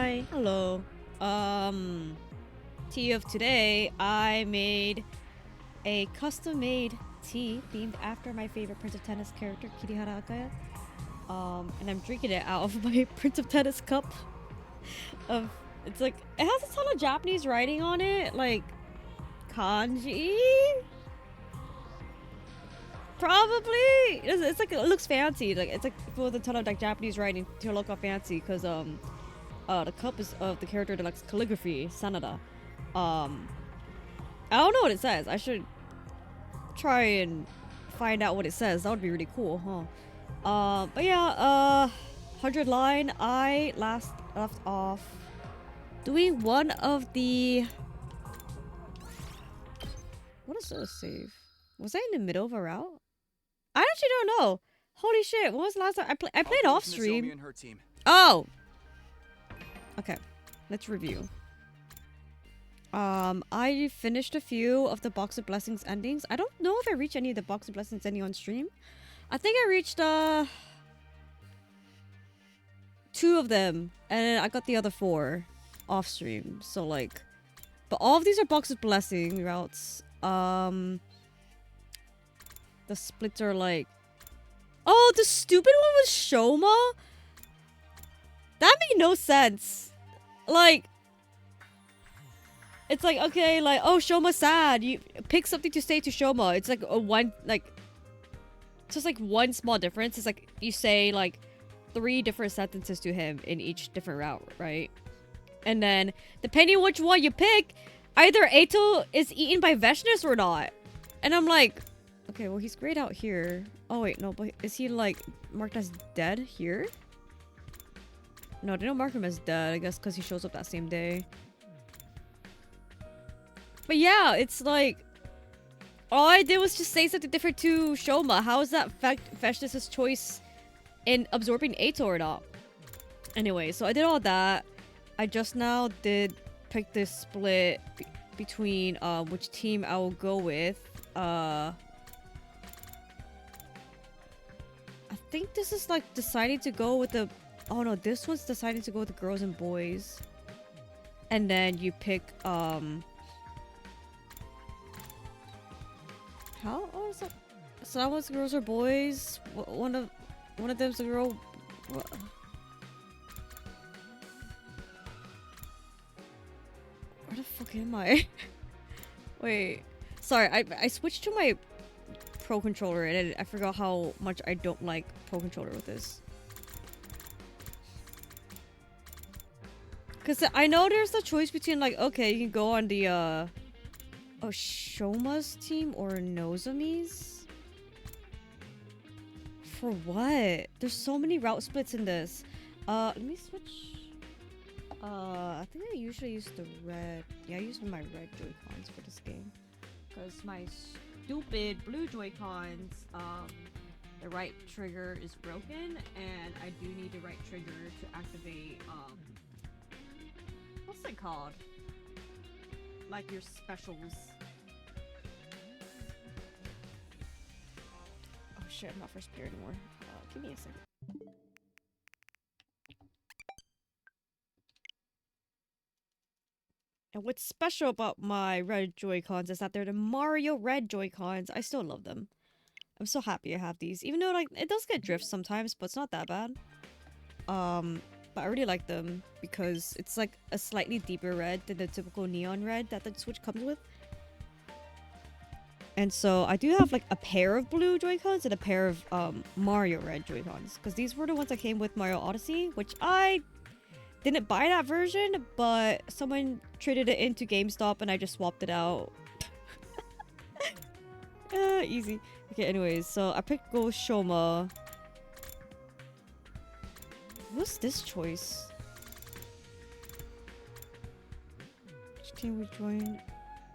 Hi. Hello. Tea of today, I made a custom-made tea themed after my favorite Prince of Tennis character, Kirihara Akaya. And I'm drinking it out of my Prince of Tennis cup. It's like, it has a ton of Japanese writing on it, like kanji. Probably. It's like, it looks fancy. Like it's like with a ton of like Japanese writing to look all fancy, because the cup is of the character that likes calligraphy, Sanada. I don't know what it says. I should try and find out what it says. That would be really cool, huh? But yeah, 100 line. I last left off doing one of the. What is this save? Was I in the middle of a route? I actually don't know. Holy shit! When was the last time I played off stream? Oh. Okay, let's review. I finished a few of the Box of Blessings endings. I don't know if I reached any of the Box of Blessings ending on stream. I think I reached 2 of them, and I got the other 4 off stream. So like, but all of these are Box of Blessing routes. The splits are like, oh, the stupid one was Shoma. That made no sense. Like, it's like, okay, like, oh, Shoma's sad. You pick something to say to Shoma. It's like a one, like, just like one small difference. It's like you say like 3 different sentences to him in each different route, right? And then depending on which one you pick, either Eito is eaten by Veshness or not. And I'm like, okay, well, he's great out here. Oh wait, no, but is he like marked as dead here? No, they don't mark him as dead, I guess, because he shows up that same day. But yeah, it's like, all I did was just say something different to Shoma. How is that Festus's choice in absorbing Eito or not? Anyway, so I did all that. I just now did pick this split between which team I will go with. I think this is like deciding to go with the... Oh no, this one's deciding to go with the girls and boys. And then you pick how? Oh, is that? So that one's girls or boys? One of them's a girl. What? Where the fuck am I? Wait. Sorry, I switched to my Pro Controller and I forgot how much I don't like Pro Controller with this. Because I know there's the choice between like, okay, you can go on the Shoma's team or Nozomi's? For what? There's so many route splits in this. Let me switch. I think I usually use the red. Yeah, I use my red Joy-Cons for this game. Because my stupid blue Joy-Cons, the right trigger is broken, and I do need the right trigger to activate, what's it called? Like your specials. Oh shit, I'm not first player anymore. Give me a second. And what's special about my red Joy-Cons is that they're the Mario red Joy-Cons. I still love them. I'm so happy I have these. Even though like it does get drift sometimes, but it's not that bad. But I really like them because it's like a slightly deeper red than the typical neon red that the Switch comes with. And so I do have like a pair of blue Joy-Cons and a pair of Mario red Joy-Cons. Because these were the ones that came with Mario Odyssey, which I didn't buy that version, but someone traded it into GameStop and I just swapped it out. Easy. Okay, anyways, so I picked Go Shoma. What's this choice? Which team we join?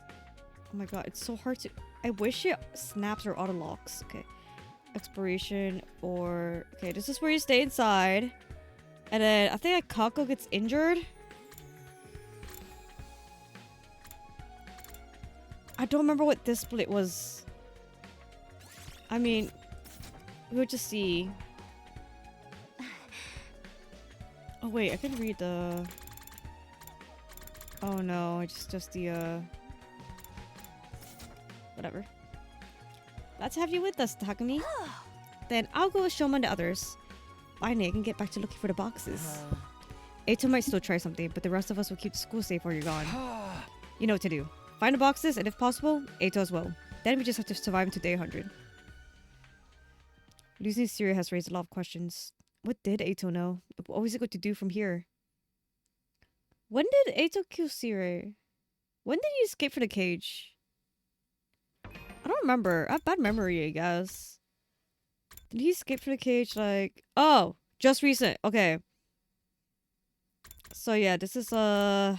Oh my god, it's so hard to... I wish it snaps or auto locks. Okay. Exploration or... Okay, this is where you stay inside. And then I think Kako gets injured. I don't remember what this split was. I mean, we'll just see. Oh wait, I can read the... Oh no, it's just the whatever. Glad to have you with us, Takumi. Then I'll go show 'em to others. Finally, I can get back to looking for the boxes. Eito might still try something, but the rest of us will keep the school safe while you're gone. You know what to do. Find the boxes, and if possible, Eito as well. Then we just have to survive until day 100. Losing Syria has raised a lot of questions. What did Eito know? What was he going to do from here? When did Eito kill Syria? When did he escape from the cage? I don't remember. I have bad memory, I guess. Did he escape from the cage like... Oh! Just recent. Okay. So yeah, this is I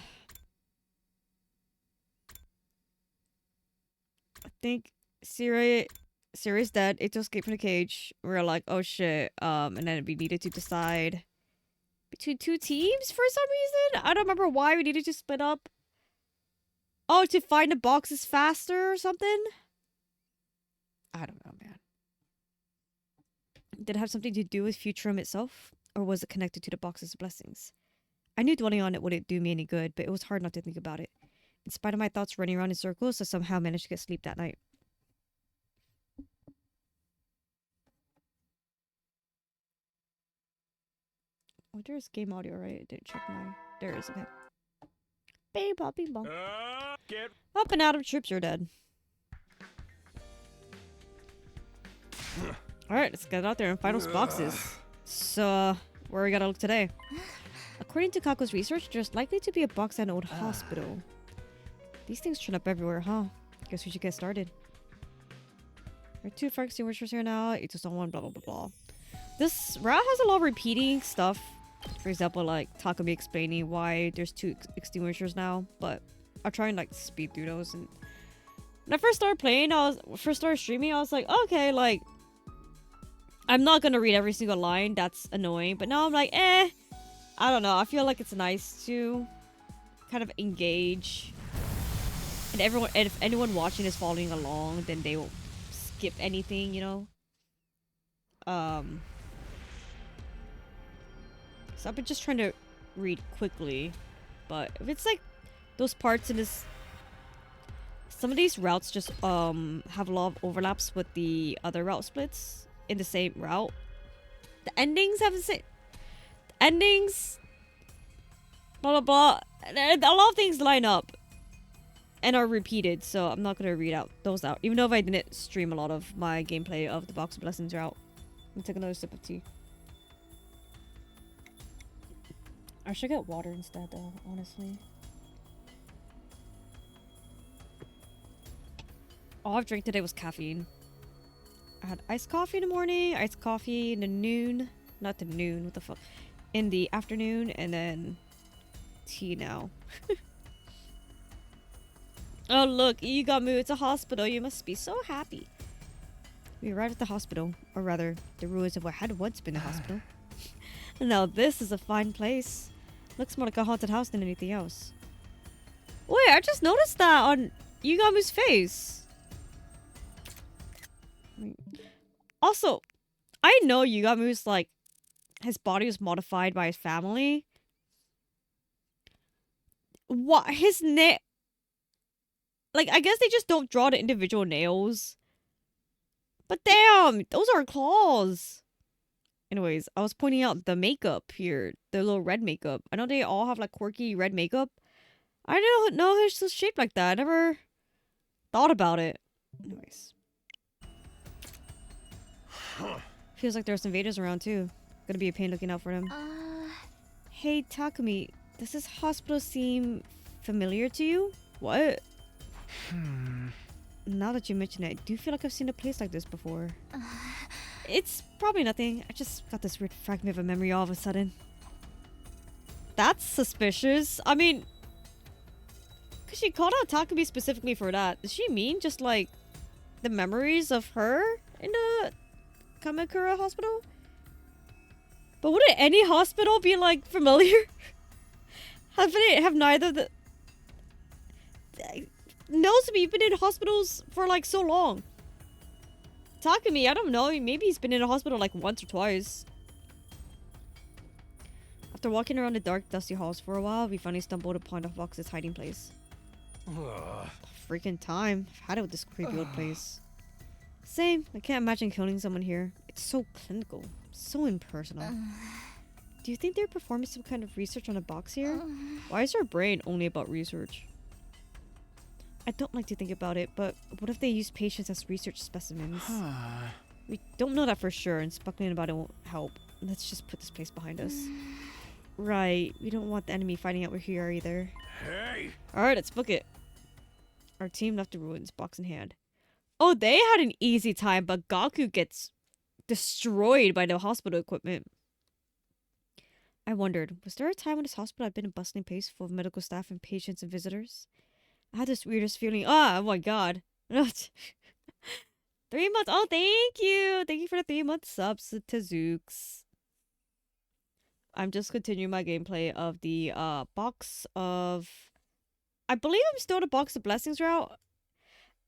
think Syria's dead. Eito escaped from the cage. We're like, oh shit. And then we needed to decide between 2 teams for some reason. I don't remember why we needed to split up. Oh, to find the boxes faster or something? I don't know, man. Did it have something to do with Futurum itself? Or was it connected to the box's blessings? I knew dwelling on it wouldn't do me any good, but it was hard not to think about it. In spite of my thoughts running around in circles, I somehow managed to get sleep that night. Oh, there's game audio, right? I didn't check my... There is, okay. Bing bong, bing bong. Up and out of troops, you're dead. Alright, let's get out there and find those boxes. So, where we gotta look today? According to Kako's research, there's likely to be a box at an old hospital. These things turn up everywhere, huh? Guess we should get started. There are 2 fire extinguishers here now. Each is on one, blah blah blah blah. This route has a lot of repeating stuff. For example, like Takumi explaining why there's 2 extinguishers now. But I'll try and like speed through those. And when I first started playing, first started streaming, I was like, okay, like I'm not gonna read every single line. That's annoying. But now I'm like, I don't know. I feel like it's nice to kind of engage. And if anyone watching is following along, then they will skip anything, you know? So I've been just trying to read quickly. But if it's like those parts in this... Some of these routes just have a lot of overlaps with the other route splits in the same route. The endings have the same... Endings... Blah, blah, blah. A lot of things line up. And are repeated, so I'm not going to read those out. Even though if I didn't stream a lot of my gameplay of the Box of Blessings route. Let me take another sip of tea. I should get water instead though, honestly. All I've drank today was caffeine. I had iced coffee in the morning, iced coffee in the noon. Not the noon, what the fuck. In the afternoon, and then tea now. Oh look, you got moved to hospital. You must be so happy. We arrived at the hospital, or rather, the ruins of what had once been a hospital. Now this is a fine place. Looks more like a haunted house than anything else. Wait, I just noticed that on Yugamu's face. Also, I know Yugamu's like, his body was modified by his family. What? His neck... Like, I guess they just don't draw the individual nails. But damn, those are claws. Anyways, I was pointing out the makeup here. The little red makeup. I know they all have like quirky red makeup. I don't know it's just shaped like that. I never thought about it. Anyways. Feels like there's invaders around too. Gonna be a pain looking out for them. Hey Takumi, does this hospital seem familiar to you? What? Now that you mention it, I do feel like I've seen a place like this before. It's probably nothing. I just got this weird fragment of a memory all of a sudden. That's suspicious. I mean, because she called out Takumi specifically for that. Does she mean just like the memories of her in the Kamakura hospital? But wouldn't any hospital be like familiar? Have neither the... knows me, you've been in hospitals for like so long. Takumi, I don't know, maybe he's been in a hospital like once or twice. After walking around the dark, dusty halls for a while, we finally stumbled upon the box's hiding place. Freaking time. I've had it with this creepy old place. Same. I can't imagine killing someone here. It's so clinical. So impersonal. Do you think they're performing some kind of research on a box here? Why is our brain only about research? I don't like to think about it, but what if they use patients as research specimens? We don't know that for sure, and speculating about it won't help. Let's just put this place behind us. Right. We don't want the enemy finding out we're here either. Hey! Alright, let's book it. Our team left the ruins, box in hand. Oh, they had an easy time, but Gaku gets destroyed by the hospital equipment. I wondered, was there a time when this hospital had been a bustling place full of medical staff and patients and visitors? I had this weirdest feeling. Oh my god. 3 months. Oh, thank you. Thank you for the 3-month subs to Zooks. I'm just continuing my gameplay of the box of... I believe I'm still on the box of blessings route.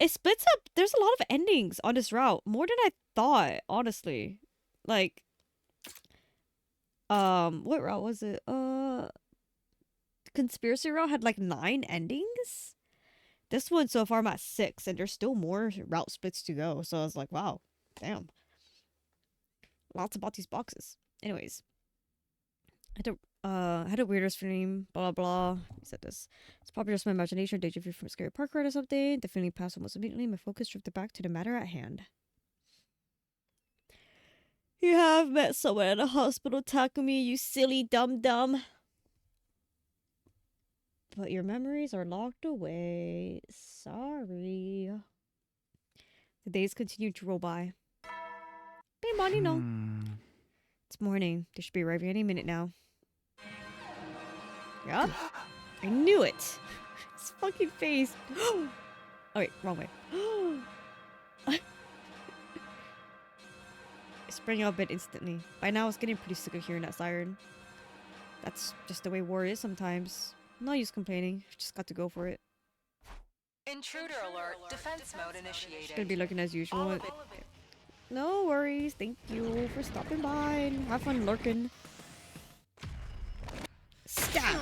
It splits up. There's a lot of endings on this route. More than I thought, honestly. Like... what route was it? Conspiracy route had like 9 endings? This one so far I'm at 6, and there's still more route splits to go. So I was like, wow, damn. Lots about these boxes. Anyways. I had a weirdest feeling, blah blah. He said this. It's probably just my imagination, deja vu from a scary park ride or something. The feeling passed almost immediately. My focus drifted back to the matter at hand. You have met someone at a hospital, Takumi, you silly dum-dum. But your memories are locked away. Sorry. The days continue to roll by. Hey, Bonnie, no. It's morning. They should be arriving any minute now. Yup. I knew it. His fucking face. Oh, wait, wrong way. I sprang out of bed instantly. By now, I was getting pretty sick of hearing that siren. That's just the way war is sometimes. No use complaining. Just got to go for it. Intruder alert. Defense mode initiated. Gonna be looking as usual. No worries. Thank you for stopping by and have fun lurking. Stab!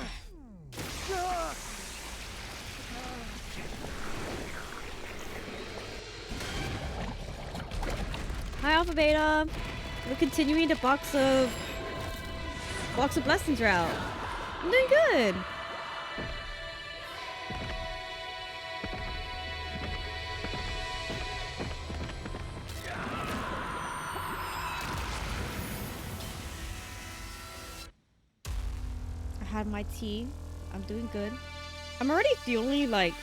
Hi, Alpha Beta. We're continuing the box of blessings route. I'm doing good. I had my tea. I'm doing good. I'm already feeling like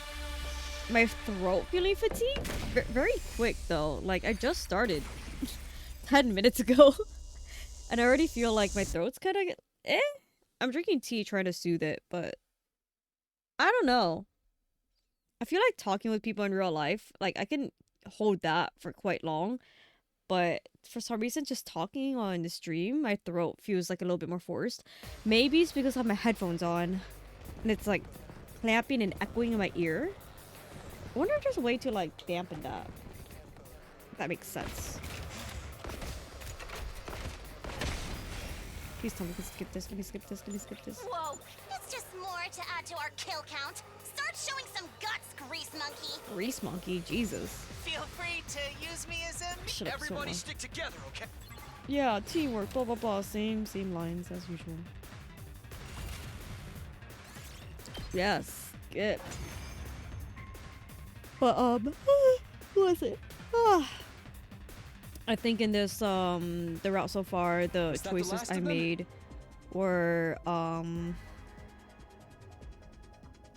my throat feeling fatigued. Very quick though. Like I just started 10 minutes ago. And I already feel like my throat's kind of I'm drinking tea trying to soothe it, but I don't know. I feel like talking with people in real life, like I can hold that for quite long, but for some reason just talking on the stream, my throat feels like a little bit more forced. Maybe it's because I have my headphones on and it's like clamping and echoing in my ear. I wonder if there's a way to like dampen that. If that makes sense. Please tell me to skip this. Let me skip this. Let me skip this. Whoa, it's just more to add to our kill count. Start showing some guts, Grease Monkey. Grease Monkey, Jesus. Feel free to use me as a... Shut up, Everybody Soma. stick together, okay? Yeah, teamwork, blah blah blah. Same lines as usual. Yes, good. But who was it? I think in this the route so far, the choices I made were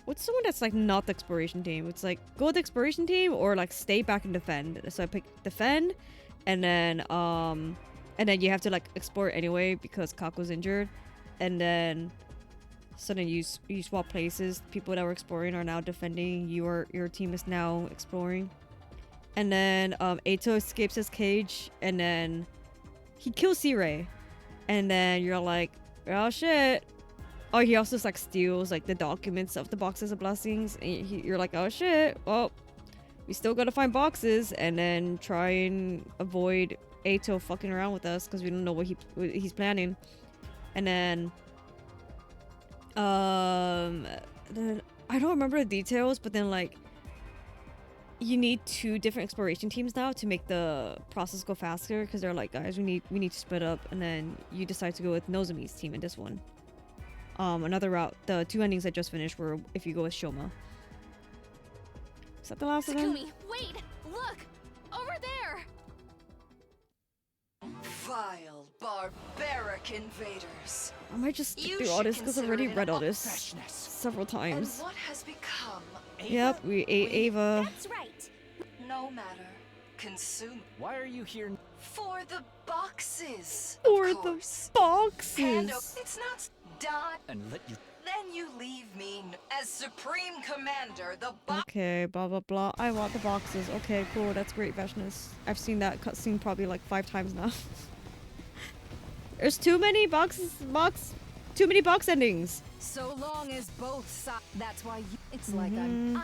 what's the one that's like not the exploration team? It's like go with the exploration team or like stay back and defend. So I picked defend, and then you have to like explore anyway because Kako's injured, and then so then you swap places. People that were exploring are now defending. Your team is now exploring. And then Eito escapes his cage, and then he kills C-Ray. And then you're like, oh shit. Oh, he also like steals like the documents of the boxes of blessings. And you're like, oh shit. Well, we still gotta find boxes, and then try and avoid Eito fucking around with us because we don't know what he's planning. And then I don't remember the details, but then like you need 2 different exploration teams now to make the process go faster, because they're like, guys, we need to split up, and then you decide to go with Nozomi's team in this one. Another route, the 2 endings I just finished were if you go with Shoma. Is that the last of them? Takumi, wait! Look! Over there! Vile, barbaric invaders. I might just skip You through all should this because I've consider already it read all an this freshness. several And times. what has become? Yep, we ate Ava. That's right. No matter. Consume Why are you here? for the boxes. For of the course. boxes. It's not done. And let you. Then you leave me as supreme commander. The box. Okay, blah blah blah. I want the boxes. Okay, cool. That's great, Vashnis. I've seen that cutscene probably like 5 times now. There's too many too many box endings. So long as both sides. That's why it's like Mm-hmm.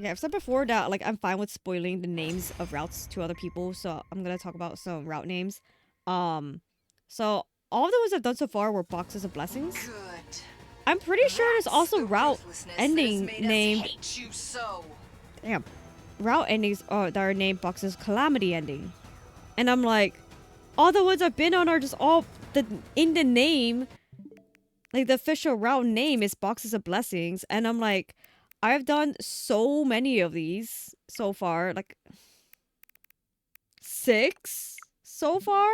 Yeah, I've said before that like I'm fine with spoiling the names of routes to other people, so I'm gonna talk about some route names. So all of the ones I've done so far were boxes of blessings. Good. I'm pretty sure there's That's also the route ruthlessness that ending has made us named hate you so. damn route endings that are named boxes Calamity ending, and I'm like, all the ones I've been on are just all in the name, like the official route name is boxes of blessings, and I'm like, I've done so many of these so far, like 6 so far,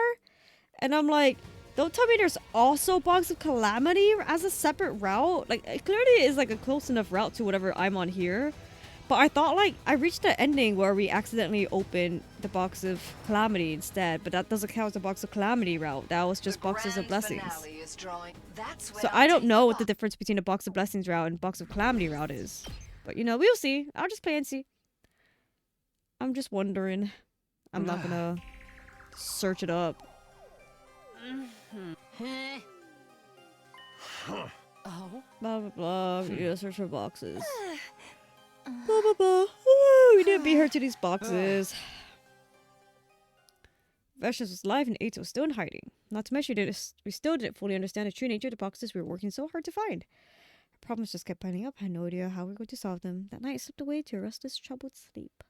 and I'm like, don't tell me there's also box of Calamity as a separate route. Like, it clearly is like a close enough route to whatever I'm on here. But I thought like I reached the ending where we accidentally opened the box of Calamity instead, but that doesn't count as a box of Calamity route. That was just The boxes of grand blessings. finale is drawing. That's when So I'll I don't take know the what the box. difference between a box of blessings route and box of Calamity route is. But you know, we'll see. I'll just play and see. I'm just wondering. I'm not gonna search it up. Oh. Blah blah blah. We need to search for boxes. Blah blah blah. Ooh, we didn't beat her to these boxes. Vashnis was alive and Eito was still in hiding. Not to mention, we still didn't fully understand the true nature of the boxes we were working so hard to find. Our problems just kept piling up. I had no idea how we were going to solve them. That night I slipped away to a restless, troubled sleep.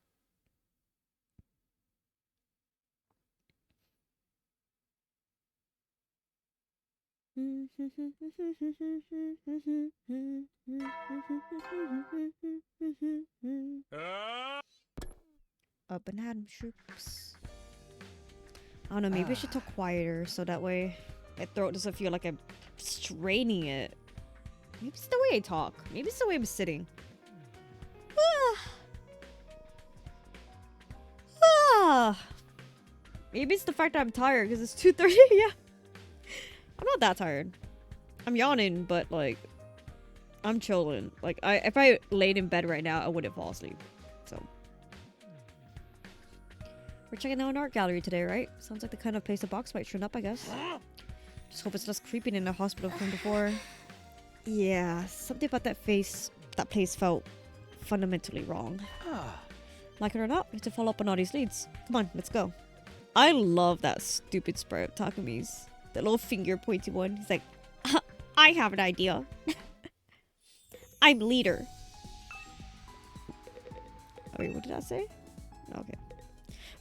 Up and at 'em, troops. I don't know, maybe I should talk quieter so that way my throat doesn't feel like I'm straining it. Maybe it's the way I talk. Maybe it's the way I'm sitting. Maybe it's the fact that I'm tired because it's 2:30. Yeah. I'm not that tired. I'm yawning, but like I'm chilling. Like if I laid in bed right now, I wouldn't fall asleep. So we're checking out an art gallery today, right? Sounds like the kind of place a box might turn up, I guess. Just hope it's less creeping in a hospital from before. Yeah, something about that place felt fundamentally wrong. Like it or not, we have to follow up on all these leads. Come on, let's go. I love that stupid spray of Takumi's. The little finger pointy one. He's like, I have an idea. I'm leader. Oh, wait, what did I say? Okay.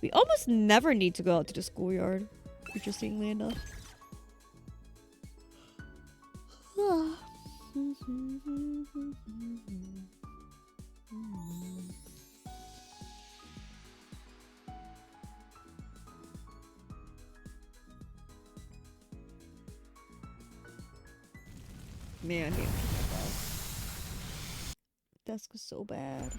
We almost never need to go out to the schoolyard. Interestingly enough. Man, yeah. Desk was so bad.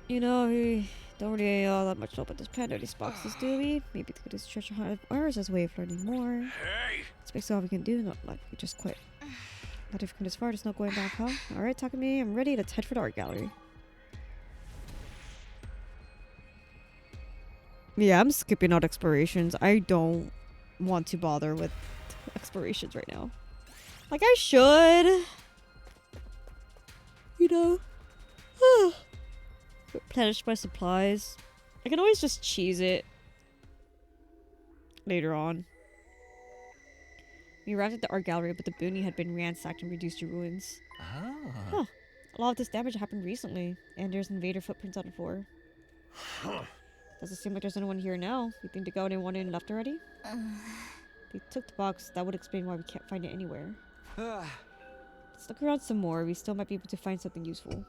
You know, we don't really know that much about this planet or these boxes, do we? Maybe the greatest treasure hunt of ours as a way of learning more. Hey! It's basically all we can do, not like we just quit. Not if we come this far, there's no going back, huh? Alright, Takumi, I'm ready. Let's head for the art gallery. Yeah, I'm skipping out explorations. I don't want to bother with explorations right now. Like, I should. You know. Replenish my supplies. I can always just cheese it. later on. We arrived at the art gallery, but the building had been ransacked and reduced to ruins. Ah. Huh. A lot of this damage happened recently, and there's invader footprints on the floor. Does it seem like there's anyone here now? You think the guy didn't want it and left already? They took the box. That would explain why we can't find it anywhere. Let's look around some more. We still might be able to find something useful.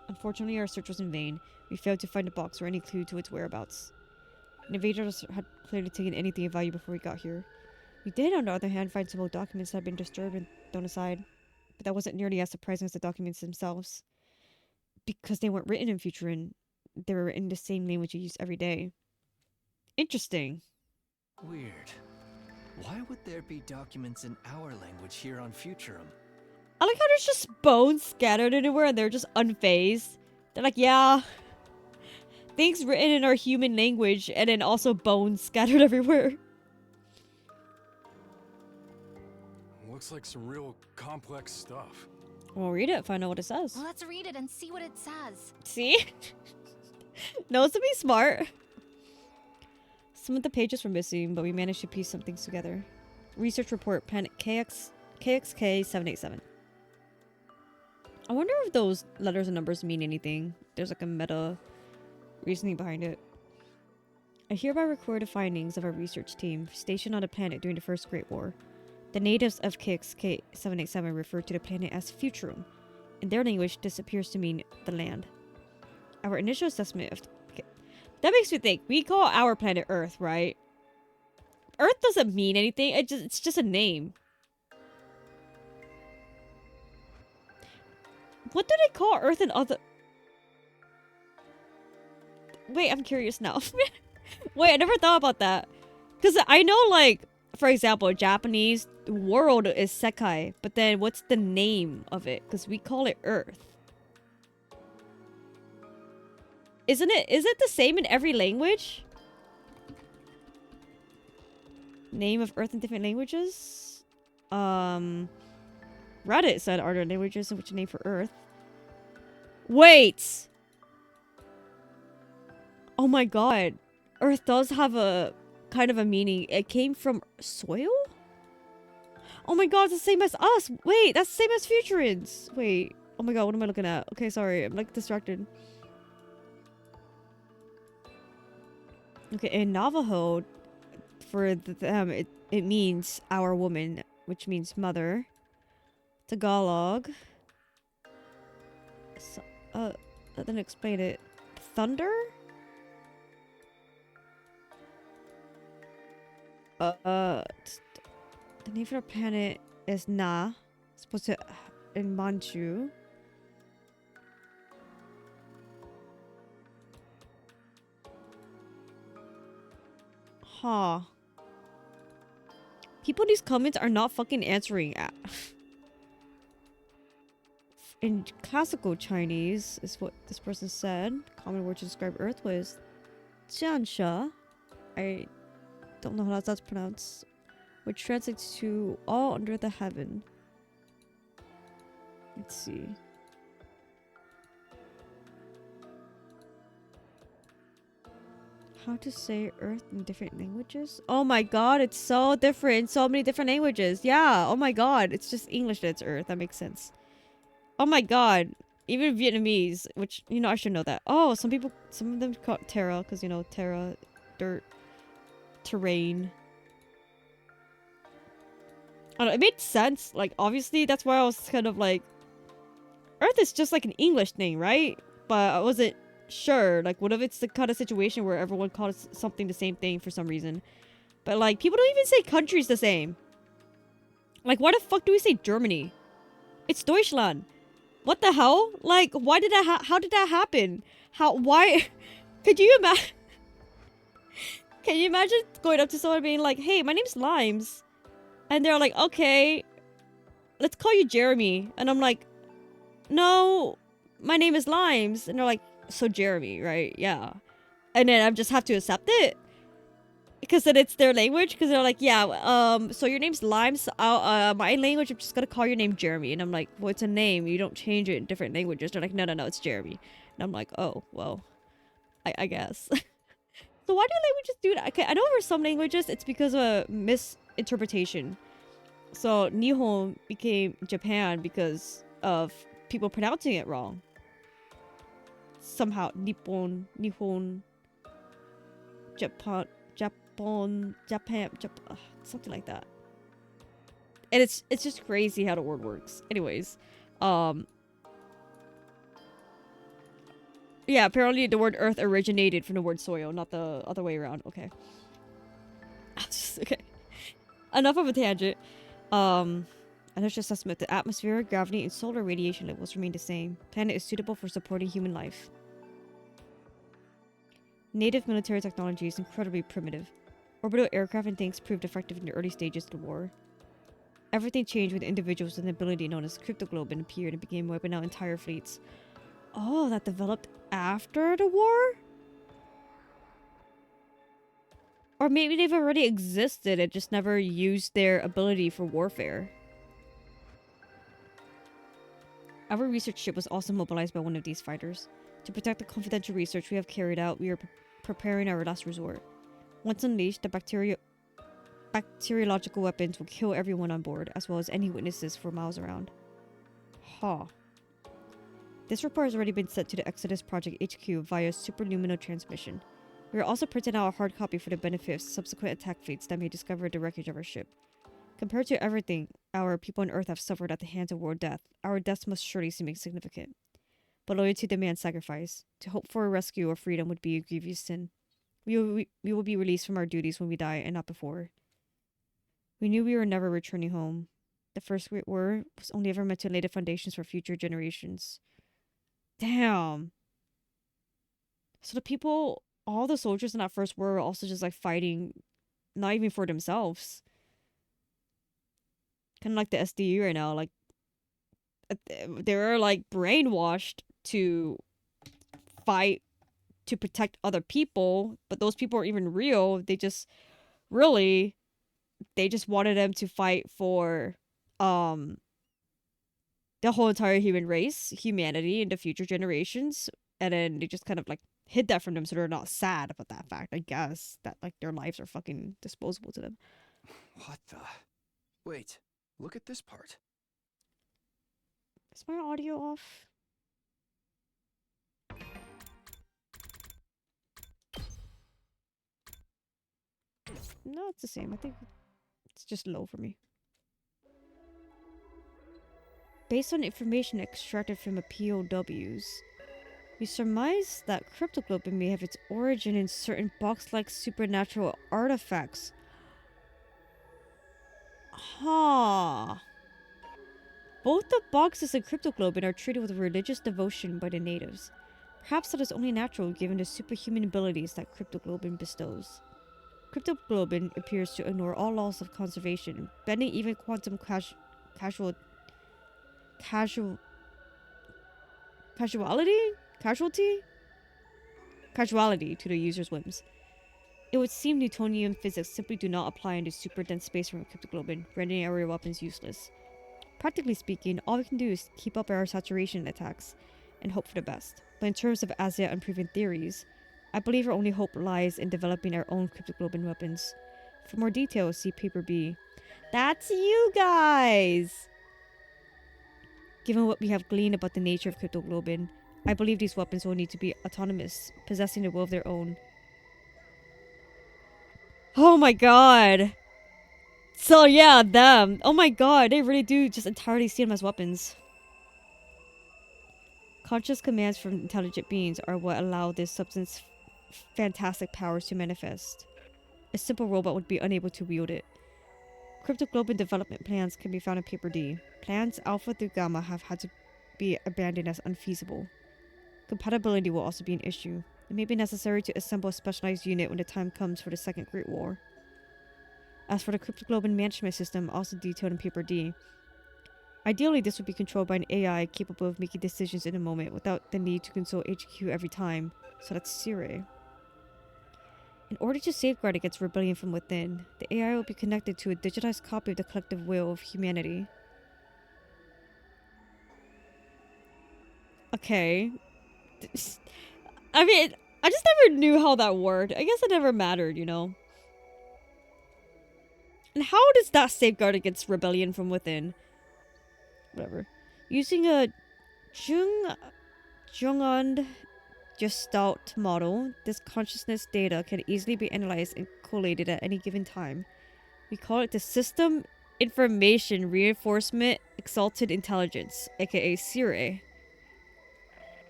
Unfortunately, our search was in vain. We failed to find the box or any clue to its whereabouts. The invaders had clearly taken anything of value before we got here. We did, on the other hand, find some old documents that had been disturbed and thrown aside. But that wasn't nearly as surprising as the documents themselves. Because they weren't written in Futurin. They were in the same language you use every day. Interesting. Weird. Why would there be documents in our language here on Futurum? I like how there's just bones scattered anywhere and they're just unfazed. They're like, yeah. Things written in our human language and then also bones scattered everywhere. Looks like some real complex stuff. We'll read it, find out what it says. Well, let's read it and see what it says. See? Knows to be smart. Some of the pages were missing, but we managed to piece some things together. Research report, planet KXK 787. I wonder if those letters and numbers mean anything. There's like a meta reasoning behind it. I hereby record the findings of our research team stationed on the planet during the First Great War. The natives of KXK 787 refer to the planet as Futurum. In their language, this appears to mean the land. Our initial assessment of... That makes me think. We call our planet Earth, right? Earth doesn't mean anything. It's just a name. What do they call Earth in other... Wait, I'm curious now. Wait, I never thought about that. Because I know, like, for example, Japanese world is Sekai. But then what's the name of it? Because we call it Earth. Is it the same in every language? Name of Earth in different languages? Reddit said, are there languages in which a name for Earth? Wait! Oh my god. Earth does have a kind of a meaning. It came from soil? Oh my god, it's the same as us! Wait, that's the same as Futurins! Wait. Oh my god, what am I looking at? Okay, sorry, I'm like distracted. Okay, in Navajo, for them, it means our woman, which means mother. Tagalog. So, that didn't explain it. Thunder? The name for the planet is Na. It's supposed to in Manchu. Huh. People in these comments are not fucking answering. In classical Chinese, is what this person said. Common word to describe Earth was Jiansha. I don't know how that's pronounced. Which translates to all under the heaven. Let's see. How to say Earth in different languages? Oh my god, it's so different. So many different languages. Yeah, oh my god. It's just English that's Earth. That makes sense. Oh my god. Even Vietnamese, which, you know, I should know that. Oh, some of them call it Terra, because, you know, Terra, dirt, terrain. I don't know, it made sense. Like, obviously, that's why I was kind of like... Earth is just like an English thing, right? But I wasn't sure. Like, what if it's the kind of situation where everyone calls something the same thing for some reason? But, like, people don't even say countries the same. Like, why the fuck do we say Germany? It's Deutschland. What the hell? Like, why did that how did that happen? Why? Could you imagine? Can you imagine going up to someone being like, hey, my name's Limes. And they're like, okay, let's call you Jeremy. And I'm like, no, my name is Limes. And they're like, so Jeremy, right? Yeah. And then I just have to accept it. Because then it's their language. Because they're like, yeah, so your name's Limes. My language, I'm just going to call your name Jeremy. And I'm like, well, it's a name. You don't change it in different languages. They're like, no, it's Jeremy. And I'm like, oh, well, I guess. So why do languages do that? Okay, I know for some languages it's because of a misinterpretation. So Nihon became Japan because of people pronouncing it wrong. Somehow Nihon, Japan, something like that. And it's just crazy how the word works. Anyways, yeah, apparently the word earth originated from the word soil, not the other way around. Okay. Okay. Enough of a tangent. Another assessment: the atmosphere, gravity, and solar radiation levels remain the same. Planet is suitable for supporting human life. Native military technology is incredibly primitive. Orbital aircraft and tanks proved effective in the early stages of the war. Everything changed when individuals with an ability known as cryptoglobin appeared and began wiping out entire fleets. Oh, that developed after the war? Or maybe they've already existed and just never used their ability for warfare. Our research ship was also mobilized by one of these fighters. To protect the confidential research we have carried out, we are preparing our last resort. Once unleashed, the bacteriological weapons will kill everyone on board, as well as any witnesses for miles around. Huh. This report has already been sent to the Exodus Project HQ via superluminal transmission. We are also printing out a hard copy for the benefit of subsequent attack fleets that may discover the wreckage of our ship. Compared to everything our people on Earth have suffered at the hands of world death, our deaths must surely seem insignificant. But loyalty demands sacrifice. To hope for a rescue or freedom would be a grievous sin. We will be released from our duties when we die, and not before. We knew we were never returning home. The First Great War was only ever meant to lay the foundations for future generations. Damn. So the people, all the soldiers in that First War were also just like fighting, not even for themselves. Kind of like the SDU right now, like they're like brainwashed to fight to protect other people, but those people aren't even real. They just wanted them to fight for the whole entire human race, humanity, and the future generations, and then they just kind of like hid that from them so they're not sad about that fact, I guess, that like their lives are fucking disposable to them. What the? Wait, look at this part. Is my audio off? No, it's the same. I think it's just low for me. Based on information extracted from the POWs, we surmise that cryptoglobin may have its origin in certain box-like supernatural artifacts. Huh. Both the boxes and cryptoglobin are treated with religious devotion by the natives. Perhaps that is only natural given the superhuman abilities that cryptoglobin bestows. Cryptoglobin appears to ignore all laws of conservation, bending even quantum casualty to the user's whims. It would seem Newtonian physics simply do not apply in the super dense space from cryptoglobin, rendering our weapons useless. Practically speaking, all we can do is keep up our saturation attacks and hope for the best. But in terms of as yet unproven theories, I believe our only hope lies in developing our own cryptoglobin weapons. For more details, see Paper B. That's you guys! Given what we have gleaned about the nature of cryptoglobin, I believe these weapons will need to be autonomous, possessing a will of their own. Oh my god! So yeah, them. Oh my god, they really do just entirely see them as weapons. Conscious commands from intelligent beings are what allow this substance's fantastic powers to manifest. A simple robot would be unable to wield it. Cryptoglobin development plans can be found in Paper D. Plans Alpha through Gamma have had to be abandoned as unfeasible. Compatibility will also be an issue. It may be necessary to assemble a specialized unit when the time comes for the Second Great War. As for the cryptoglobin management system, also detailed in Paper D, ideally this would be controlled by an AI capable of making decisions in a moment without the need to consult HQ every time, so that's Sire. In order to safeguard against rebellion from within, the AI will be connected to a digitized copy of the collective will of humanity. Okay. I I just never knew how that worked. I guess it never mattered, you know. And how does that safeguard against rebellion from within? Whatever. Using a Jung-on Gestalt model, this consciousness data can easily be analyzed and collated at any given time. We call it the System Information Reinforcement Exalted Intelligence, aka SIRE,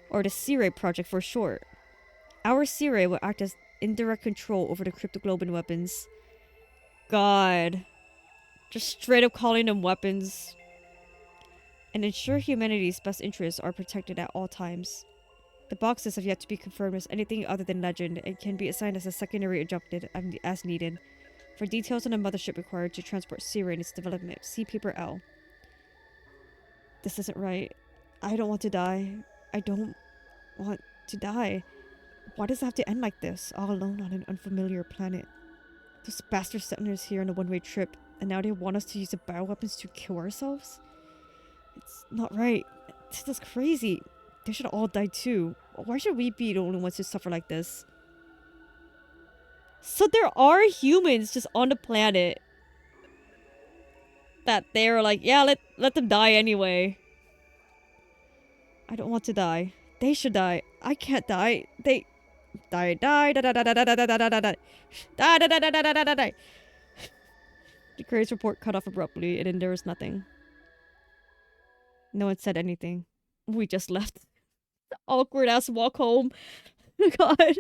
or the SIRE project for short. Our SIRE will act as indirect control over the cryptogloban weapons. God. Just straight up calling them weapons. And ensure humanity's best interests are protected at all times. The boxes have yet to be confirmed as anything other than legend and can be assigned as a secondary objective as needed. For details on the mothership required to transport SIRE and its development, see paper L. This isn't right. I don't want to die. I don't want to die. Why does it have to end like this, all alone on an unfamiliar planet? Those bastard settlers here on a one-way trip, and now they want us to use the bioweapons to kill ourselves? It's not right. This is crazy. They should all die too. Why should we be the only ones who suffer like this? So there are humans just on the planet that they're like, yeah, let them die anyway. I don't want to die. They should die. I can't die. They die, die, die, die, die, die, die, die, die, die, die, die, die, die, die, die, die, die. The Graves report cut off abruptly, and then there was nothing. No one said anything. We just left. Awkward ass walk home. God.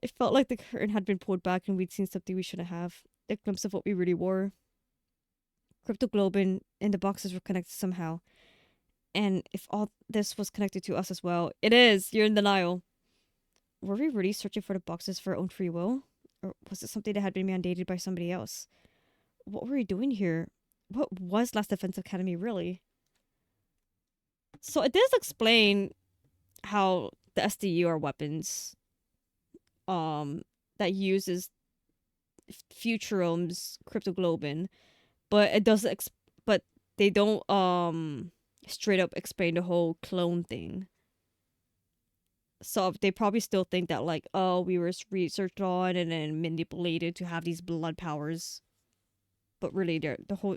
It felt like the curtain had been pulled back and we'd seen something we shouldn't have. A glimpse of what we really were. Cryptogloban and the boxes were connected somehow. And if all this was connected to us as well, it is. You're in denial. Were we really searching for the boxes for our own free will? Or was it something that had been mandated by somebody else? What were we doing here? What was Last Defense Academy really? So it does explain how the SDU are weapons that uses Futurum's cryptogloban, but it doesn't but they don't straight up explain the whole clone thing. So they probably still think that like, oh, we were researched on and then manipulated to have these blood powers. But really they're the whole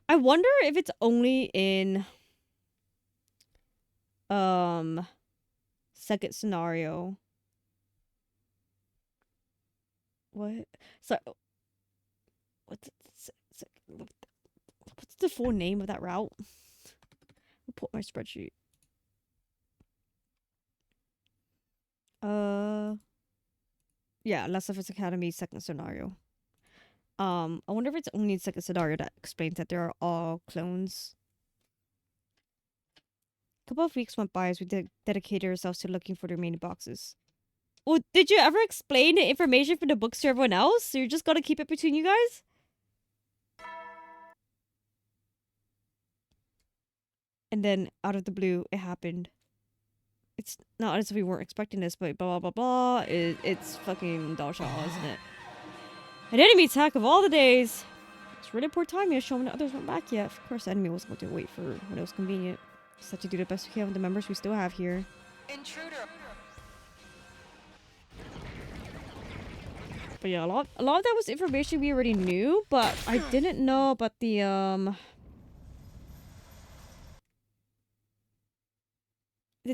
I wonder if it's only in second scenario. What? So what's the full name of that route? I'll put my spreadsheet. Yeah, Last of Us Academy second scenario. I wonder if it's only in second scenario that explains that there are all clones. A couple of weeks went by as we dedicated ourselves to looking for the remaining boxes. Well, did you ever explain the information from the books to everyone else? So you're just gonna keep it between you guys? And then, out of the blue, it happened. It's not as if we weren't expecting this, but blah blah blah blah. It's fucking Dalshaw, isn't it? An enemy attack of all the days. It's really poor timing to show when the others weren't back yet. Of course, the enemy wasn't going to wait for when it was convenient. Just have to do the best we can with the members we still have here. Intruder. But yeah, a lot of that was information we already knew, but I didn't know about the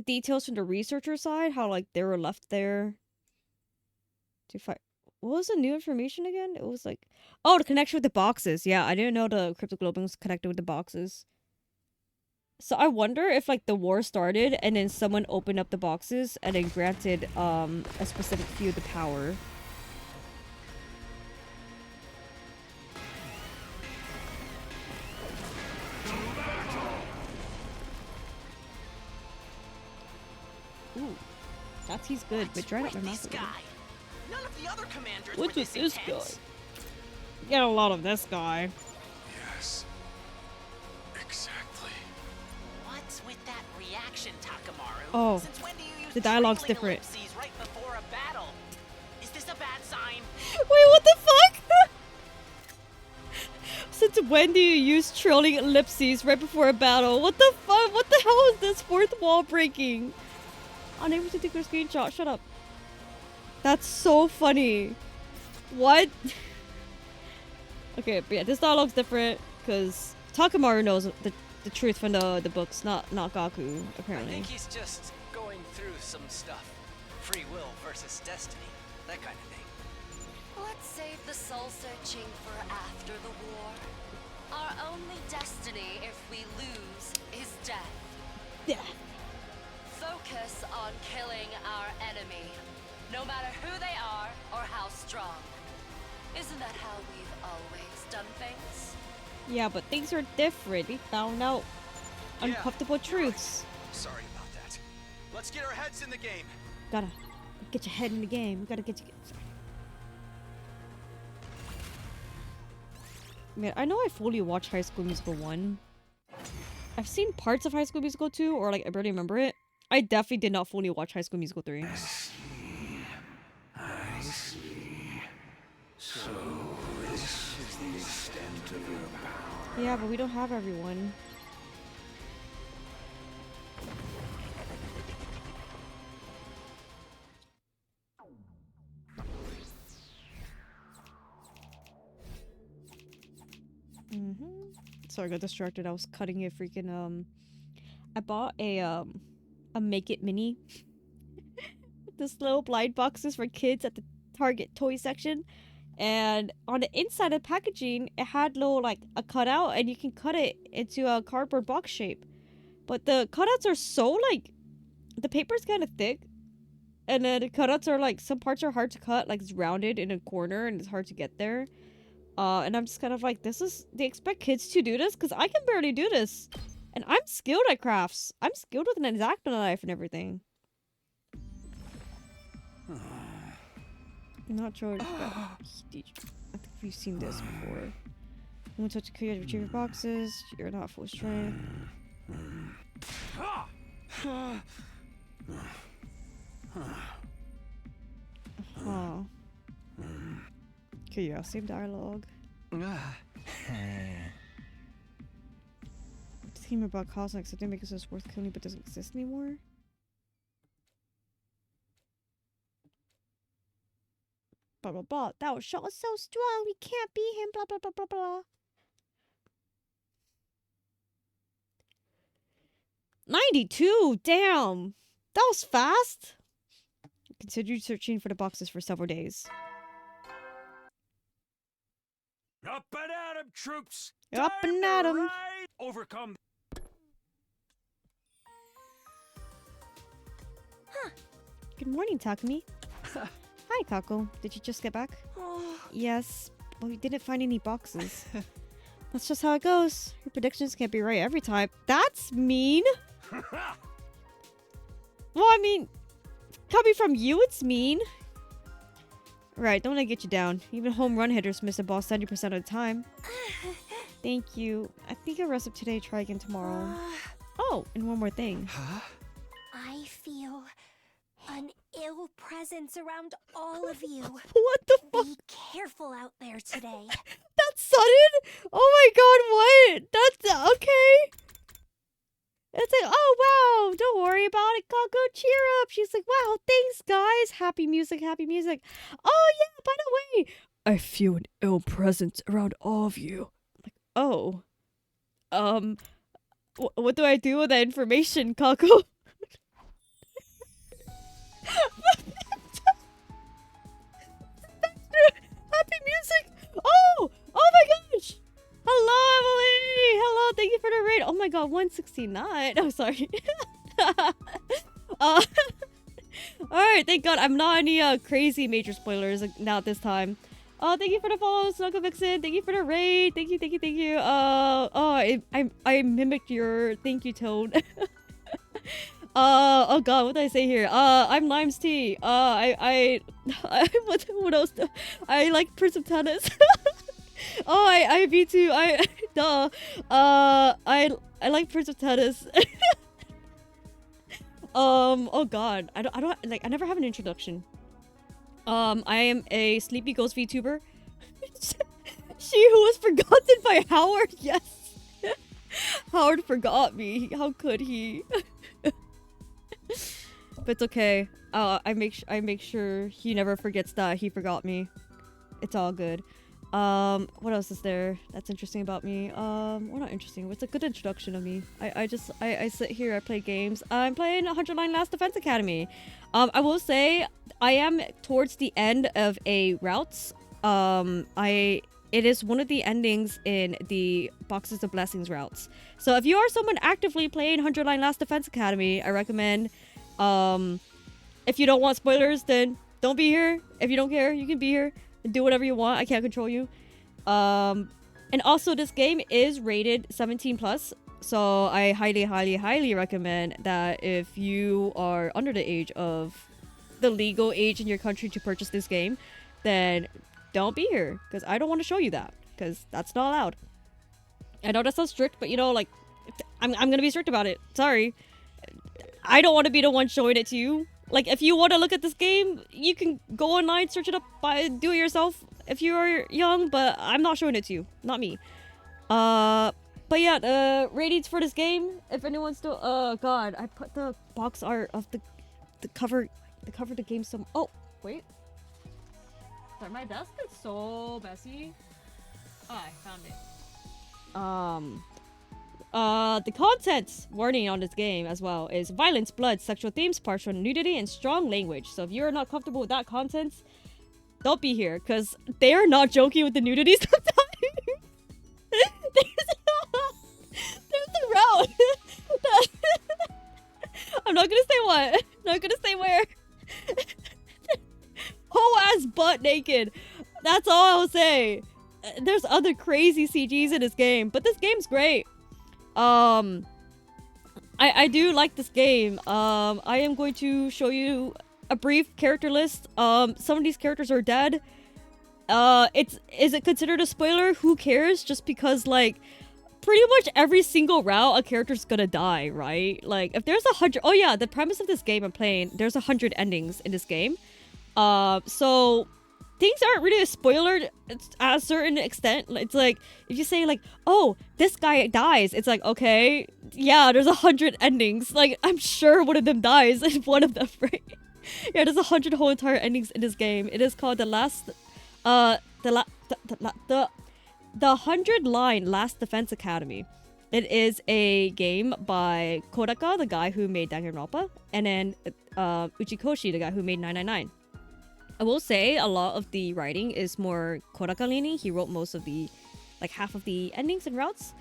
details from the researcher side, how like they were left there to fight. What was the new information again? It was like, oh, the connection with the boxes. Yeah, I didn't know the cryptogloban was connected with the boxes. So I wonder if like the war started and then someone opened up the boxes and then granted a specific few the power. Ooh, that tea's good, but dried up my mouth. None of the other commanders What's were with this this intense. guy? Get a lot of this guy. Yes. Exactly. What's with that reaction, Takamaru? Oh, Since when do you use the dialogue's trailing different. ellipses right before a battle? Is this a bad sign? Wait, what the fuck? Since when do you use trailing ellipses right before a battle? What the fuck? What the hell is this fourth wall breaking? Unable to take a screenshot. Shut up. That's so funny. What? Okay, but yeah, this dialogue's different because Takamaru knows the truth from the books, not Gaku, I apparently. think he's just going through some stuff. Free will versus destiny. That kind of thing. Let's save the soul searching for after the war. Our only destiny, if we lose, is death. Yeah. Focus on killing our enemy, no matter who they are or how strong. Isn't that how we've always done things? Yeah, but things are different. We found out uncomfortable truths. Sorry about that. Let's get our heads in the game. Gotta get your head in the game. Gotta get you. Sorry. Man, I know I fully watched High School Musical 1. I've seen parts of High School Musical 2, or like I barely remember it. I definitely did not fully watch High School Musical 3. I see. So this is the extent of your power. Yeah, but we don't have everyone. Sorry, I got distracted. I was cutting a freaking I bought a Make It Mini. This little blind boxes for kids at the Target toy section. And on the inside of the packaging, it had little like a cutout, and you can cut it into a cardboard box shape. But the cutouts are so like, the paper's kind of thick, and then the cutouts are like, some parts are hard to cut, like it's rounded in a corner and it's hard to get there. And I'm just kind of like, they expect kids to do this? Because I can barely do this. And I'm skilled at crafts. I'm skilled with an X-Acto knife and everything. Not sure. I think we've seen this before. You want to touch creative retriever boxes. You're not full strength. Huh. Okay, yeah, same dialogue. Theme about cosmic accident because it's worth killing but doesn't exist anymore. Blah blah blah. That shot was so strong, we can't beat him. Blah blah blah blah blah. 92. Damn, that was fast. Continued searching for the boxes for several days. Up and at 'em, troops! Up and at 'em. Right. Overcome. Good morning, Takumi. Hi, Kako. Did you just get back? Yes, but we didn't find any boxes. That's just how it goes. Your predictions can't be right every time. That's mean. Well, I mean, coming from you, it's mean. Right, don't let it get you down. Even home run hitters miss the ball 70% of the time. Thank you. I think I'll rest up today, try again tomorrow. Oh, and one more thing. Huh? I feel an ill presence around all of you. What the fuck? Be careful out there today. That's sudden? Oh my god, what? That's okay. It's like, oh wow, don't worry about it, Kako, cheer up. She's like, wow, thanks guys. Happy music, happy music. Oh yeah, by the way, I feel an ill presence around all of you. I'm like, oh. What do I do with that information, Kako? Happy music! Oh! Oh my gosh! Hello, Emily! Hello, thank you for the raid. Oh my god, 169. Oh, sorry. Alright, thank god. I'm not any crazy major spoilers, like, not this time. Oh, thank you for the follow, Snuggle Vixen. Thank you for the raid. Thank you, thank you, thank you. I mimicked your thank you tone. Oh god, what did I say here? I'm Lime's tea. What else? I like Prince of Tennis. Oh, I me too. I like Prince of Tennis. Oh god, I don't like. I never have an introduction. I am a Sleepy Ghost VTuber. She who was forgotten by Howard. Yes, Howard forgot me. How could he? It's okay. I make sure he never forgets that he forgot me. It's all good. What else is there that's interesting about me? Well, not interesting. It's a good introduction of me. I sit here, I play games. I'm playing 109 Last Defense Academy. I will say I am towards the end of a route. It is one of the endings in the Boxes of Blessings routes. So if you are someone actively playing 109 Last Defense Academy, I recommend, if you don't want spoilers, then don't be here. If you don't care, you can be here and do whatever you want. I can't control you. And also this game is rated 17 plus. So I highly recommend that if you are under the age of the legal age in your country to purchase this game, then don't be here, because I don't want to show you that, because that's not allowed. I know that sounds strict, but you know, like, I'm gonna be strict about it. Sorry. I don't want to be the one showing it to you. Like, if you want to look at this game, you can go online, search it up, do it yourself if you are young, but I'm not showing it to you. Not me. But yeah, ratings for this game, if anyone's still... Oh, God. I put the box art of the cover of the game some... Oh, wait. Sorry, my desk is so messy. Oh, I found it. The contents warning on this game as well is violence, blood, sexual themes, partial nudity, and strong language. So if you're not comfortable with that content, don't be here, because they're not joking with the nudity sometimes. There's the route. I'm not gonna say what. Not gonna say where. Whole ass butt naked. That's all I'll say. There's other crazy CGs in this game, but this game's great. I do like this game. I am going to show you a brief character list. Some of these characters are dead. Is it considered a spoiler? Who cares? Just because, like, pretty much every single route a character's gonna die, right? Like, if there's 100... Oh yeah, the premise of this game I'm playing, there's 100 endings in this game. So things aren't really a spoiler at a certain extent. It's like, if you say like, oh, this guy dies, it's like, okay, yeah, there's 100 endings. Like, I'm sure one of them dies in one of them, right? Yeah, there's 100 whole entire endings in this game. It is called the 100-line Last Defense Academy. It is a game by Kodaka, the guy who made Danganronpa, and then Uchikoshi, the guy who made 999. I will say a lot of the writing is more Kodaka leaning. He wrote most of the, like, half of the endings and routes.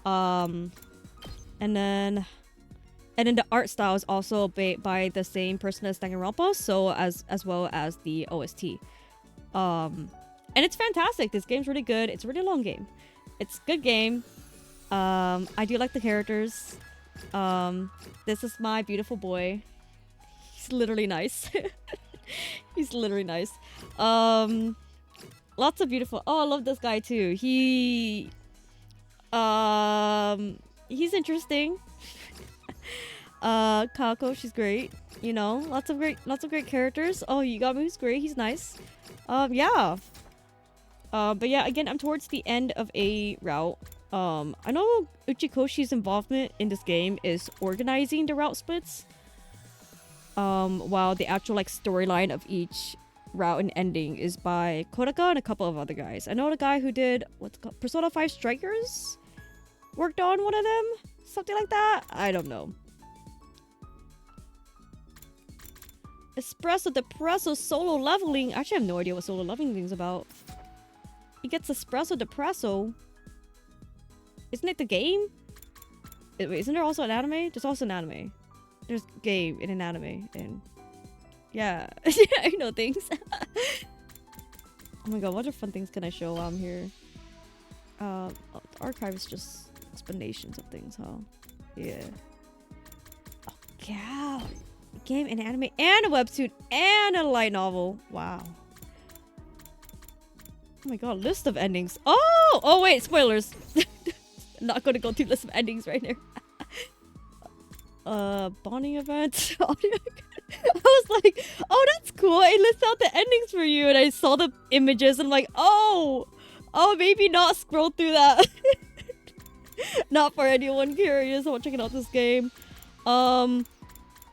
And then the art style is also by the same person as Danganronpa, so as well as the OST. And it's fantastic. This game's really good. It's a really long game. It's a good game. I do like the characters. This is my beautiful boy. He's literally nice. He's literally nice. Lots of beautiful... Oh, I love this guy too. He's interesting. Kako, she's great. You know, lots of great characters. Oh, Yugamu's great. He's nice. Yeah. But yeah, again, I'm towards the end of a route. I know Uchikoshi's involvement in this game is organizing the route splits. While the actual, like, storyline of each route and ending is by Kodaka and a couple of other guys. I know the guy who did, what's it called? Persona 5 Strikers? Worked on one of them? Something like that? I don't know. Espresso Depresso solo leveling. Actually, I have no idea what solo leveling is about. He gets Espresso Depresso. Isn't it the game? Wait, isn't there also an anime? There's also an anime. There's game in an anime, and yeah, I know things. Oh my god, what other fun things can I show while I'm here? The archive is just explanations of things, huh? Yeah. Oh, yeah. Game, an anime, and a webtoon, and a light novel. Wow. Oh my god, list of endings. Oh wait, spoilers. I'm not gonna go through list of endings right now. Bonding event. I was like, oh, that's cool. It lists out the endings for you, and I saw the images, and I'm like, oh, maybe not scroll through that. Not for anyone curious about checking out this game.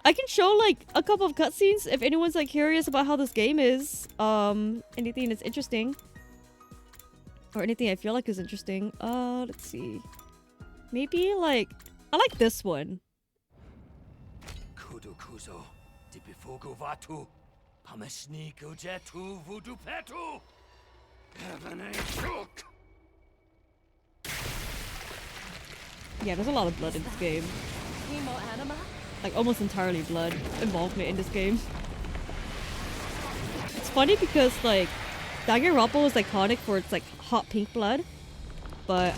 I can show like a couple of cutscenes if anyone's like curious about how this game is. Anything that's interesting. Or anything I feel like is interesting. Let's see. Maybe like I like this one. Kudu kuzo, dibifugu vatu, pamashniku jetu vudu petu. Heaven ain't Yeah, there's a lot of blood in this game. Hemo anima? Like almost entirely blood involvement in this game. It's funny because like Danganronpa is iconic for its like hot pink blood, but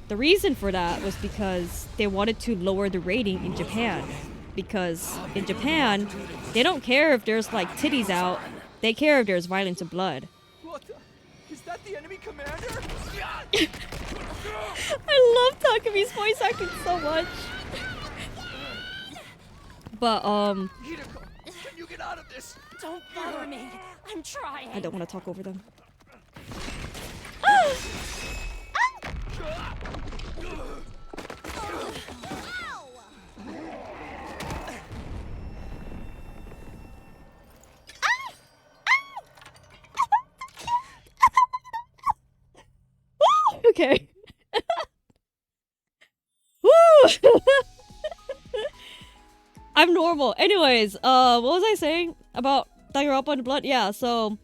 the reason for that was because they wanted to lower the rating in Japan, because in Japan they don't care if there's like titties out, they care if there's violence and blood. What the? Is that the enemy commander? I love Takami's voice acting so much. But Hideko, can you get out of this? Don't bother me. I'm trying. I don't want to talk over them. Okay. Woo! I'm normal. Anyways, what was I saying about Danganronpa and blood? Yeah, so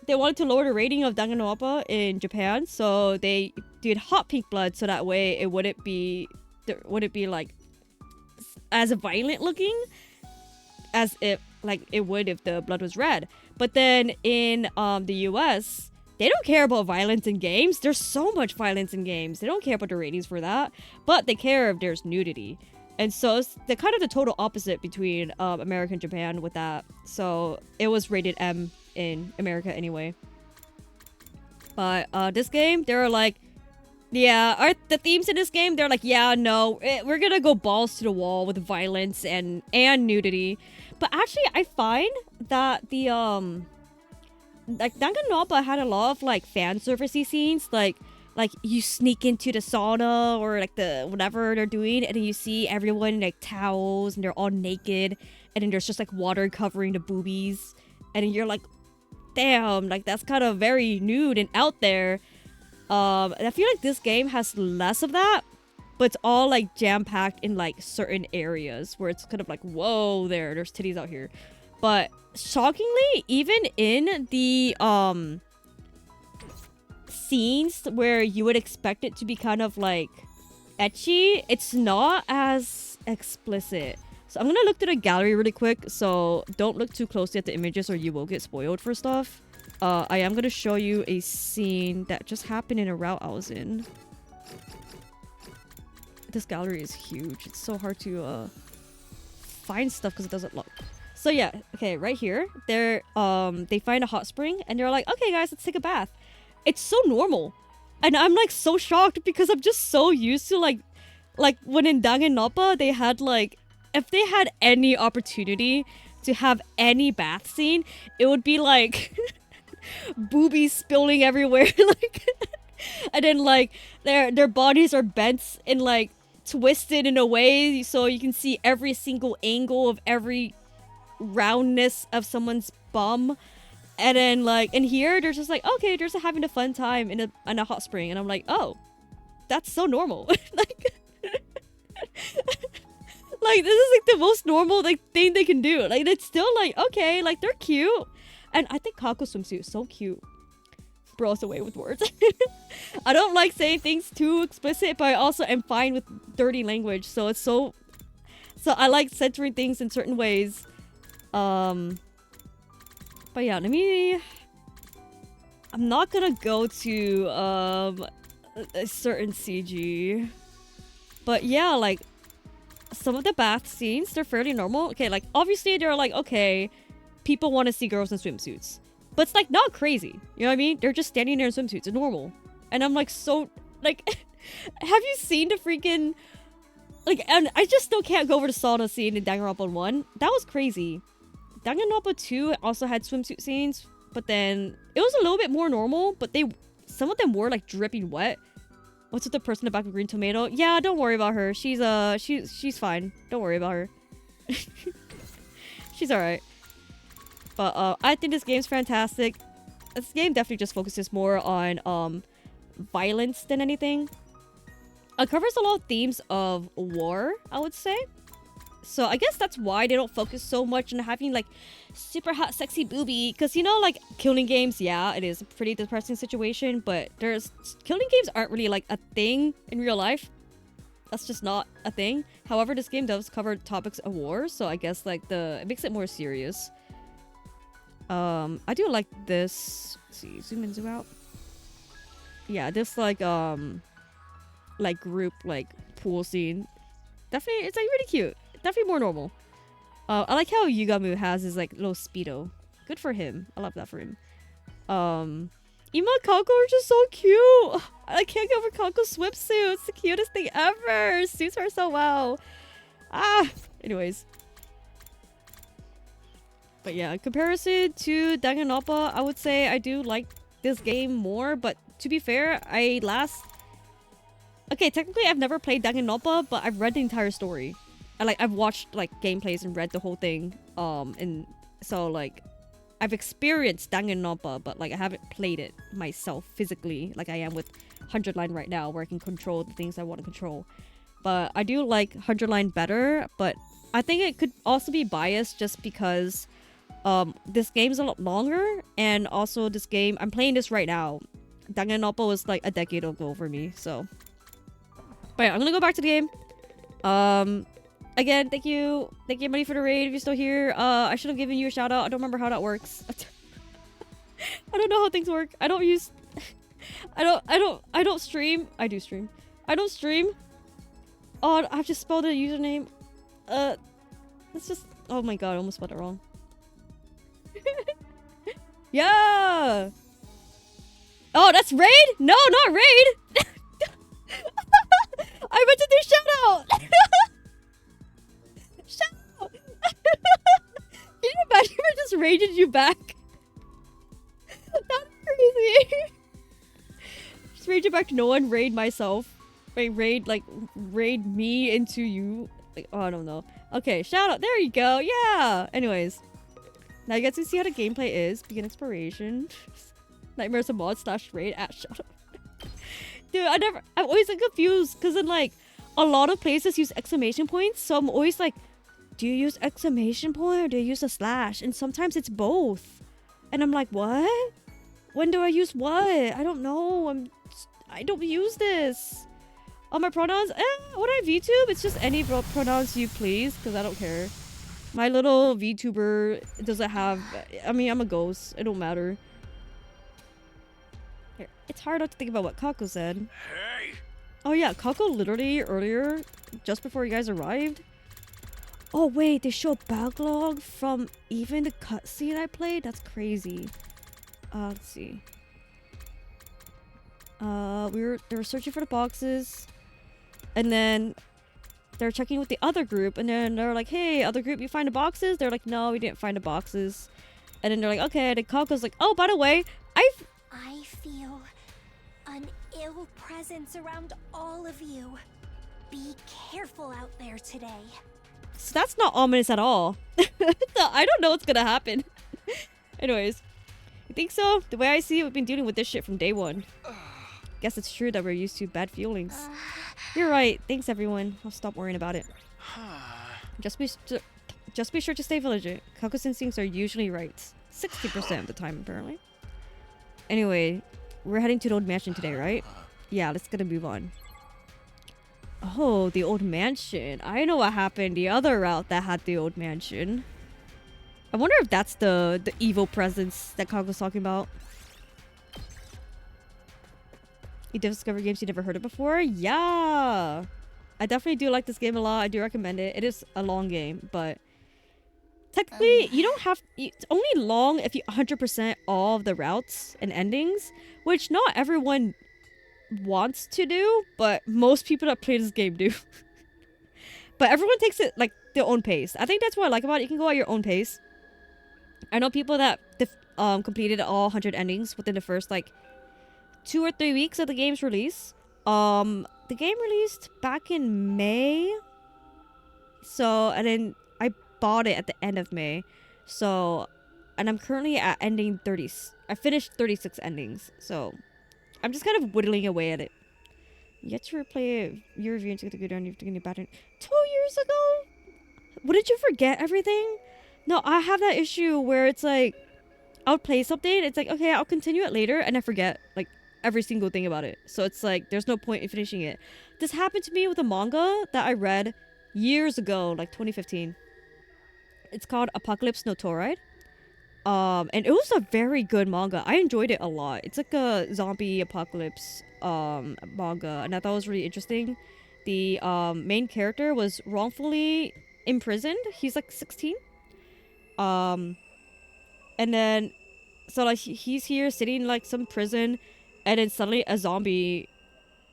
they wanted to lower the rating of Danganronpa in Japan, so they did hot pink blood so that way it wouldn't be like as violent looking as it like it would if the blood was red. But then in the US, they don't care about violence in games. There's so much violence in games. They don't care about the ratings for that, but they care if there's nudity. And so it's the kind of the total opposite between America and Japan with that. So it was rated M in America anyway. But this game, they're like, yeah, the themes in this game, they're like, yeah, no, we're gonna go balls to the wall with violence and nudity. But actually, I find that the like Danganronpa had a lot of like fan servicey scenes, like you sneak into the sauna or like the whatever they're doing, and then you see everyone in like towels and they're all naked, and then there's just like water covering the boobies, and then you're like, damn, like that's kind of very nude and out there. And I feel like this game has less of that, but it's all like jam-packed in like certain areas where it's kind of like, whoa, there's titties out here. But shockingly, even in the scenes where you would expect it to be kind of like ecchi, it's not as explicit. So I'm gonna look through the gallery really quick, so don't look too closely at the images or you will get spoiled for stuff. I am gonna show you a scene that just happened in a route I was in. This gallery is huge. It's so hard to find stuff because it doesn't look. So yeah, okay, right here, they find a hot spring and they're like, okay guys, let's take a bath. It's so normal. And I'm like so shocked because I'm just so used to like when in Danganronpa they had like, if they had any opportunity to have any bath scene, it would be like boobies spilling everywhere, like, and then like their bodies are bent and like twisted in a way so you can see every single angle of every roundness of someone's bum. And then like in here they're just like, okay, they're just having a fun time in a hot spring, and I'm like, oh, that's so normal. like like this is like the most normal like thing they can do. Like it's still like, okay, like they're cute. And I think Kako's swimsuit is so cute. Bro, it's away with words. I don't like saying things too explicit, but I also am fine with dirty language. So it's so I like censoring things in certain ways. But yeah, I'm not gonna go to a certain CG. But yeah, like some of the bath scenes, they're fairly normal. Okay, like obviously they're like, okay, people want to see girls in swimsuits. But it's like not crazy. You know what I mean? They're just standing there in swimsuits. It's normal. And I'm like so like have you seen the freaking like, and I just still can't go over the sauna scene in Danganronpa 1. That was crazy. Danganronpa 2 also had swimsuit scenes, but then it was a little bit more normal, but some of them were like dripping wet. What's with the person in the back of Green Tomato? Yeah, don't worry about her. She's fine. Don't worry about her. She's alright. But I think this game's fantastic. This game definitely just focuses more on violence than anything. It covers a lot of themes of war, I would say. So I guess that's why they don't focus so much on having like super hot sexy booby, because you know, like killing games, yeah, it is a pretty depressing situation, but killing games aren't really like a thing in real life. That's just not a thing. However, this game does cover topics of war, so I guess like it makes it more serious. I do like this. Let's see, zoom in, zoom out. Yeah, this like group like pool scene. Definitely, it's like really cute. Definitely more normal. I like how Yugamu has his like little speedo. Good for him. I love that for him. Ima and Kako are just so cute. I can't get over Kako's swimsuit. It's the cutest thing ever. It suits her so well. Anyways. But yeah, in comparison to Danganronpa, I would say I do like this game more. But to be fair, okay, technically I've never played Danganronpa, but I've read the entire story. I've watched like gameplays and read the whole thing. And so like I've experienced Danganronpa, but like I haven't played it myself physically like I am with 100 Line right now, where I can control the things I want to control. But I do like 100 Line better, but I think it could also be biased just because this game's a lot longer, and also this game, I'm playing this right now. Danganronpa was like a decade ago for me, so. But yeah, I'm gonna go back to the game. Again, thank you Money, for the raid if you're still here. I should have given you a shout out. I don't remember how that works. I don't know how things work. I don't use I don't stream. I do stream. I don't stream. Oh, I've just spelled a username. Let's just, oh my god, I almost spelled it wrong. Yeah. Oh, that's raid? No, not raid. I meant to do shout out. Shout out. Can you imagine if I just raided you back? That's crazy. Just raid you back to no one, raid myself. Wait, raid me into you. Like, oh, I don't know. Okay, shout out. There you go. Yeah. Anyways. Now you guys can see how the gameplay is. Begin exploration. Nightmares of mod / raid at shout out. Dude, I'm always like confused because then like a lot of places use exclamation points, so I'm always like, do you use exclamation point or do you use a slash? And sometimes it's both, and I'm like, what? When do I use what? I don't know. I don't use this. Oh, my pronouns? When I VTube, it's just any pronouns you please, because I don't care. My little VTuber doesn't have, I mean, I'm a ghost. It don't matter. Here, it's hard not to think about what Kako said. Hey! Oh yeah, Kako literally earlier, just before you guys arrived. Oh wait, they show a backlog from even the cutscene I played? That's crazy. Let's see. They were searching for the boxes. And then they're checking with the other group, and then they're like, hey, other group, you find the boxes? They're like, no, we didn't find the boxes. And then they're like, okay. And then Kako's like, oh, by the way, I feel an ill presence around all of you. Be careful out there today. So that's not ominous at all. I don't know what's gonna happen. Anyways, you think so? The way I see it, we've been dealing with this shit from day one. Guess it's true that we're used to bad feelings. You're right. Thanks, everyone. I'll stop worrying about it. Just be sure to stay vigilant. Kako's instincts are usually right. 60% of the time, apparently. Anyway, we're heading to the old mansion today, right? Yeah, let's get a move on. Oh, the old mansion. I know what happened the other route that had the old mansion. I wonder if that's the evil presence that Kako's talking about. You discover games you never heard of before? Yeah! I definitely do like this game a lot. I do recommend it. It is a long game, but technically, you don't have... It's only long if you 100% all of the routes and endings, which not everyone wants to do, but most people that play this game do. But everyone takes it like their own pace. I think that's what I like about it. You can go at your own pace. I know people that completed all 100 endings within the first like 2 or 3 weeks of the game's release. The game released back in May. So, and then I bought it at the end of May. So, and I'm currently at ending 30. I finished 36 endings. So, I'm just kind of whittling away at it. Yet to replay your review and take the good down. You've taken a pattern 2 years ago. Wouldn't you forget everything? No, I have that issue where it's like I'll play something. It's like, okay, I'll continue it later, and I forget like every single thing about it. So it's like there's no point in finishing it. This happened to me with a manga that I read years ago, like 2015. It's called Apocalypse No Toride. And it was a very good manga. I enjoyed it a lot. It's like a zombie apocalypse manga, and I thought it was really interesting. The main character was wrongfully imprisoned. He's like 16. And then so like he's here sitting in like some prison, and then suddenly a zombie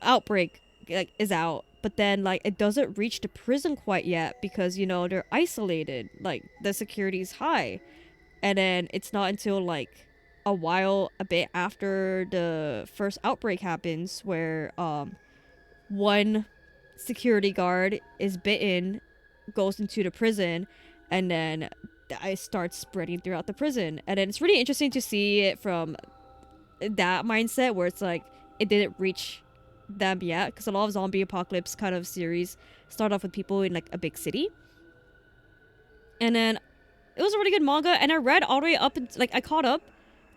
outbreak like is out. But then like it doesn't reach the prison quite yet because, you know, they're isolated. Like the security's high. And then it's not until like a bit after the first outbreak happens where one security guard is bitten, goes into the prison, and then it starts spreading throughout the prison. And then it's really interesting to see it from that mindset where it's like it didn't reach them yet, because a lot of zombie apocalypse kind of series start off with people in like a big city. And then it was a really good manga, and I read all the way up and like I caught up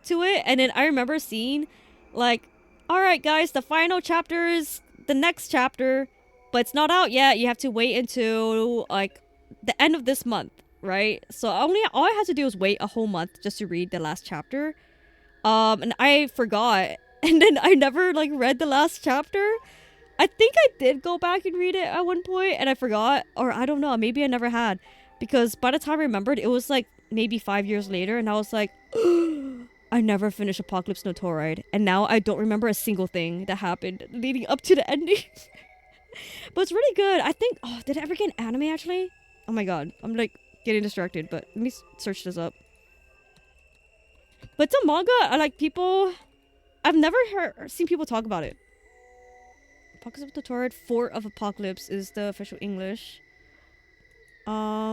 to it, and then I remember seeing like, all right guys, the final chapter is the next chapter, but it's not out yet. You have to wait until like the end of this month, right? So all I had to do was wait a whole month just to read the last chapter. And I forgot, and then I never like read the last chapter. I think I did go back and read it at one point, and I forgot, or I don't know, maybe I never had. Because by the time I remembered, it was like maybe 5 years later, and I was like, I never finished Apocalypse No Toride, and now I don't remember a single thing that happened leading up to the ending. But it's really good. I think, oh, did I ever get an anime actually? Oh my god, I'm like getting distracted, but let me search this up. But it's a manga, I've never seen people talk about it. Apocalypse No Toride, Fort of Apocalypse is the official English.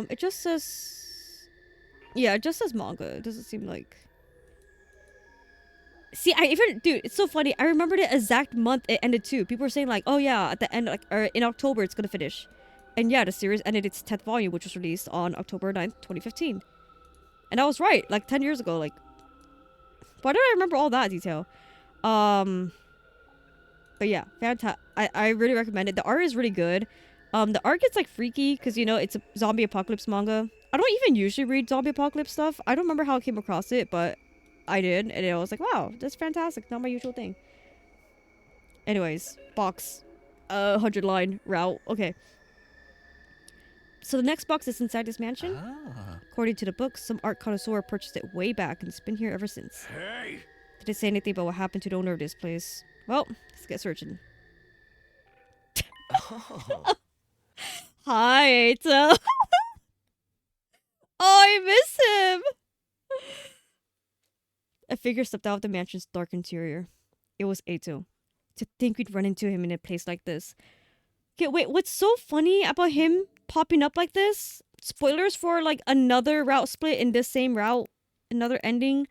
It just says... Yeah, it just says manga. It doesn't seem like... See, Dude, it's so funny. I remember the exact month it ended too. People were saying like, oh yeah, at the end, like, or in October it's gonna finish. And yeah, the series ended its 10th volume, which was released on October 9th, 2015. And I was right, like 10 years ago, like... Why do I remember all that detail? But yeah, fantastic. I really recommend it. The art is really good. The art gets like freaky because, you know, it's a zombie apocalypse manga. I don't even usually read zombie apocalypse stuff. I don't remember how I came across it, but I did, and I was like, wow, that's fantastic. Not my usual thing. Anyways, box, 100-line route. Okay. So the next box is inside this mansion. According to the book, some art connoisseur purchased it way back, and it's been here ever since. Hey! Did it say anything about what happened to the owner of this place? Well, let's get searching. Oh. Hi, Eito. Oh, I miss him. A figure stepped out of the mansion's dark interior. It was Eito. To think we'd run into him in a place like this. Okay, wait, what's so funny about him popping up like this? Spoilers for like another route split in this same route, another ending.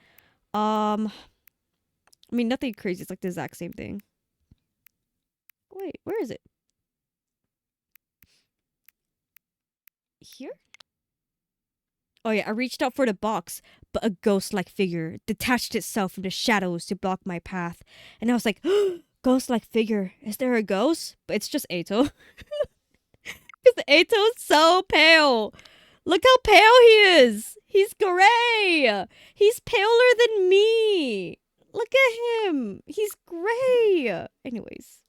I mean, nothing crazy. It's like the exact same thing. Wait, where is it? Here? Oh yeah, I reached out for the box, but a ghost-like figure detached itself from the shadows to block my path. And I was like, ghost-like figure, is there a ghost? But it's just Eito. Because Eito's so pale. Look how pale he is. He's gray. He's paler than me. Look at him. He's gray. Anyways.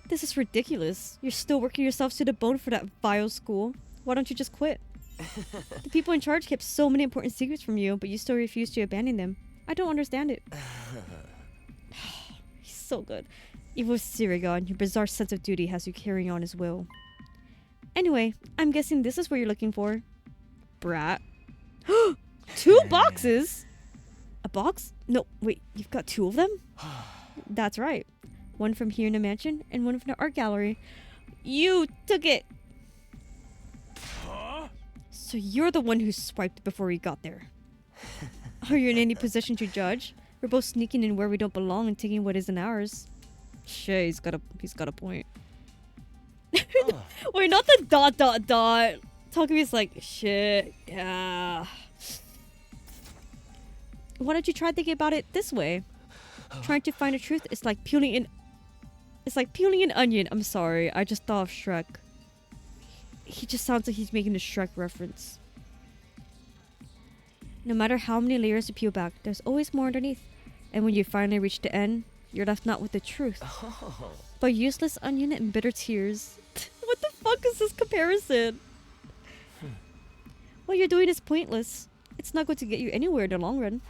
This is ridiculous. You're still working yourselves to the bone for that vile school. Why don't you just quit? The people in charge kept so many important secrets from you, but you still refuse to abandon them. I don't understand it. He's so good. Even with Sirigon, your bizarre sense of duty has you carrying on his will. Anyway, I'm guessing this is what you're looking for. Brat. 2 boxes? A box? No, wait, you've got 2 of them? That's right. One from here in the mansion, and one from the art gallery. You took it! So you're the one who swiped before we got there. Are you in any position to judge? We're both sneaking in where we don't belong and taking what isn't ours. Shit, he's got a point. Wait, not the ... Takumi's like, shit, yeah. Why don't you try thinking about it this way? Trying to find the truth is like peeling an... It's like peeling an onion. I'm sorry, I just thought of Shrek. He just sounds like he's making a Shrek reference. No matter how many layers you peel back, there's always more underneath. And when you finally reach the end, you're left not with the truth, but useless onion and bitter tears. What the fuck is this comparison? What you're doing is pointless. It's not going to get you anywhere in the long run.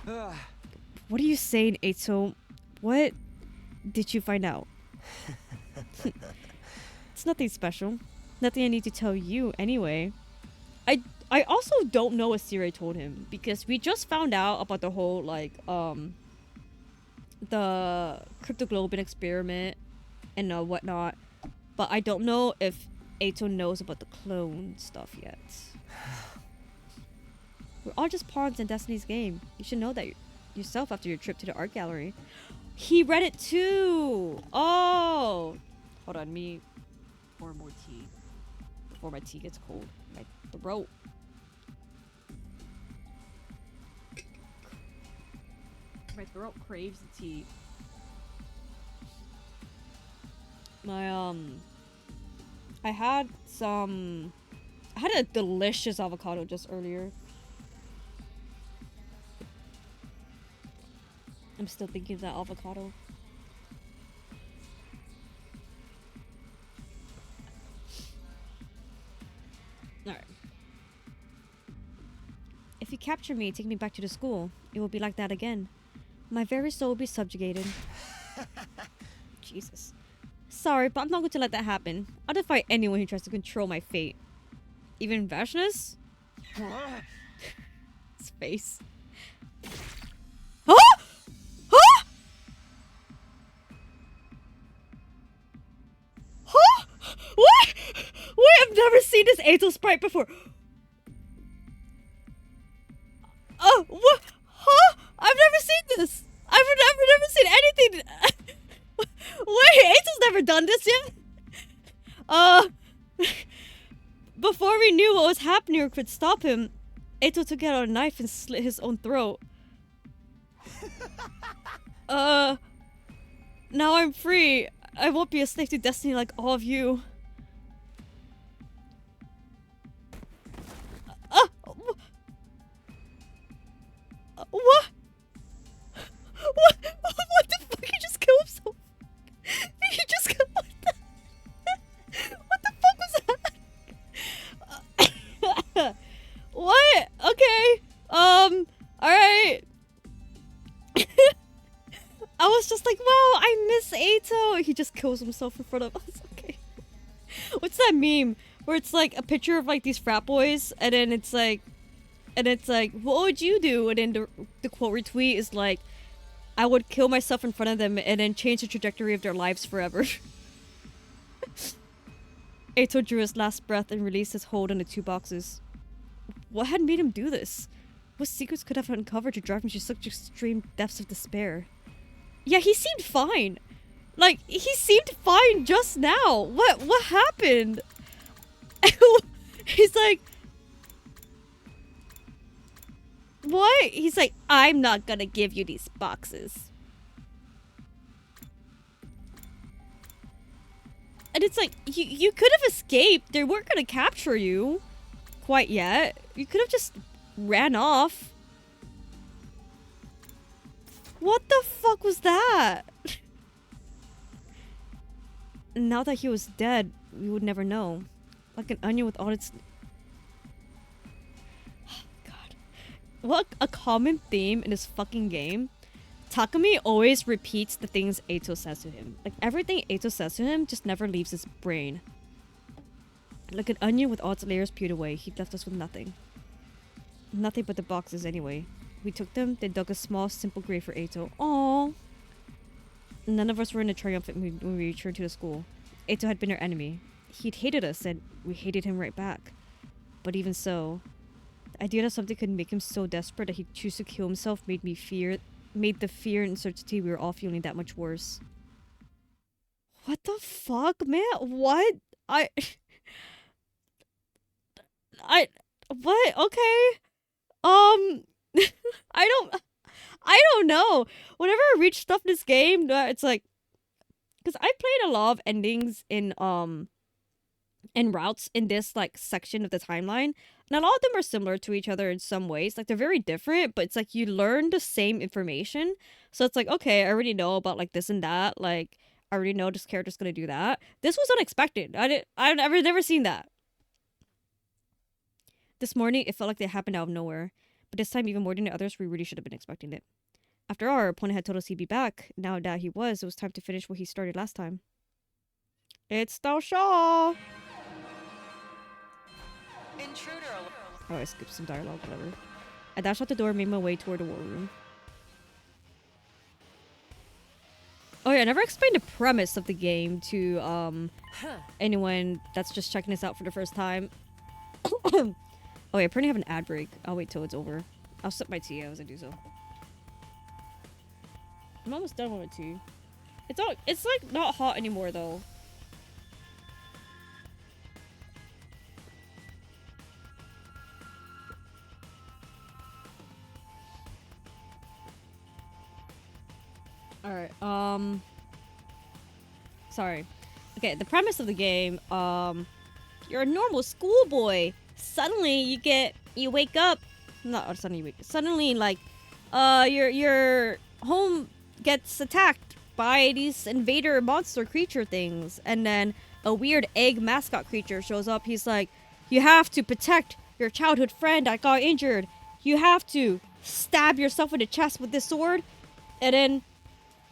What are you saying, Eito? What did you find out? It's nothing special. Nothing I need to tell you anyway. I also don't know what Siri told him, because we just found out about the whole like the cryptoglobin experiment and whatnot, but I don't know if Eito knows about the clone stuff yet. We're all just pawns in Destiny's game. You should know that yourself after your trip to the art gallery. He read it too! Oh! Hold on, me pour more tea before my tea gets cold. My throat. My throat craves the tea. I had a delicious avocado just earlier. I'm still thinking of that avocado. Alright. If you capture me, take me back to the school, it will be like that again. My very soul will be subjugated. Jesus. Sorry, but I'm not going to let that happen. I'll defy anyone who tries to control my fate. Even Vashnus? His face. Huh? Huh? Huh? What? Wait, I've never seen this Eito sprite before. What? Huh? I've never seen this. I've never seen anything. Wait, Eito's never done this yet? Before we knew what was happening or could stop him, Eito took out a knife and slit his own throat. Now I'm free. I won't be a slave to destiny like all of you. What? What the fuck? He just killed himself. He just killed... What the fuck was that? What? Okay. Alright. I was just like, wow, I miss Eito. He just kills himself in front of us. Okay. What's that meme? Where it's like a picture of like these frat boys, and then it's like, what would you do? And then the quote retweet is like, I would kill myself in front of them and then change the trajectory of their lives forever. Eito drew his last breath and released his hold on the two boxes. What had made him do this? What secrets could have uncovered to drive him to such extreme depths of despair? Yeah, he seemed fine. Like, he seemed fine just now. What happened? He's like... What? He's like, I'm not gonna give you these boxes. And it's like, you could have escaped. They weren't gonna capture you quite yet. You could have just ran off. What the fuck was that? Now that he was dead, we would never know. Like an onion with all its... God. What a common theme in this fucking game. Takumi always repeats the things Eito says to him. Like, everything Eito says to him just never leaves his brain. Like an onion with all its layers peeled away, he left us with nothing. Nothing but the boxes anyway. We took them, then dug a small, simple grave for Eito. Aww. None of us were in a triumphant mood when we returned to the school. Eito had been our enemy. He'd hated us, and we hated him right back. But even so, idea that something could make him so desperate that he'd choose to kill himself made the fear and uncertainty we were all feeling that much worse. What the fuck, man? What? What? Okay. I don't know. Whenever I reach stuff in this game, it's like, because I played a lot of endings in routes in this like section of the timeline, and a lot of them are similar to each other in some ways. Like they're very different, but it's like you learn the same information. So it's like, okay, I already know about like this and that. Like I already know this character's gonna do that. This was unexpected. I've never seen that. This morning, it felt like it happened out of nowhere. But this time, even more than the others, we really should have been expecting it. After all, our opponent had told us he'd be back. Now that he was, it was time to finish what he started last time. It's Dao Shaw! Intruder alert. Oh, I skipped some dialogue, whatever. I dashed out the door and made my way toward the war room. Oh yeah, I never explained the premise of the game to anyone that's just checking this out for the first time. Oh yeah, I apparently have an ad break. I'll wait till it's over. I'll sip my tea as I do so. I'm almost done with my tea. It's like not hot anymore though. Alright, sorry. Okay, the premise of the game, you're a normal schoolboy. Suddenly you wake up, suddenly like, your home gets attacked by these invader monster creature things, and then a weird egg mascot creature shows up. He's like, you have to protect your childhood friend that got injured. You have to stab yourself in the chest with this sword, and then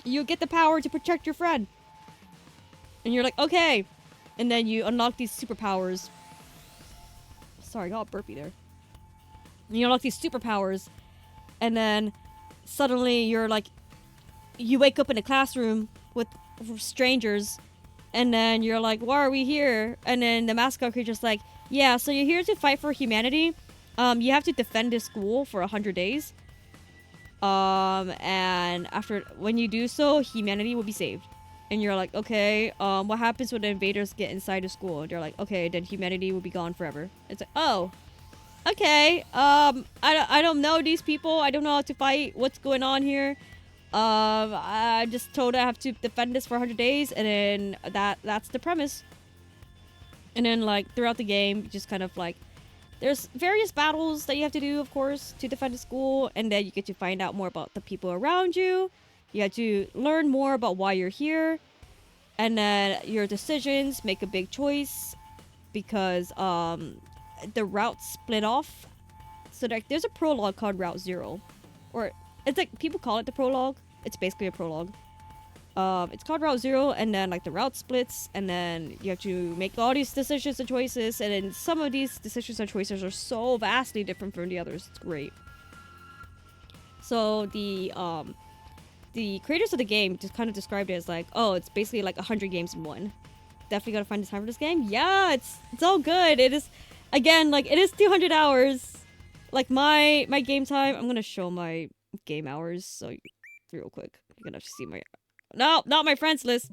you get the power to protect your friend. And you're like, okay. And then you unlock these superpowers. Sorry, I got a burpee there. And you unlock these superpowers. And then suddenly you're like, you wake up in a classroom with strangers. And then you're like, why are we here? And then the mascot creature's like, yeah, so you're here to fight for humanity. You have to defend this school for 100 days. And when you do so, humanity will be saved. And you're like, okay, what happens when the invaders get inside the school? And they're like, okay, then humanity will be gone forever. It's like, oh, okay. I don't know these people. I don't know how to fight. What's going on here? I just told I have to defend this for 100 days, and then that's the premise. And then like throughout the game, just kind of like, there's various battles that you have to do, of course, to defend the school, and then you get to find out more about the people around you. You have to learn more about why you're here, and then your decisions make a big choice because the routes split off. So like, there's a prologue called Route 0, or it's like people call it the prologue. It's basically a prologue. It's called Route 0, and then like the route splits, and then you have to make all these decisions and choices, and then some of these decisions and choices are so vastly different from the others. It's great. So the creators of the game just kind of described it as like, oh, it's basically like 100 games in one. Definitely gotta find the time for this game. Yeah, it's all good. It is, again, like it is 200 hours. Like my game time. I'm gonna show my game hours so real quick. You're gonna have to see my. No, not my friends list.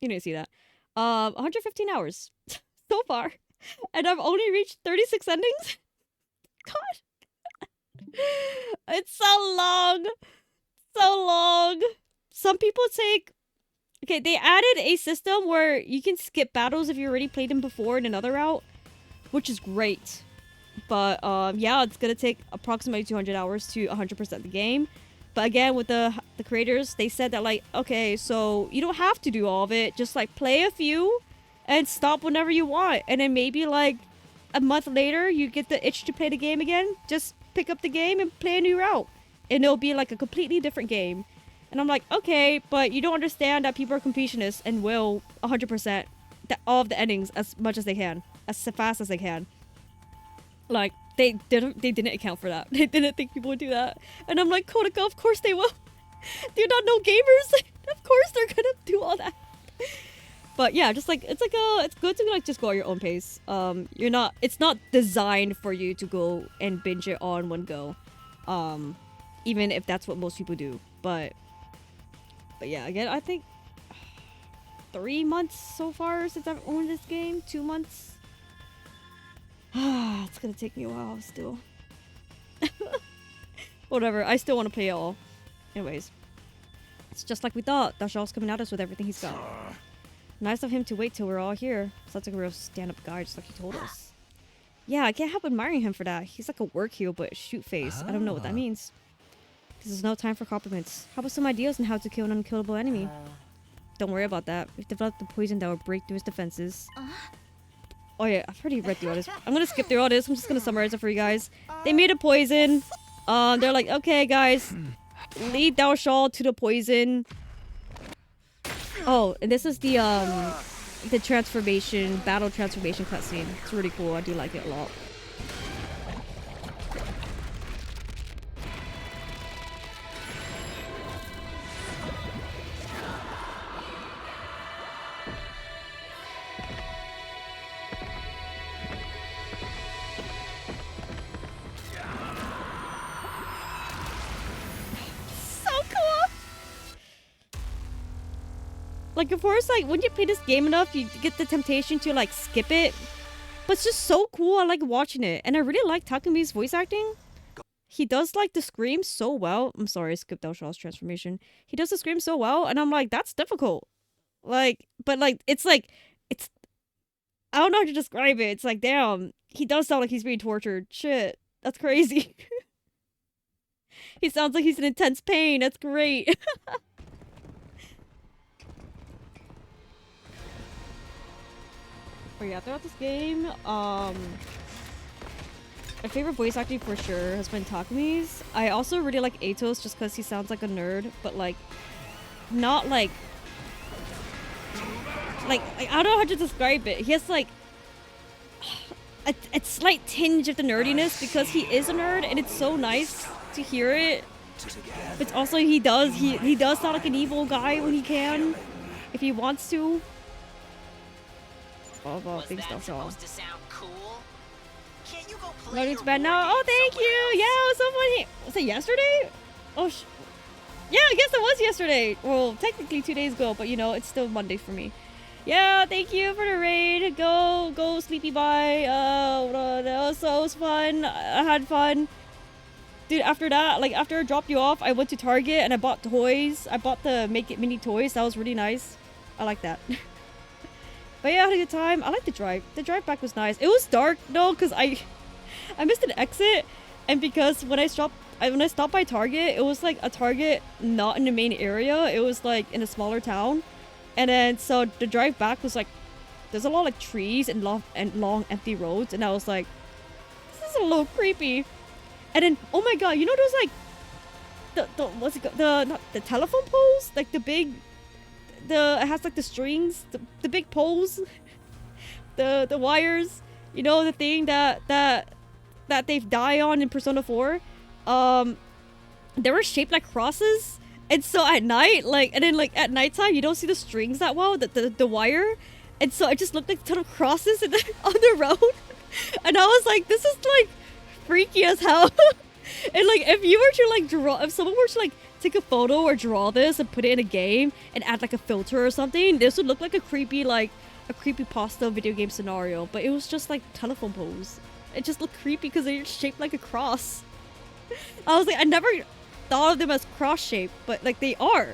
You didn't see that. 115 hours so far, and I've only reached 36 endings. God, it's so long, so long. Some people take. Okay, they added a system where you can skip battles if you already played them before in another route, which is great. But yeah, it's gonna take approximately 200 hours to 100% the game. But again, with the creators, they said that like, okay, so you don't have to do all of it. Just like play a few and stop whenever you want. And then maybe like a month later, you get the itch to play the game again. Just pick up the game and play a new route. And it'll be like a completely different game. And I'm like, okay, but you don't understand that people are completionists and will 100% all of the endings as much as they can. As fast as they can. Like, they didn't account for that. They didn't think people would do that. And I'm like, Kodaka, of course they will. They're not no gamers. Of course they're gonna do all that. But yeah, just like it's good to like just go at your own pace. It's not designed for you to go and binge it all in one go. Even if that's what most people do. But yeah, again, I think 3 months so far since I've owned this game. 2 months. It's gonna take me a while still. Whatever, I still want to play it all. Anyways, it's just like we thought. Dashal's coming at us with everything he's got. Nice of him to wait till we're all here. Sounds like a real stand-up guy, just like he told us. Yeah, I can't help admiring him for that. He's like a work heel, but shoot face. I don't know what that means. Because there's no time for compliments. How about some ideas on how to kill an unkillable enemy? Don't worry about that. We've developed the poison that will break through his defenses. Oh yeah, I've already read through all this. I'm gonna skip through all this. I'm just gonna summarize it for you guys. They made a poison. They're like, okay, guys, lead Dao to the poison. Oh, and this is the transformation, battle transformation cutscene. It's really cool. I do like it a lot. Like, of course, like, when you play this game enough, you get the temptation to, like, skip it. But it's just so cool. I like watching it. And I really like Takumi's voice acting. He does, like, the scream so well. I'm sorry, I skipped Shaw's transformation. He does the scream so well. And I'm like, that's difficult. Like, but, like, it's, I don't know how to describe it. It's like, damn. He does sound like he's being tortured. Shit. That's crazy. He sounds like he's in intense pain. That's great. But yeah, throughout this game, my favorite voice acting for sure has been Takumi's. I also really like Eito's just because he sounds like a nerd, but like, not like I don't know how to describe it. He has like a slight tinge of the nerdiness because he is a nerd, and it's so nice to hear it. But also he does sound like an evil guy when he can, if he wants to. Was that supposed to sound cool? Can't you go play No, your it's bad board now. game Oh, thank somewhere you. else? Yeah, it was so funny. Was it yesterday? Oh, yeah, I guess it was yesterday. Well, technically 2 days ago, but you know, it's still Monday for me. Yeah, thank you for the raid. Go, sleepy bye. It was fun. I had fun. Dude, after that, like, after I dropped you off, I went to Target and I bought toys. I bought the Make It Mini toys. That was really nice. I like that. But yeah, I had a good time. I like the drive. The drive back was nice. It was dark though, because I missed an exit, and because when I stopped by Target, it was like a Target not in the main area. It was like in a smaller town, and then so the drive back was like there's a lot of like trees and long empty roads, and I was like, this is a little creepy. And then oh my god, you know those like the what's it called, not the telephone poles, like the big. It has like the strings, the big poles, the wires, you know, the thing that they die on in Persona 4. They were shaped like crosses, and so at night, like, and then like at nighttime, you don't see the strings that well, the wire, and so it just looked like a ton of crosses on the road, and I was like, this is like freaky as hell. And like if you were to like if someone were to like take a photo or draw this and put it in a game and add like a filter or something, this would look like a creepy pasta video game scenario. But it was just like telephone poles. It just looked creepy because they're shaped like a cross. I was like, I never thought of them as cross shaped, but like they are.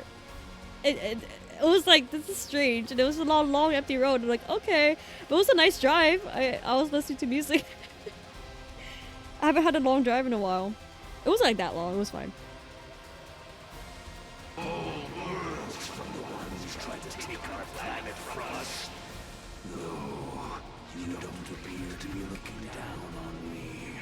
It was like, this is strange, and it was a long empty road. I'm like, okay, but it was a nice drive. I was listening to music. I haven't had a long drive in a while. It wasn't like that long. It was fine. All worlds from the ones trying to take our planet from us. No, you don't appear to be looking down on me.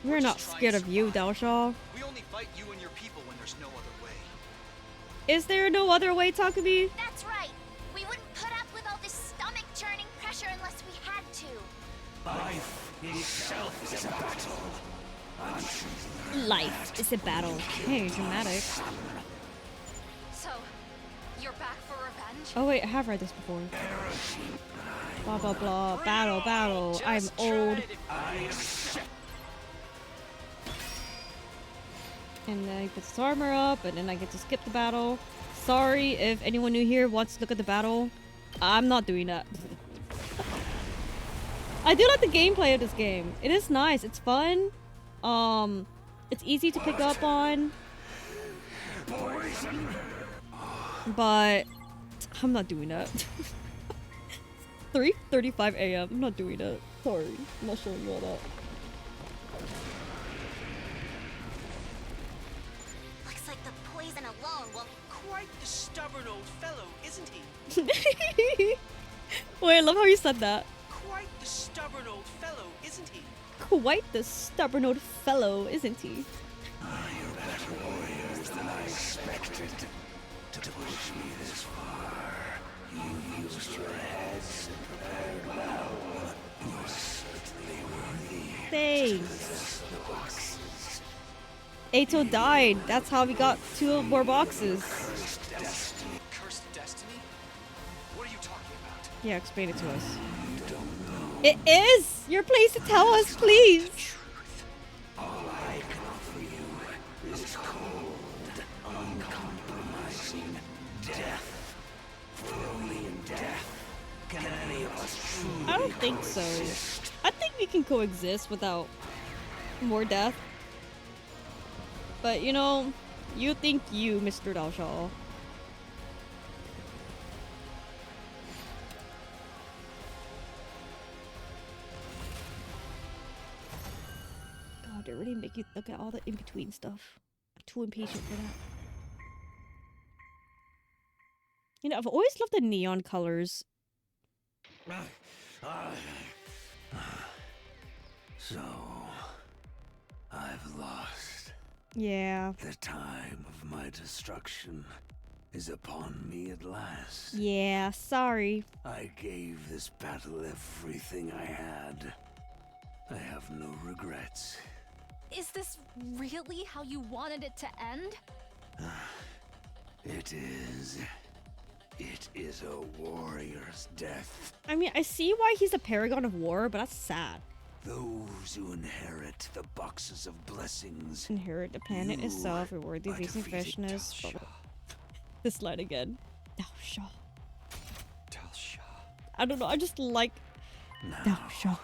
We're not scared of you, Dalshaw. We only fight you and your people when there's no other way. Is there no other way, Takumi? That's right. We wouldn't put up with all this stomach-churning pressure unless we had to. Life itself is a battle. Life is a battle. Hey, dramatic. So, you're back for revenge? Oh wait, I have read this before. Blah blah blah. Battle, battle. I'm old. And then I put his armor up, and then I get to skip the battle. Sorry if anyone new here wants to look at the battle. I'm not doing that. I do like the gameplay of this game. It is nice. It's fun. It's easy to pick up on. But I'm not doing that. 3:35 a.m. I'm not doing that. Sorry. I'm not showing you all that. Looks like the poison alone will. Quite the stubborn old fellow, isn't he? Wait, I love how you said that. Quite the stubborn old fellow, isn't he? Quite the stubborn old fellow, isn't he? You're better warriors than I expected. To push me this far, you used your heads and prepared well. You're certainly worthy. Thanks. The boxes. Eito died. That's how we got 2 more boxes. Cursed destiny. Cursed destiny? What are you talking about? Yeah, explain it to us. You don't know. It is! Your place to tell us, please! All I can offer you is cold, uncompromising death. For only in death can any of us truly I don't think so. coexist. I think we can coexist without more death. But you know, you think you, Mr. Dalshaw. God, they really make you look at all the in-between stuff. I'm too impatient for that. You know, I've always loved the neon colors. So, I've lost. Yeah. The time of my destruction is upon me at last. Yeah, sorry. I gave this battle everything I had. I have no regrets. Is this really how you wanted it to end? It is. It is a warrior's death. I mean, I see why he's a paragon of war, but that's sad. Those who inherit the boxes of blessings. Inherit the planet You itself, reward the are amazing defeated, freshness. Talsha. This line again. Dalshaw. Talsha. I don't know, I just like Now, Dalshaw.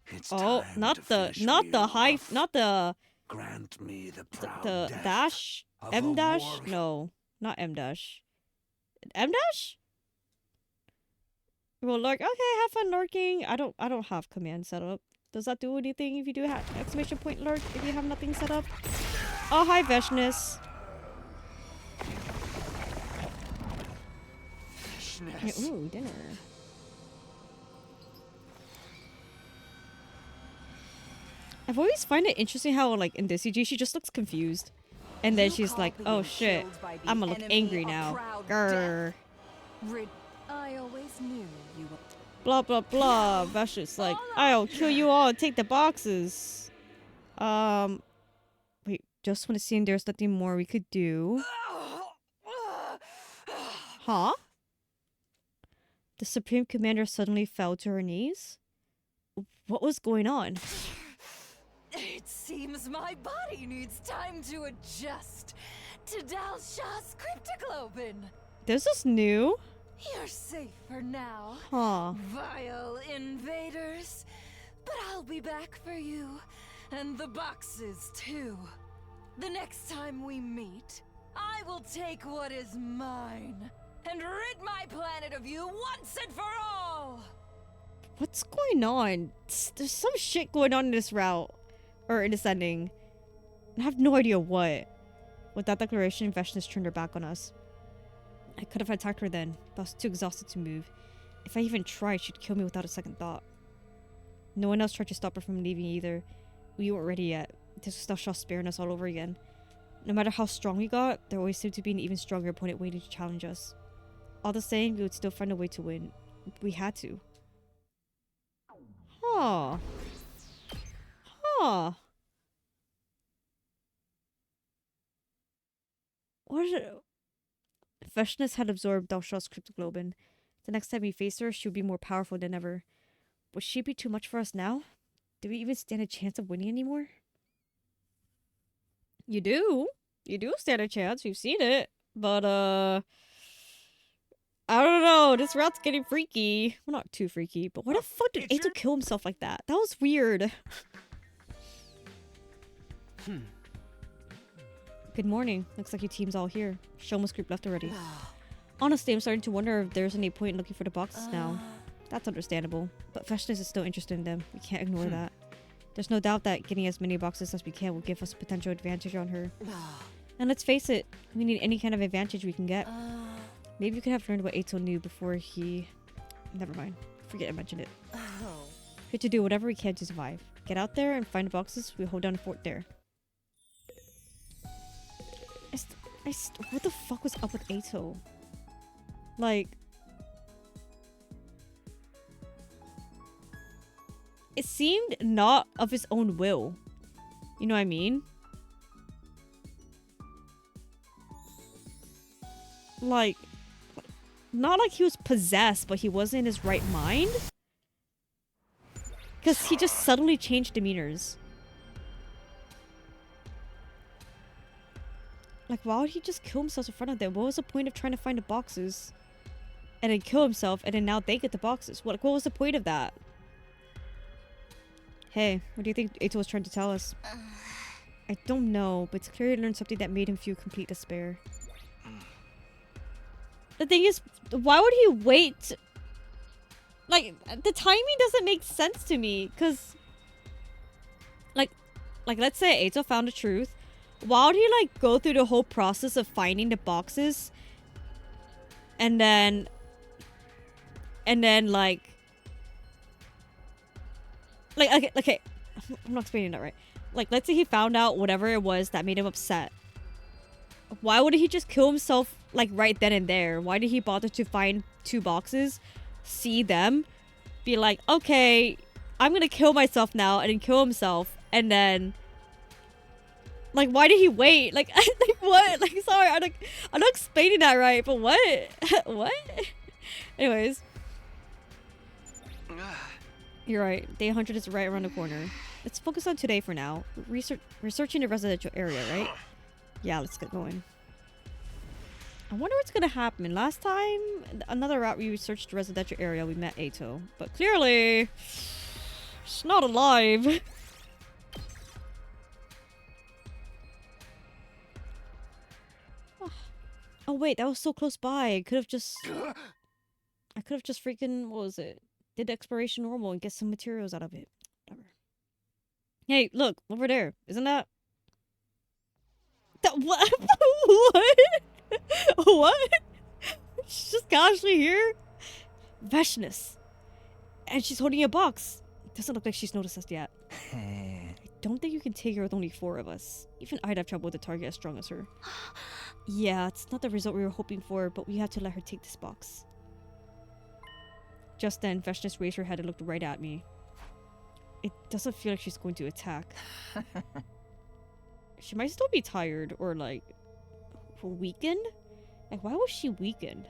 it's Oh, time not to the, finish not me the high, off. not the, Grant me the the, proud the death dash? of M a dash? warrior. No, not M dash. M dash? Well, lurk. Okay, have fun lurking. I don't have command set up. Does that do anything if you do have exclamation point lurk if you have nothing set up? Oh, hi, Veshness. Freshness. Ooh, dinner. I've always find it interesting how, like, in this CG, she just looks confused. And then You she's call like, being oh shit, killed by the I'm gonna look enemy angry a now. proud Grr. I always knew you would. Blah, blah, blah. Veshness like, I'll kill you all and take the boxes. Wait, just want to see if there's nothing more we could do. Huh? The Supreme Commander suddenly fell to her knees? What was going on? It seems my body needs time to adjust to Dalshaw's cryptoglobin. This is new? You're safe for now, Huh. vile invaders. But I'll be back for you, and the boxes too. The next time we meet, I will take what is mine and rid my planet of you once and for all. What's going on? There's some shit going on in this route. Or in this ending. I have no idea what. With that declaration, Veshness turned her back on us. I could have attacked her then, but I was too exhausted to move. If I even tried, she'd kill me without a second thought. No one else tried to stop her from leaving either. We weren't ready yet. This was Dalshaw sparing us all over again. No matter how strong we got, there always seemed to be an even stronger opponent waiting to challenge us. All the same, we would still find a way to win. We had to. Huh. Huh. What is it? Veshness had absorbed Dalshaw's cryptoglobin. The next time we face her, she would be more powerful than ever. Would she be too much for us now? Do we even stand a chance of winning anymore? You do. You do stand a chance. We've seen it. But, I don't know. This route's getting freaky. Well, not too freaky, but why the fuck did Eito kill himself like that? That was weird. Good morning. Looks like your team's all here. Shoma's group left already. Honestly, I'm starting to wonder if there's any point in looking for the boxes now. That's understandable. But Feshness is still interested in them. We can't ignore that. There's no doubt that getting as many boxes as we can will give us a potential advantage on her. And let's face it, we need any kind of advantage we can get. Maybe we could have learned what Eito knew before he... Never mind. Forget I mentioned it. We have to do whatever we can to survive. Get out there and find the boxes. We hold down the fort there. What the fuck was up with Eito? Like... It seemed not of his own will. You know what I mean? Like... Not like he was possessed, but he wasn't in his right mind? Because he just suddenly changed demeanors. Like, why would he just kill himself in front of them? What was the point of trying to find the boxes? And then kill himself, and then now they get the boxes. What was the point of that? Hey, what do you think Eito was trying to tell us? I don't know, but it's clear he learned something that made him feel complete despair. The thing is, why would he wait? Like, the timing doesn't make sense to me, because... Like, let's say Eito found the truth. Why would he, like, go through the whole process of finding the boxes? And then, like... okay, I'm not explaining that right. Like, let's say he found out whatever it was that made him upset. Why wouldn't he just kill himself, like, right then and there? Why did he bother to find 2 boxes, see them, be like, okay, I'm gonna kill myself now, and then kill himself, and then... Like, why did he wait? Like, like what? Like, sorry, I'm not explaining that right, but what? What? Anyways. You're right. Day 100 is right around the corner. Let's focus on today for now. Researching the residential area, right? Yeah, let's get going. I wonder what's gonna happen. Last time, another route we researched the residential area, we met Eito. But clearly, she's not alive. Oh wait, that was so close by. I could have just freaking, what was it? Did the exploration normal and get some materials out of it. Whatever. Hey, look, over there. Isn't that... What? What? What? She's just casually here? Veshness. And she's holding a box. Doesn't look like she's noticed us yet. I don't think you can take her with only 4 of us. Even I'd have trouble with a target as strong as her. Yeah, it's not the result we were hoping for, but we have to let her take this box. Just then, Veshness raised her head and looked right at me. It doesn't feel like she's going to attack. She might still be tired or, like, weakened? Like, why was she weakened?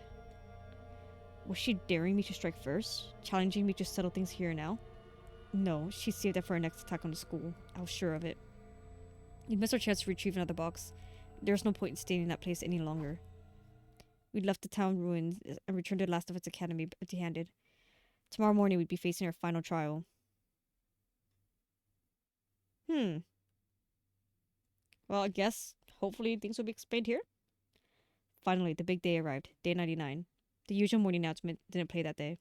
Was she daring me to strike first? Challenging me to settle things here and now? No, she saved that for her next attack on the school. I was sure of it. We missed our chance to retrieve another box. There's no point in staying in that place any longer. We left the town ruins and returned to the last of its academy empty-handed. Tomorrow morning we'd be facing our final trial. Well, I guess, hopefully things will be explained here. Finally, the big day arrived. Day 99. The usual morning announcement didn't play that day.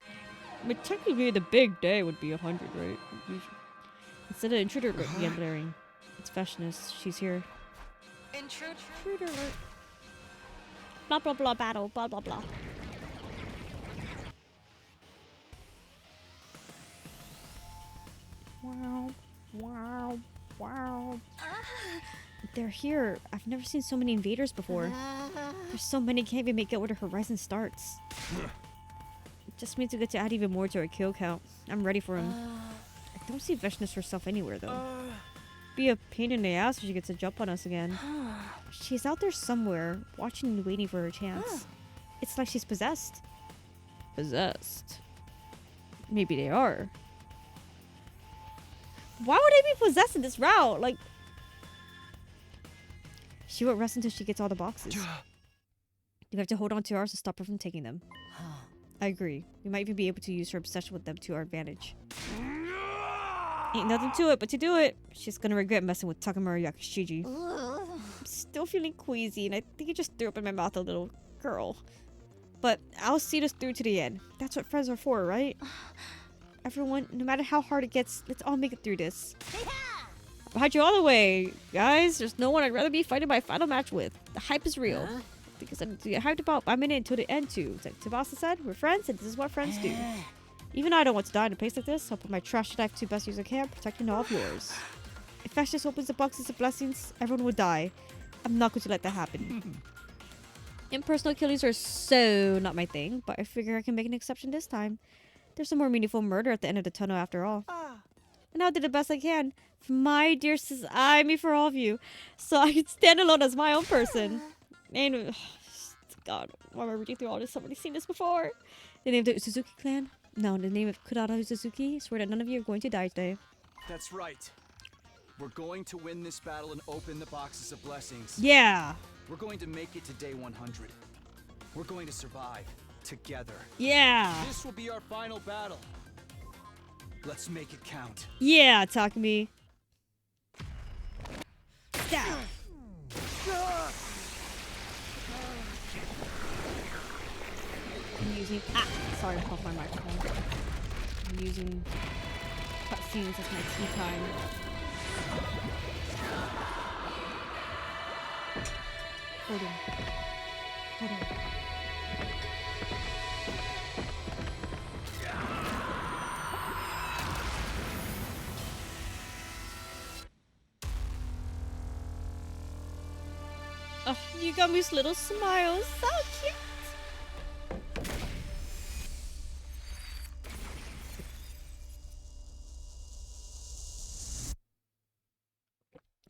I mean, technically the big day would be 100, right? Instead of intruder alert began blaring. It's Veshness. She's here. Intruder alert. Blah blah blah battle. Blah blah blah. Wow. Wow. Wow. They're here. I've never seen so many invaders before. There's so many, can't even make out where the horizon starts. It just means we get to add even more to our kill count. I'm ready for him. I don't see Veshness herself anywhere though. be a pain in the ass if she gets a jump on us again. She's out there somewhere, watching and waiting for her chance. It's like she's possessed. Possessed? Maybe they are. Why would they be possessed in this route? Like, she won't rest until she gets all the boxes. You have to hold on to ours to stop her from taking them. I agree. We might even be able to use her obsession with them to our advantage. Ain't nothing to it but to do it. She's gonna regret messing with Takamaru Yakishiji. I'm still feeling queasy, and I think it just threw up in my mouth a little. Girl. But I'll see this through to the end. That's what friends are for, right? Everyone, no matter how hard it gets, let's all make it through this. Behind you all the way, guys. There's no one I'd rather be fighting my final match with. The hype is real. Because I need to get hyped about, I'm in it until the end too. It's like Tsubasa said, we're friends, and this is what friends do. Even I don't want to die in a place like this. I'll put my trash life to best use I can, protecting all of yours. If Ash just opens the boxes of blessings, everyone will die. I'm not going to let that happen. Impersonal killings are so not my thing, but I figure I can make an exception this time. There's some more meaningful murder at the end of the tunnel after all. And I did the best I can. For my dear sis, I mean for all of you. So I can stand alone as my own person. And God, why am I reading through all this? Somebody's seen this before. The name of the Suzuki clan? No, the name of Kurara Suzuki. Swear that none of you are going to die today. That's right. We're going to win this battle and open the boxes of blessings. Yeah. We're going to make it to day 100. We're going to survive together. Yeah. This will be our final battle. Let's make it count. Yeah, Takumi. Stab. I'm using sorry, off my microphone. I'm using cutscenes as my tea time. Hold on. Hold on. Oh, Yugami's little smile, so cute.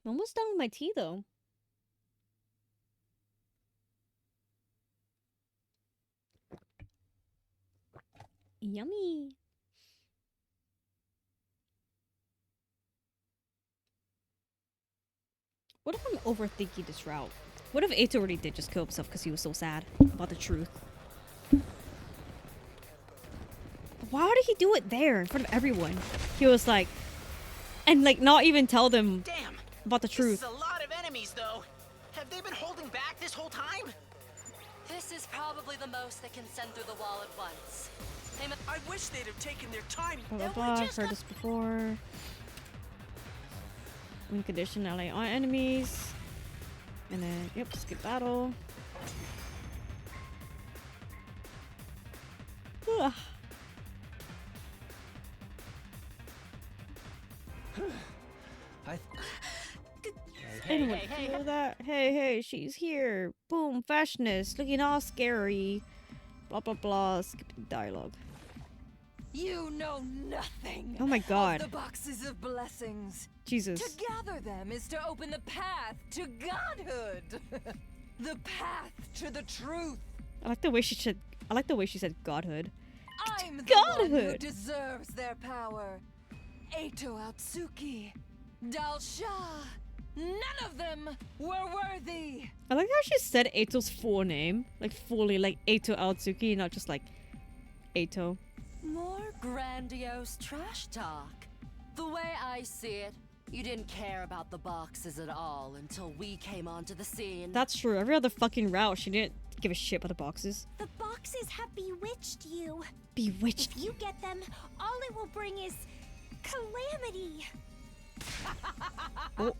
I'm almost done with my tea, though. Yummy. What if I'm overthinking this route? What if Eito already did just kill himself because he was so sad about the truth? Why did he do it there in front of everyone? He was like, and like not even tell them about the truth. This is a lot of enemies, though. Have they been holding back this whole time? This is probably the most they can send through the wall at once. I wish they'd have taken their time. Blah blah blah. I've heard this before. Win condition ally on enemies. And then, yep, skip battle. Ugh. Anyone feel that? Hey, she's here. Boom, fashionist, looking all scary. Blah blah blah. Skipping dialogue. You know nothing. Oh my God. Of the boxes of blessings. Jesus. To gather them is to open the path to godhood. The path to the truth. I like the way she said godhood. I'm the godhood. one who deserves their power. Eito Atsuki, Dalsha. None of them were worthy. I like how she said Eito's full name, like fully, like Eito Atsuki, not just like Eito. More grandiose trash talk. The way I see it, you didn't care about the boxes at all until we came onto the scene. That's true. Every other fucking route, she didn't give a shit about the boxes. The boxes have bewitched you. Bewitched? If you get them, all it will bring is calamity. Oh.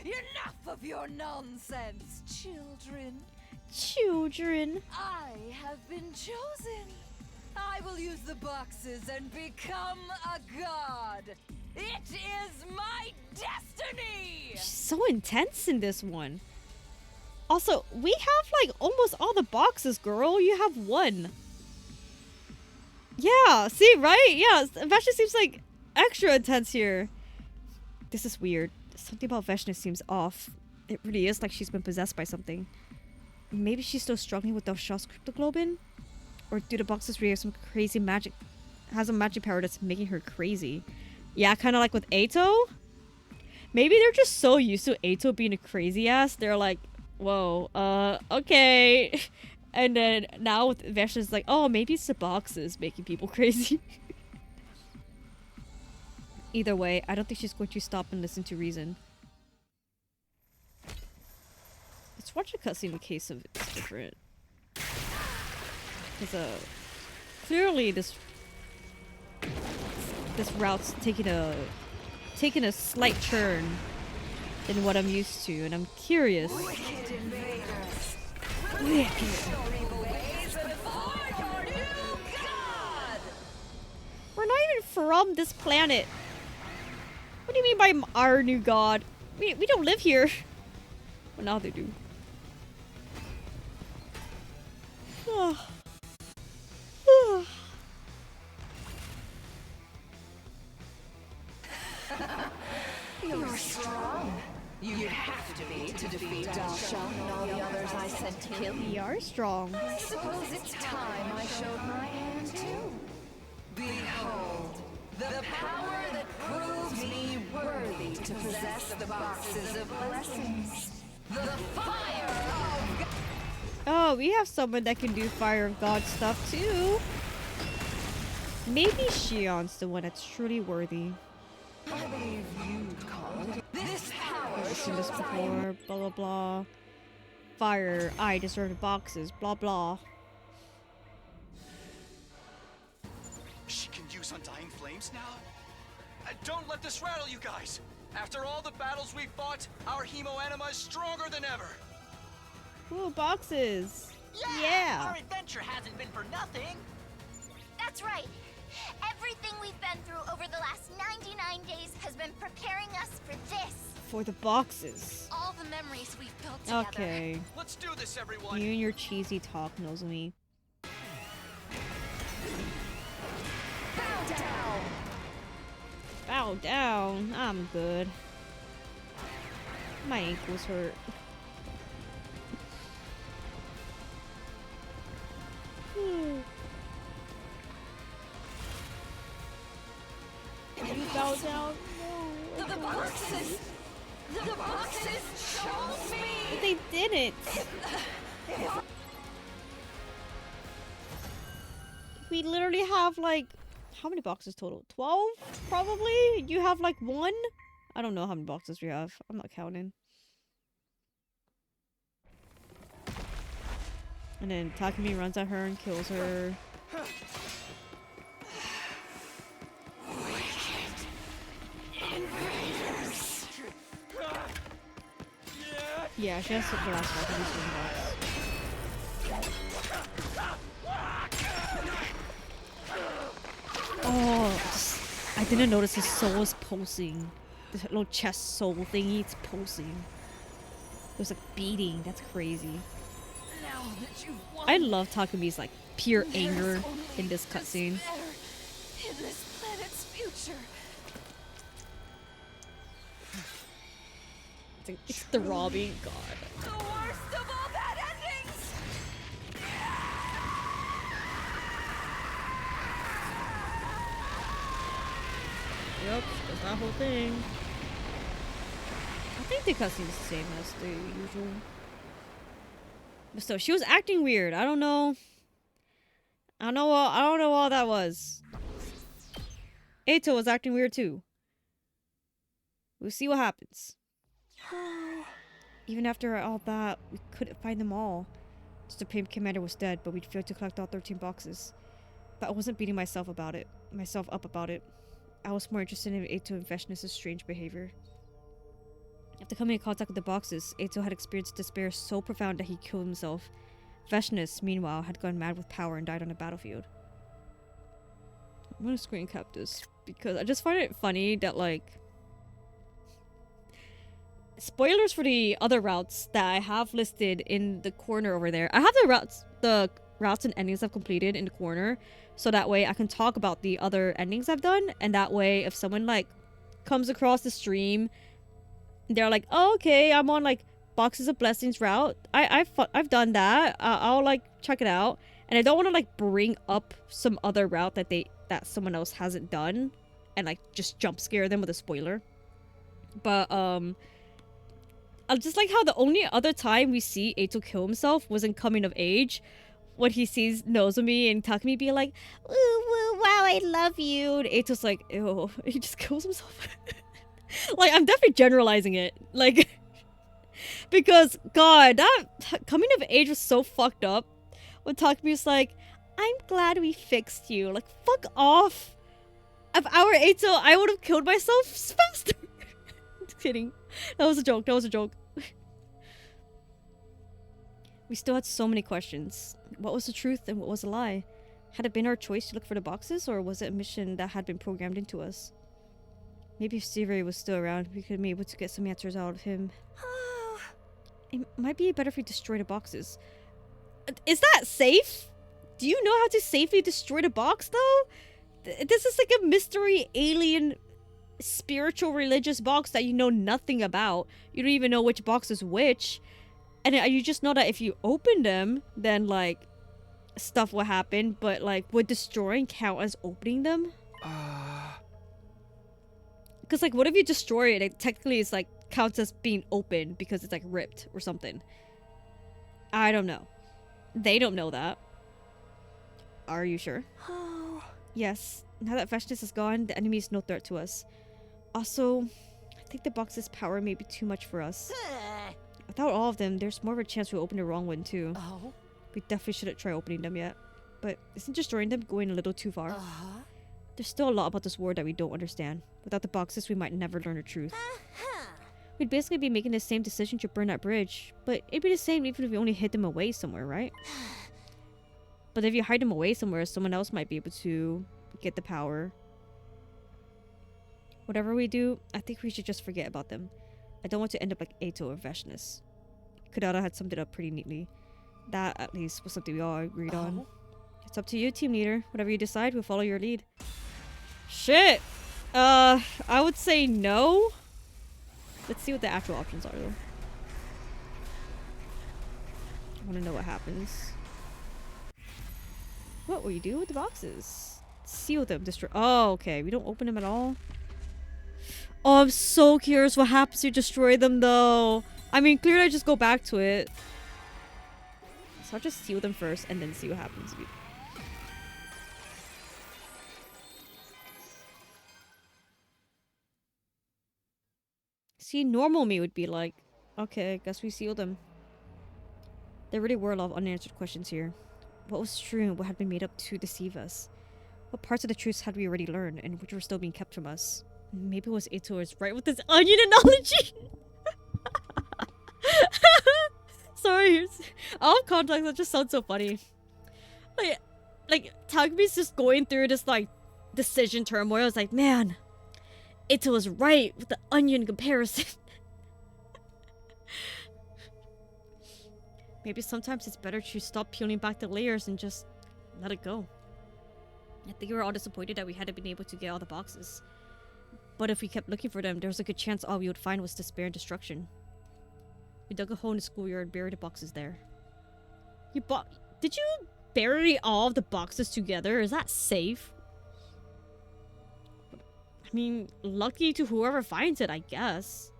Enough of your nonsense, children. Children. I have been chosen. I will use the boxes and become a god. It is my destiny! She's so intense in this one. Also, we have like almost all the boxes, girl. You have one. Yeah, see, right? Yeah, Vasha seems like extra intense here. This is weird. Something about Veshna seems off. It really is like she's been possessed by something. Maybe she's still struggling with Shaw's cryptoglobin? Or do the boxes really have some crazy magic... has a magic power that's making her crazy? Yeah, kind of like with Eito? Maybe they're just so used to Eito being a crazy ass, they're like, whoa, okay. And then now with Veshna's like, oh, maybe it's the boxes making people crazy. Either way, I don't think she's going to stop and listen to reason. Let's watch a cutscene in case of it's different. Because, clearly this route's taking a slight turn than what I'm used to, and I'm curious. Wicked invaders. We're not even from this planet. What do you mean by our new god? We don't live here. Well, now they do. You're strong. You have to be to defeat Dalshan and all the others I sent to kill. We are strong. I suppose it's time I showed my hand too. Behold, the power that proves me worthy to possess the boxes of blessings. The fire of God. Oh, we have someone that can do Fire of God stuff too. Maybe Shion's the one that's truly worthy. I believe you'd call it. This power I've seen this before. Blah blah blah. Fire. I deserve the boxes. Blah blah. She can use Undying Flames now? Don't let this rattle you guys! After all the battles we've fought, our Hemo Anima is stronger than ever! Ooh, boxes. Our Yeah. adventure hasn't been for nothing. That's right. Everything we've been through over the last 99 days has been preparing us for this. For the boxes. All the memories we've built together. Okay. Let's do this, everyone! You and your cheesy talk, Nozomi. bow down. Bow down. I'm good. My ankles hurt. You bow down? No. The boxes! The boxes chose me! But they didn't. We literally have like, how many boxes total? 12? Probably? You have like 1? I don't know how many boxes we have. I'm not counting. And then Takumi runs at her and kills her. Yeah, she has the last box of this box. Oh, I didn't notice his soul was pulsing. The little chest soul thingy, it's pulsing. It was like beating. That's crazy. Now that you've won, I love Takumi's like pure there's anger only in this cutscene. despair in this planet's future. It's the robbing god. The worst of all bad endings! Yep, that's that whole thing. I think the cutscene's the same as the usual. But still, she was acting weird. I don't know. I don't know all that was. Eito was acting weird too. We'll see what happens. Even after all that, we couldn't find them all. The Supreme Commander was dead, but we'd failed to collect all 13 boxes. But I wasn't beating myself up about it. I was more interested in Eito and Veshna's strange behavior. After coming in contact with the boxes, Eito had experienced despair so profound that he killed himself. Veshna's, meanwhile, had gone mad with power and died on the battlefield. I'm gonna screen cap this because I just find it funny that, like, spoilers for the other routes that I have listed in the corner over there. I have the routes and endings I've completed in the corner, so that way I can talk about the other endings I've done, and that way if someone like comes across the stream, they're like, oh, okay, I'm on like Boxes of Blessings route. I've done that. I'll like check it out. And I don't want to like bring up some other route that someone else hasn't done and like just jump scare them with a spoiler. But I just like how the only other time we see Eito kill himself was in Coming of Age, when he sees Nozomi and Takumi be like, "Ooh, woo, wow, I love you." And Eito's like, ew, he just kills himself. Like, I'm definitely generalizing it. Like, because, God, that Coming of Age was so fucked up. When Takumi's like, I'm glad we fixed you. Like, fuck off. If I were Eito, I would have killed myself faster. Just kidding. That was a joke. That was a joke. We still had so many questions. What was the truth and what was a lie? Had it been our choice to look for the boxes, or was it a mission that had been programmed into us? Maybe if Stevie was still around, we could be able to get some answers out of him. It might be better if we destroy the boxes. Is that safe? Do you know how to safely destroy the box, though? This is like a mystery alien spiritual religious box that you know nothing about. You don't even know which box is which. And you just know that if you open them, then like stuff will happen. But like, would destroying count as opening them? Because like, what if you destroy it? It technically is like counts as being open because it's like ripped or something. I don't know. They don't know that. Are you sure? Oh. Yes. Now that Vashnis is gone, the enemy is no threat to us. Also, I think the box's power may be too much for us. Without all of them, there's more of a chance we'll open the wrong one too. Oh? We definitely shouldn't try opening them yet. But isn't destroying them going a little too far? There's still a lot about this war that we don't understand. Without the boxes, we might never learn the truth. We'd basically be making the same decision to burn that bridge. But it'd be the same even if we only hid them away somewhere, right? But if you hide them away somewhere, someone else might be able to get the power. Whatever we do, I think we should just forget about them. I don't want to end up like Eito or Vashnis. Kadada had summed it up pretty neatly. That, at least, was something we all agreed on. It's up to you, team leader. Whatever you decide, we'll follow your lead. Shit! I would say no. Let's see what the actual options are, though. I want to know what happens. What will you do with the boxes? Seal them, destroy. Oh, okay. We don't open them at all. Oh, I'm so curious what happens if you destroy them, though. I mean, clearly I just go back to it. So I'll just seal them first and then see what happens. See, normal me would be like, okay, I guess we sealed them. There really were a lot of unanswered questions here. What was true and what had been made up to deceive us? What parts of the truth had we already learned and which were still being kept from us? Maybe it was Eito was right with this onion analogy. Sorry. Out of context, that just sounds so funny. Like Tagumi's just going through this like decision turmoil. It's like, man, Eito was right with the onion comparison. Maybe sometimes it's better to stop peeling back the layers and just let it go. I think we were all disappointed that we hadn't been able to get all the boxes. But if we kept looking for them, there was a good chance all we would find was despair and destruction. We dug a hole in the schoolyard and buried the boxes there. Did you bury all of the boxes together? Is that safe? I mean, lucky to whoever finds it, I guess.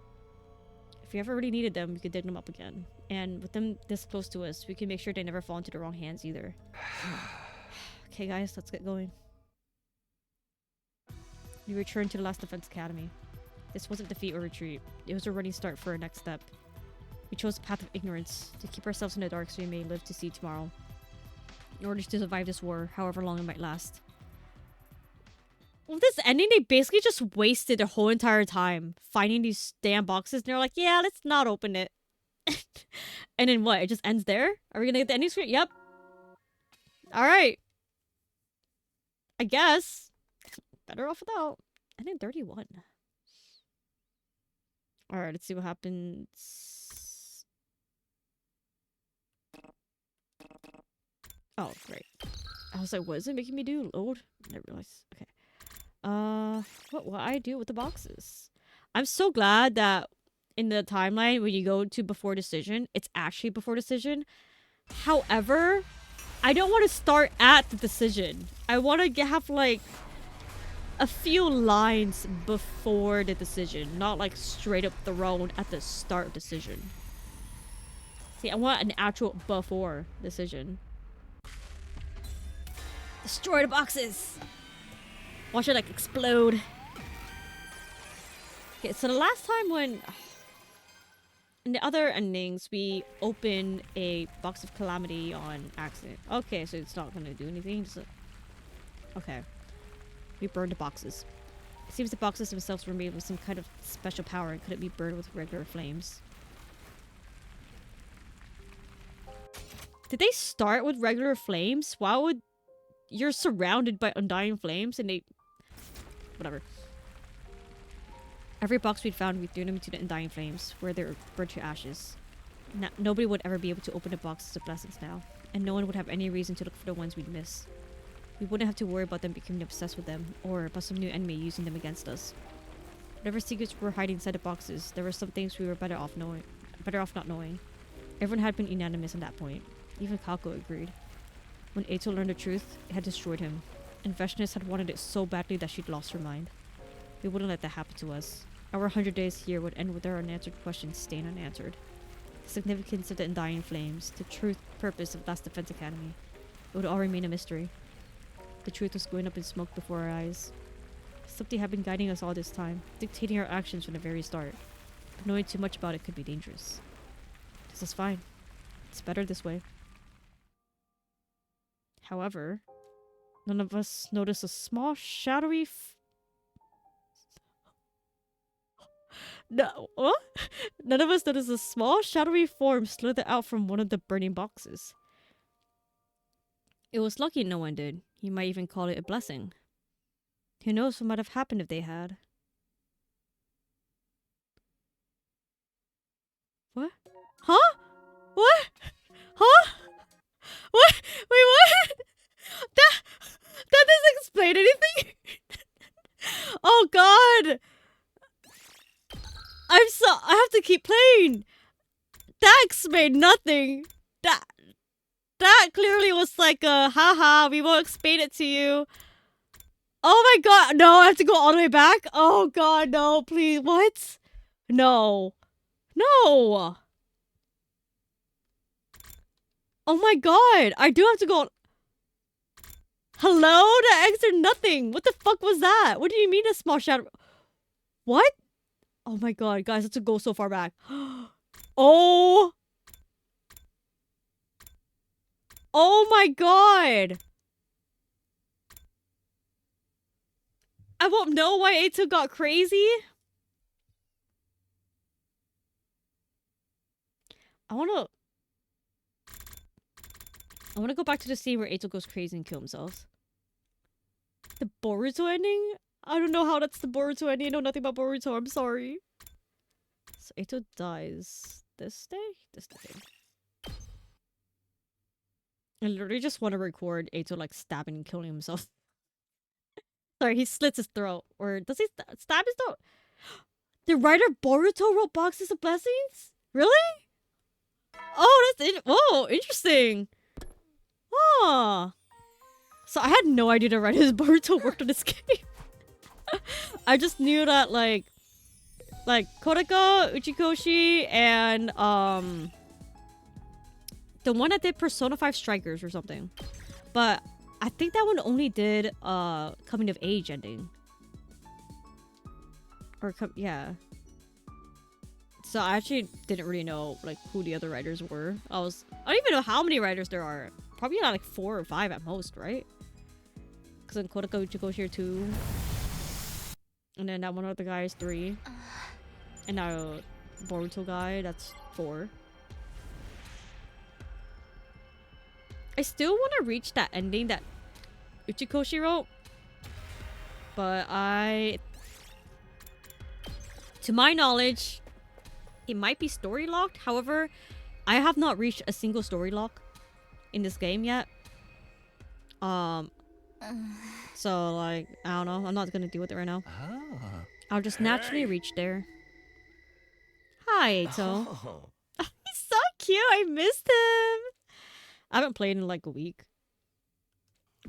If we ever really needed them, we could dig them up again. And with them this close to us, we can make sure they never fall into the wrong hands either. Okay, guys, let's get going. We returned to the last defense academy. This wasn't defeat or retreat. It was a running start for our next step. We chose the path of ignorance to keep ourselves in the dark so we may live to see tomorrow. In order to survive this war, however long it might last. With this ending, they basically just wasted their whole entire time finding these damn boxes and they're like, yeah, let's not open it. And then what? It just ends there? Are we gonna get the ending screen? Yep. Alright. I guess. Better off without. And then 31. Alright, let's see what happens. Oh, great. I was like, what is it making me do? Load? I didn't realize. Okay. what I do with the boxes? I'm so glad that in the timeline when you go to before decision, it's actually before decision. However, I don't want to start at the decision. I want to have like a few lines before the decision, not like straight up thrown at the start of decision. See, I want an actual before decision. Destroy the boxes! Watch it like explode. Okay, so the last time when... In the other endings, we open a box of Calamity on accident. Okay, so it's not gonna do anything. Just okay. We burned the boxes. It seems the boxes themselves were made with some kind of special power and couldn't be burned with regular flames. Did they start with regular flames? Why would... You're surrounded by undying flames and they... Whatever. Every box we'd found, we threw them into the undying flames, where they were burned to ashes. Nobody would ever be able to open the boxes of blessings now, and no one would have any reason to look for the ones we'd miss. We wouldn't have to worry about them becoming obsessed with them, or about some new enemy using them against us. Whatever secrets were hiding inside the boxes, there were some things we were better off not knowing. Everyone had been unanimous on that point. Even Kako agreed. When Eito learned the truth, it had destroyed him, and Veshness had wanted it so badly that she'd lost her mind. We wouldn't let that happen to us. Our 100 days here would end with our unanswered questions staying unanswered. The significance of the undying flames, the truth, purpose of Last Defense Academy. It would all remain a mystery. The truth was going up in smoke before our eyes. Something had been guiding us all this time, dictating our actions from the very start. But knowing too much about it could be dangerous. This is fine. It's better this way. However, none of us noticed a small shadowy No, what? None of us noticed a small, shadowy form slither out from one of the burning boxes. It was lucky no one did. You might even call it a blessing. Who knows what might have happened if they had. What? Huh? What? Huh? What? Wait, what? That doesn't explain anything? Oh god! I have to keep playing. That explained nothing. That clearly was like a haha, we won't explain it to you. Oh my god, no, I have to go all the way back? Oh god, no, please, what? No. No. Oh my god, I do have to go. Hello? That answered nothing. What the fuck was that? What do you mean a small shadow? What? Oh my god, guys, I have to go so far back. Oh. Oh my god. I won't know why Eito got crazy. I wanna go back to the scene where Eito goes crazy and kill himself. The Boruto ending? I don't know how that's the Boruto ending. I know nothing about Boruto. I'm sorry. So Eito dies this day? This day. I literally just want to record Eito like stabbing and killing himself. Sorry, he slits his throat. Or does he stab his throat? The writer Boruto wrote Boxes of Blessings? Really? Oh, that's interesting. Oh. So I had no idea the writers Boruto worked on this game. I just knew that like Kodaka, Uchikoshi, and the one that did Persona 5 Strikers or something. But I think that one only did coming of age ending. Or yeah. So I actually didn't really know like who the other writers were. I don't even know how many writers there are. Probably not like 4 or 5 at most, right? Because then Kodaka Uchikoshi are 2. And then that one other guy is 3. And now Boruto guy, that's 4. I still want to reach that ending that Uchikoshi wrote. But to my knowledge, it might be story locked. However, I have not reached a single story lock in this game yet. So, like, I don't know. I'm not gonna deal with it right now. Ah. I'll just naturally reach there. Hi, Eito. Oh. He's so cute. I missed him. I haven't played in like a week.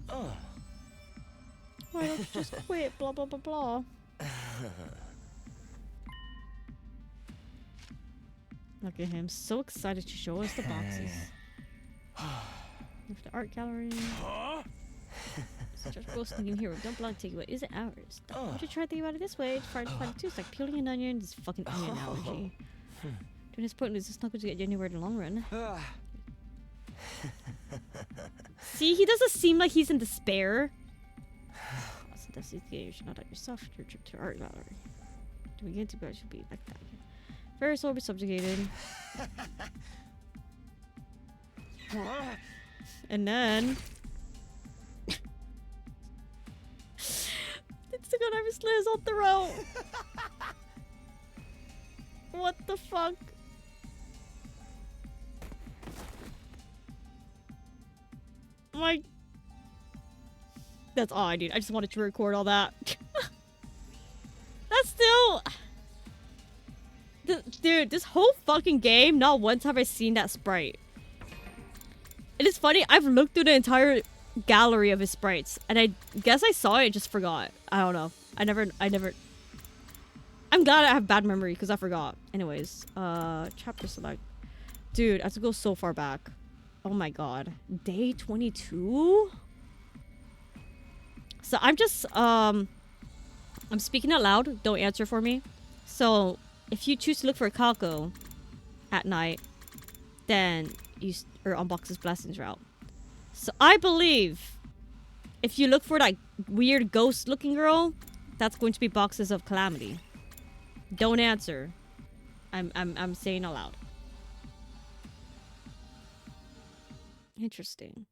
Oh. Why don't you just quit? Blah, blah, blah, blah. Look at him. So excited to show us the boxes. Look at the art gallery. Just go sneaking here. Don't block take what is it ours? Don't you try to think about it this way? Try to find it too. It's like peeling an onion. This fucking onion allergy. Doing this point is just not going to get you anywhere in the long run. See, he doesn't seem like he's in despair. That's the game. You should not doubt yourself. Your trip to art gallery. Do we get to go? Should be like that. First, will be subjugated. And then it's the gun I slit his whole throat. What the fuck? My. That's all I need. I just wanted to record all that. That's still. Dude, this whole fucking game, not once have I seen that sprite. It is funny, I've looked through the entire gallery of his sprites, and I guess I saw it and just forgot. I don't know. I never... I'm glad I have bad memory, because I forgot. Anyways, chapter select. Dude, I have to go so far back. Oh my god. Day 22? So I'm just, I'm speaking out loud. Don't answer for me. So, if you choose to look for a Kako at night, then you or on Box's Blessings route. So I believe if you look for that weird ghost looking girl, that's going to be Boxes of Calamity. Don't answer. I'm saying aloud. Interesting.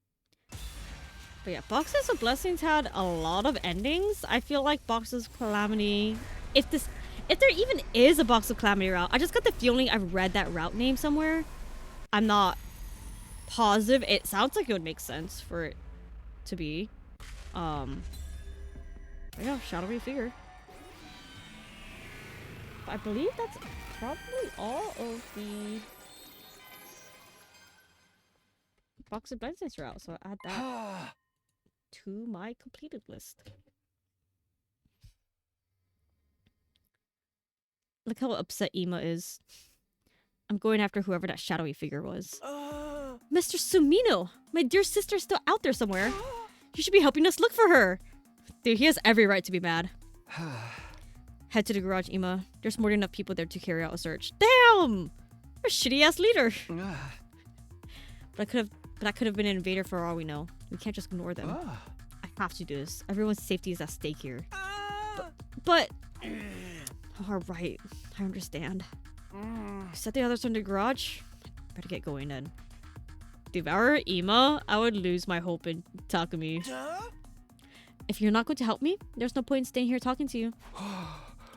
But yeah, Boxes of Blessings had a lot of endings. I feel like Boxes of Calamity, if there even is a Box of Calamity route, I just got the feeling I've read that route name somewhere. I'm not positive. It sounds like it would make sense for it to be. Yeah, shadowy figure. But I believe that's probably all of the Box of Blessings route. So add that to my completed list. Look how upset Ima is. I'm going after whoever that shadowy figure was. Mr. Sumino! My dear sister's still out there somewhere. You should be helping us look for her. Dude, he has every right to be mad. Head to the garage, Ima. There's more than enough people there to carry out a search. Damn! A shitty-ass leader. But that could have been an invader for all we know. We can't just ignore them. I have to do this. Everyone's safety is at stake here. But... Alright, I understand. Set the others in the garage. Better get going then. If I were Ima, I would lose my hope in Takumi. If you're not going to help me, there's no point in staying here talking to you.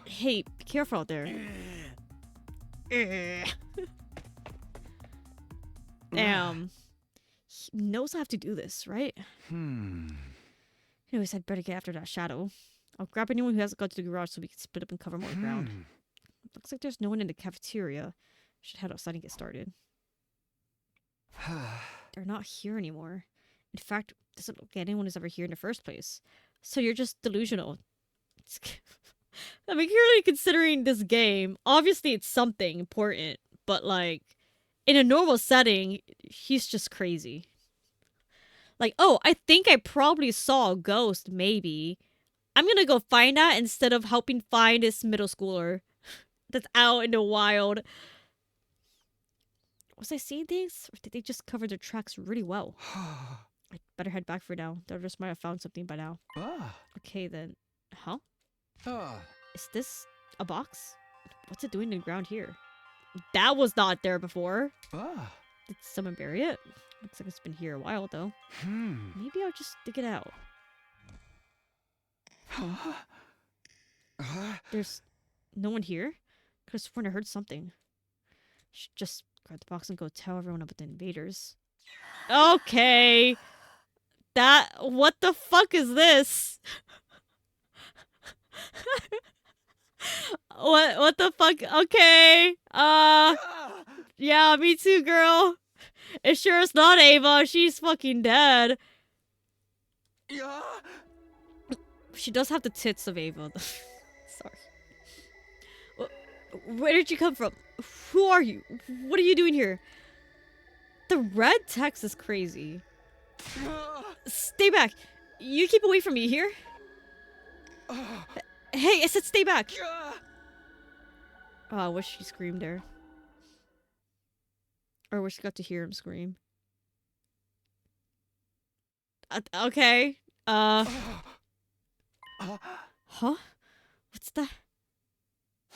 Hey, be careful out there. Damn. He knows I have to do this, right? Anyways, I'd better get after that shadow. I'll grab anyone who hasn't got to the garage so we can split up and cover more ground. Looks like there's no one in the cafeteria. Should head outside and get started. They're not here anymore. In fact, doesn't look like anyone is ever here in the first place. So you're just delusional. I mean, clearly considering this game, obviously it's something important, but like, in a normal setting, he's just crazy. Like, oh, I think I probably saw a ghost, maybe. I'm gonna go find that instead of helping find this middle schooler that's out in the wild. Was I seeing things? Or did they just cover their tracks really well? I better head back for now. They just might have found something by now. Okay then. Huh? Is this a box? What's it doing in the ground here? That was not there before. Did someone bury it? Looks like it's been here a while though. Maybe I'll just dig it out. There's no one here? Could have sworn I heard something. Should just grab the box and go tell everyone about the invaders. Okay. What the fuck is this? What the fuck? Okay. Yeah, me too, girl. It sure is not Ava. She's fucking dead. Yeah. She does have the tits of Ava. Sorry. Where did you come from? Who are you? What are you doing here? The red text is crazy. Stay back. You keep away from me here. Hey, I said stay back. Oh, I wish she screamed there. Or wish she got to hear him scream. Okay. Huh? What's that?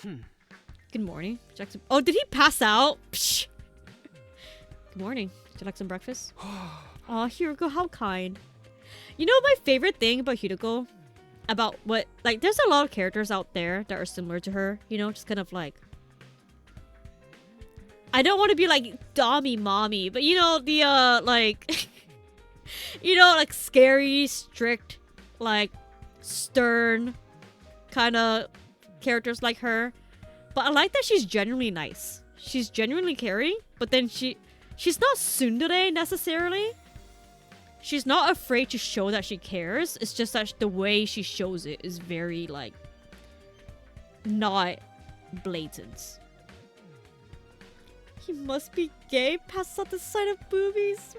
Good morning. Would you like some— oh, did he pass out? Psh. Good morning. Would you like some breakfast? Oh, Hiroko, how kind. You know my favorite thing about Hiroko? About what— like, there's a lot of characters out there that are similar to her. You know, just kind of like— I don't want to be like Dommy Mommy, but you know, the like you know, like scary, strict, like stern kind of characters like her. But I like that she's genuinely nice. She's genuinely caring, but then she's not tsundere necessarily. She's not afraid to show that she cares. It's just that the way she shows it is very like not blatant. He must be gay. Passes out the sight of boobies.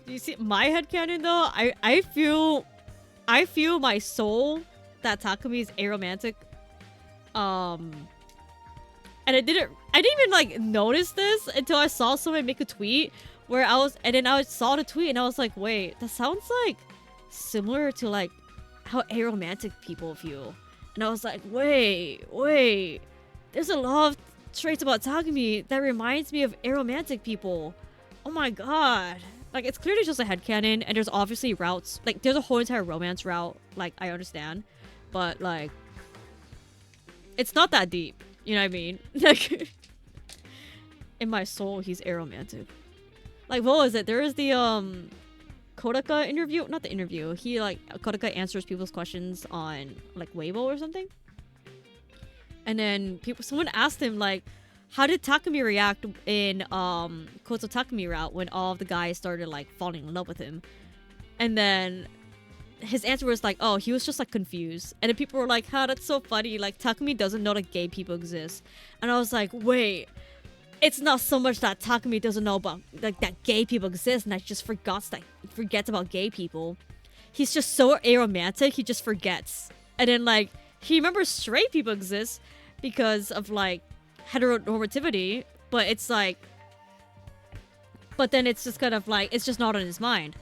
Do you see my headcanon though? I feel my soul that Takumi is aromantic. And I didn't even like notice this until I saw someone make a tweet where I saw the tweet and I was like, wait, that sounds like similar to like how aromantic people feel. And I was like, wait, there's a lot of traits about Takumi that reminds me of aromantic people. Oh my god. Like, it's clearly just a headcanon, and there's obviously routes. Like, there's a whole entire romance route. Like, I understand. But, like, it's not that deep. You know what I mean? Like, in my soul, he's aromantic. Like, what was it? There is the, Kodaka interview? Not the interview. He, like, Kodaka answers people's questions on, like, Weibo or something. And then someone asked him, like, how did Takumi react in Koto Takumi route when all of the guys started like falling in love with him? And then his answer was like, oh, he was just like confused. And then people were like, huh, that's so funny. Like, Takumi doesn't know that gay people exist. And I was like, wait, it's not so much that Takumi doesn't know about like that gay people exist and that he just forgets about gay people. He's just so aromantic, he just forgets. And then like he remembers straight people exist because of like heteronormativity, but it's like, but then it's just kind of like, it's just not on his mind.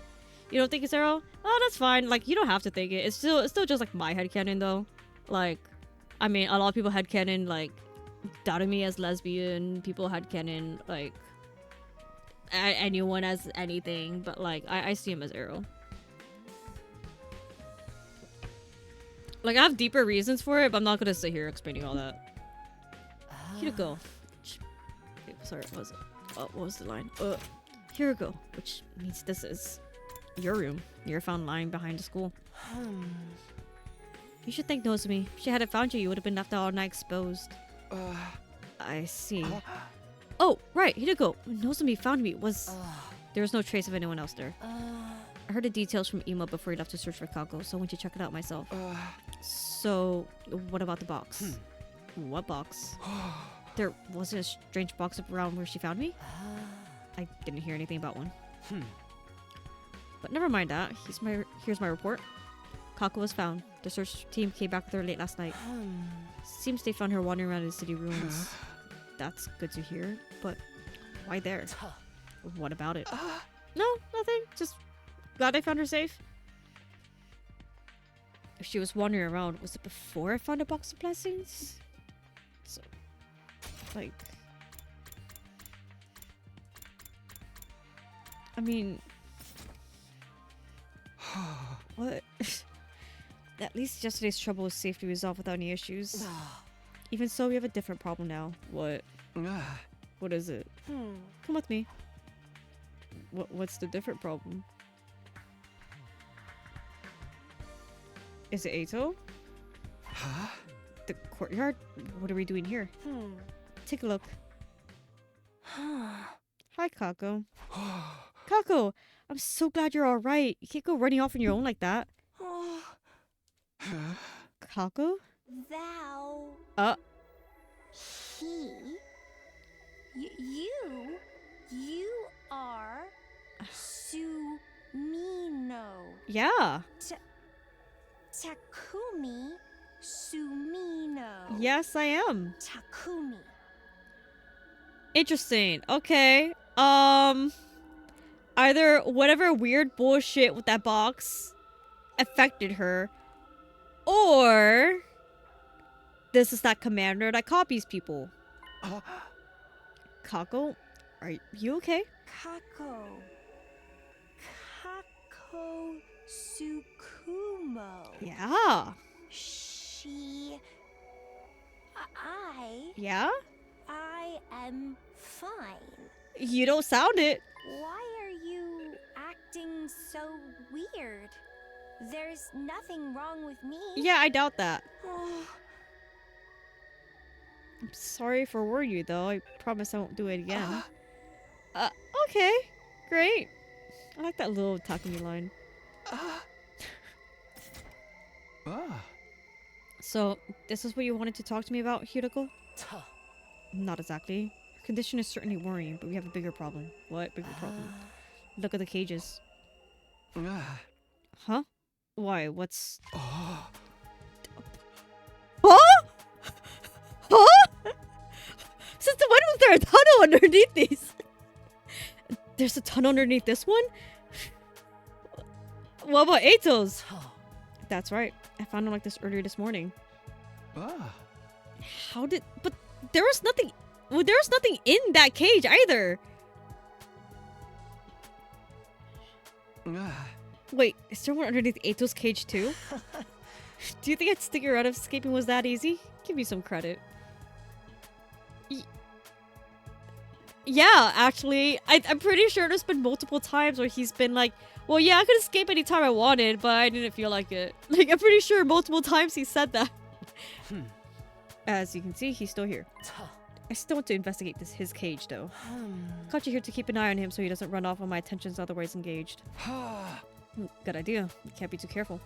You don't think it's Zero? Oh, that's fine. Like, you don't have to think it. It's still just like my headcanon though. Like, I mean, a lot of people headcanon like Darumi as lesbian, people headcanon like anyone as anything, but like I see him as Arrow. Like, I have deeper reasons for it, but I'm not gonna sit here explaining all that. Hiroko. Sorry, what was it? What was the line? Hiroko, which means this is your room. You're found lying behind the school. You should thank Nozomi. If she hadn't found you, you would have been left out all night exposed. I see. Oh, right, Hiroko. When Nozomi found me, there was no trace of anyone else there. I heard the details from Imo before he left to search for Kako, so I went to check it out myself. So, what about the box? What box? There wasn't a strange box up around where she found me? I didn't hear anything about one. But never mind that. Here's my report. Kako was found. The search team came back with her late last night. Seems they found her wandering around in the city ruins. That's good to hear, but why there? What about it? No, nothing. Just glad I found her safe. If she was wandering around, was it before I found a box of blessings? So, like, I mean, what? At least yesterday's trouble was safe to resolve without any issues. Even so, we have a different problem now. What? What is it? Come with me. What's the different problem? Is it Eito? Huh? The courtyard? What are we doing here? Take a look. Hi, Kako. Kako, I'm so glad you're alright. You can't go running off on your own like that. Kako? Thou. He. You are Sumino. Yeah. Takumi Sumino. Yes, I am. Takumi. Interesting. Okay. Either whatever weird bullshit with that box affected her, or this is that commander that copies people. Kako, are you okay? Kako Tsukumo. Yeah. Yeah? I am fine. You don't sound it. Why are you acting so weird? There's nothing wrong with me. Yeah, I doubt that. I'm sorry for worrying you, though. I promise I won't do it again. Okay. Great. I like that little Takumi line. So, this is what you wanted to talk to me about, Hiroko? Not exactly. Your condition is certainly worrying, but we have a bigger problem. What bigger problem? Look at the cages. Huh? Why? What's... Huh? Huh? Since when was there a tunnel underneath these? There's a tunnel underneath this one? What about Eito's? That's right. I found one like this earlier this morning. How did... But there was nothing... Well, there was nothing in that cage either. Wait, is there one underneath Eito's cage too? Do you think I'd stick around if escaping was that easy? Give me some credit. Yeah, actually. I'm pretty sure there's been multiple times where he's been like, well, yeah, I could escape anytime I wanted, but I didn't feel like it. Like, I'm pretty sure multiple times he said that. As you can see, he's still here. I still want to investigate his cage, though. Caught you here to keep an eye on him so he doesn't run off when my attention's otherwise engaged. Good idea. You can't be too careful.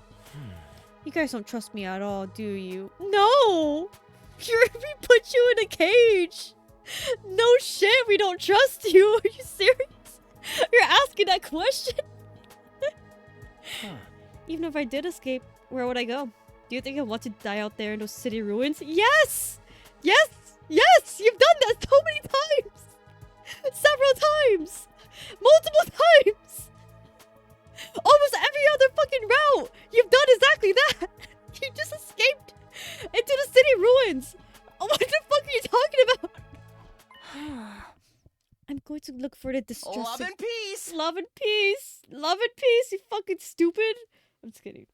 You guys don't trust me at all, do you? No! We put you in a cage! No shit, we don't trust you! Are you serious? You're asking that question? Even if I did escape, where would I go? Do you think I want to die out there in those city ruins? Yes! Yes! Yes! You've done that so many times! Several times! Multiple times! Almost every other fucking route! You've done exactly that! You just escaped into the city ruins! What the fuck are you talking about? I'm going to look for the distress. Love and peace! Love and peace! Love and peace, you fucking stupid! I'm just kidding.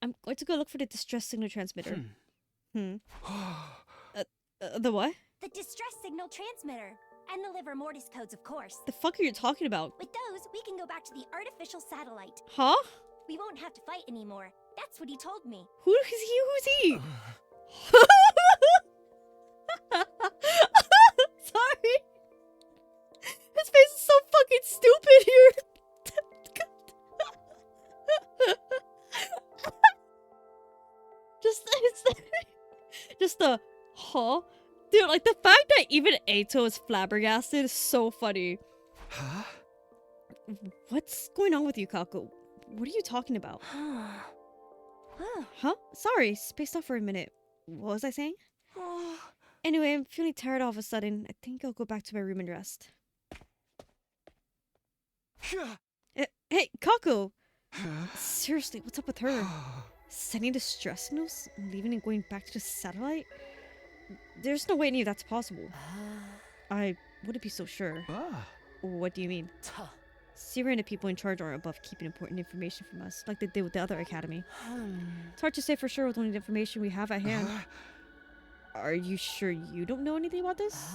I'm going to go look for the distress signal transmitter. The what? The distress signal transmitter. And the livor mortis codes, of course. The fuck are you talking about? With those, we can go back to the artificial satellite. Huh? We won't have to fight anymore. That's what he told me. Who is he? Who's he? Sorry. His face is so fucking stupid here. Just the huh? Dude, like the fact that even Eito is flabbergasted is so funny. Huh? What's going on with you, Kako? What are you talking about? Huh? Sorry, spaced out for a minute. What was I saying? Anyway, I'm feeling tired all of a sudden. I think I'll go back to my room and rest. Hey, Kako! Seriously, what's up with her? Sending distress signals? Leaving and going back to the satellite? There's no way any of that's possible. I wouldn't be so sure. What do you mean? Sierra and the people in charge aren't above keeping important information from us, like they did with the other academy. It's hard to say for sure with only the information we have at hand. Are you sure you don't know anything about this?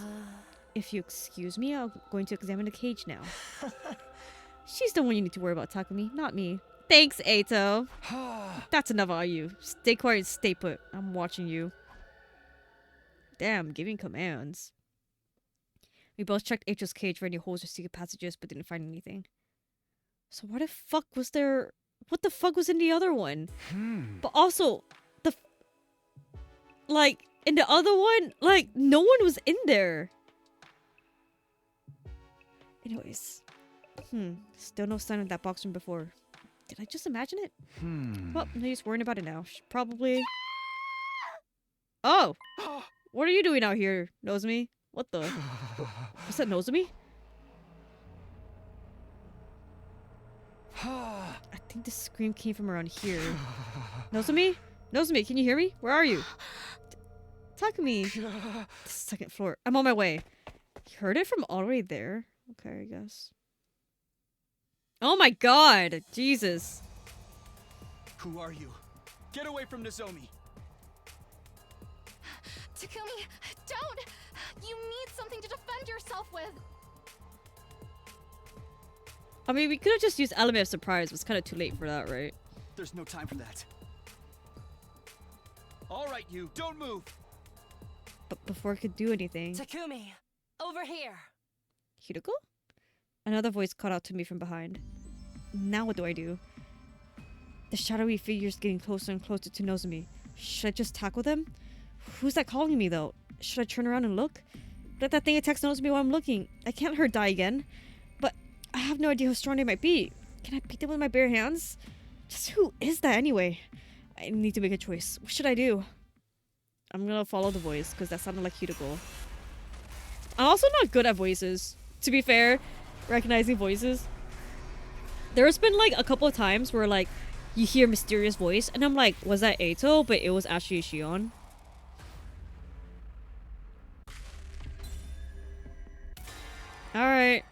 If you excuse me, I'm going to examine the cage now. She's the one you need to worry about, Takumi, not me. Thanks, Eito. That's enough on you. Stay quiet and stay put. I'm watching you. Damn, giving commands. We both checked Eito's cage for any holes or secret passages, but didn't find anything. So what the fuck was there? What the fuck was in the other one? But also, like, in the other one, like, no one was in there. Anyways. Still no sign of that box from before. Did I just imagine it? Well, no use worrying about it now. Should probably... Oh! What are you doing out here, Nozomi? What the? Was that Nozomi? I think the scream came from around here. Nozomi? Nozomi, can you hear me? Where are you? Takumi. The second floor. I'm on my way. You heard it from all the way there? Okay, I guess. Oh my god! Jesus. Who are you? Get away from Nozomi! Takumi, don't! You need something to defend yourself with! I mean, we could have just used element of surprise. It was kind of too late for that, right? There's no time for that. Alright, you, don't move! But before I could do anything... Takumi, over here. Hideko? Another voice called out to me from behind. Now what do I do? The shadowy figure's getting closer and closer to Nozomi. Should I just tackle them? Who's that calling me, though? Should I turn around and look? Let that thing attack Nozomi while I'm looking. I can't let her die again. But I have no idea how strong they might be. Can I beat them with my bare hands? Just who is that anyway? I need to make a choice. What should I do? I'm gonna follow the voice, because that sounded like Hideko. I'm also not good at voices, to be fair. Recognizing voices. There's been like a couple of times where like you hear a mysterious voice and I'm like, was that Eito? But it was actually Shion. Alright.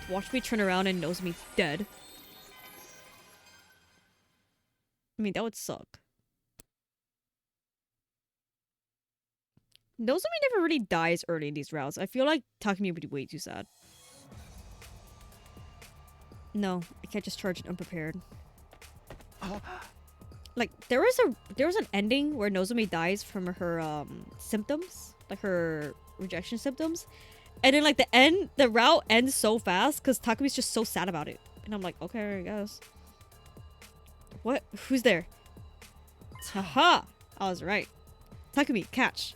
Watch me turn around and Nozomi's dead. I mean, that would suck. Nozomi never really dies early in these routes. I feel like Takumi would be way too sad. No, I can't just charge it unprepared. Like, there was an ending where Nozomi dies from her symptoms, like her rejection symptoms. And then like the route ends so fast because Takumi's just so sad about it. And I'm like, okay, I guess. What? Who's there? Haha! I was right. Takumi, catch.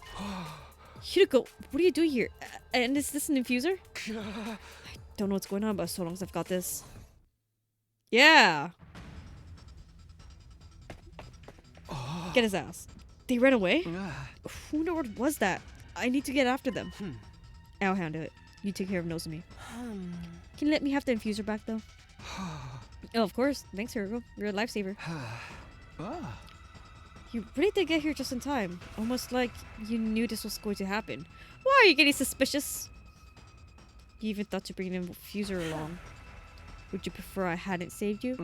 Hideko, what are you doing here? And is this an infuser? I don't know what's going on, but so long as I've got this. Yeah! Get his ass. They ran away? Who in the world was that? I need to get after them. I'll handle it. You take care of Nozomi. Can you let me have the infuser back, though? Oh, of course. Thanks, Hiroko. You're a lifesaver. You really did get here just in time. Almost like you knew this was going to happen. Why are you getting suspicious? You even thought to bring an infuser along. Would you prefer I hadn't saved you?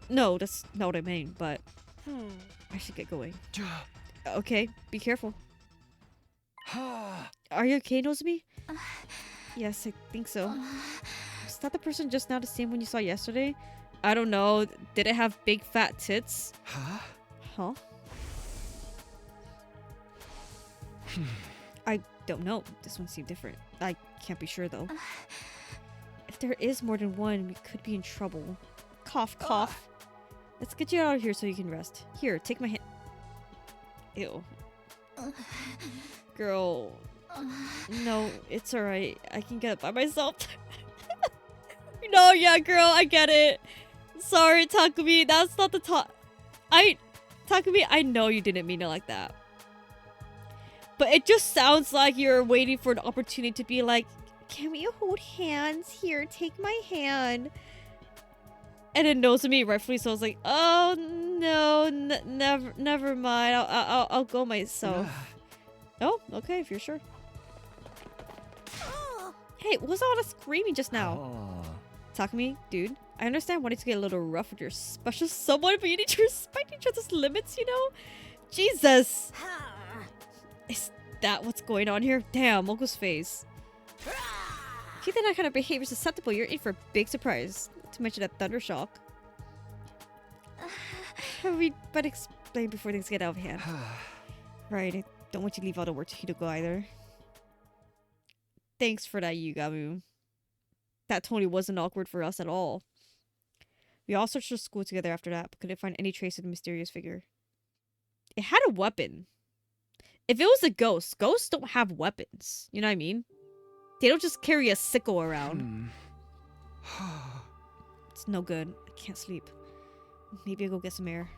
No, that's not what I mean, but... I should get going. Okay, be careful. Are you okay, Nozomi? Yes, I think so. Was that the person just now the same one you saw yesterday? I don't know. Did it have big fat tits? Huh? I don't know. This one seemed different. I can't be sure though. If there is more than one, we could be in trouble. Cough, cough. Let's get you out of here so you can rest. Here, take my hand. Ew. Girl. No, it's alright. I can get it by myself. No, yeah, girl, I get it. Sorry, Takumi. That's not the Takumi, I know you didn't mean it like that. But it just sounds like you're waiting for an opportunity to be like, can we hold hands? Here, take my hand. And then Nozomi rightfully so was like, oh no, never mind. I'll go myself. Oh, okay, if you're sure. Hey, what was all the screaming just now? Takumi, dude, I understand wanting to get a little rough with your special someone, but you need to respect each other's limits, you know? Jesus! Is that what's going on here? Damn, Moko's face. If you think that kind of behavior is susceptible, you're in for a big surprise. Not to mention a thundershock. We better explain before things get out of hand. Right, I don't want you to leave all the work to Hideko either. Thanks for that, Yugamu. That totally wasn't awkward for us at all. We all searched the school together after that, but couldn't find any trace of the mysterious figure. It had a weapon. If it was a ghost, ghosts don't have weapons. You know what I mean? They don't just carry a sickle around. It's no good. I can't sleep. Maybe I'll go get some air.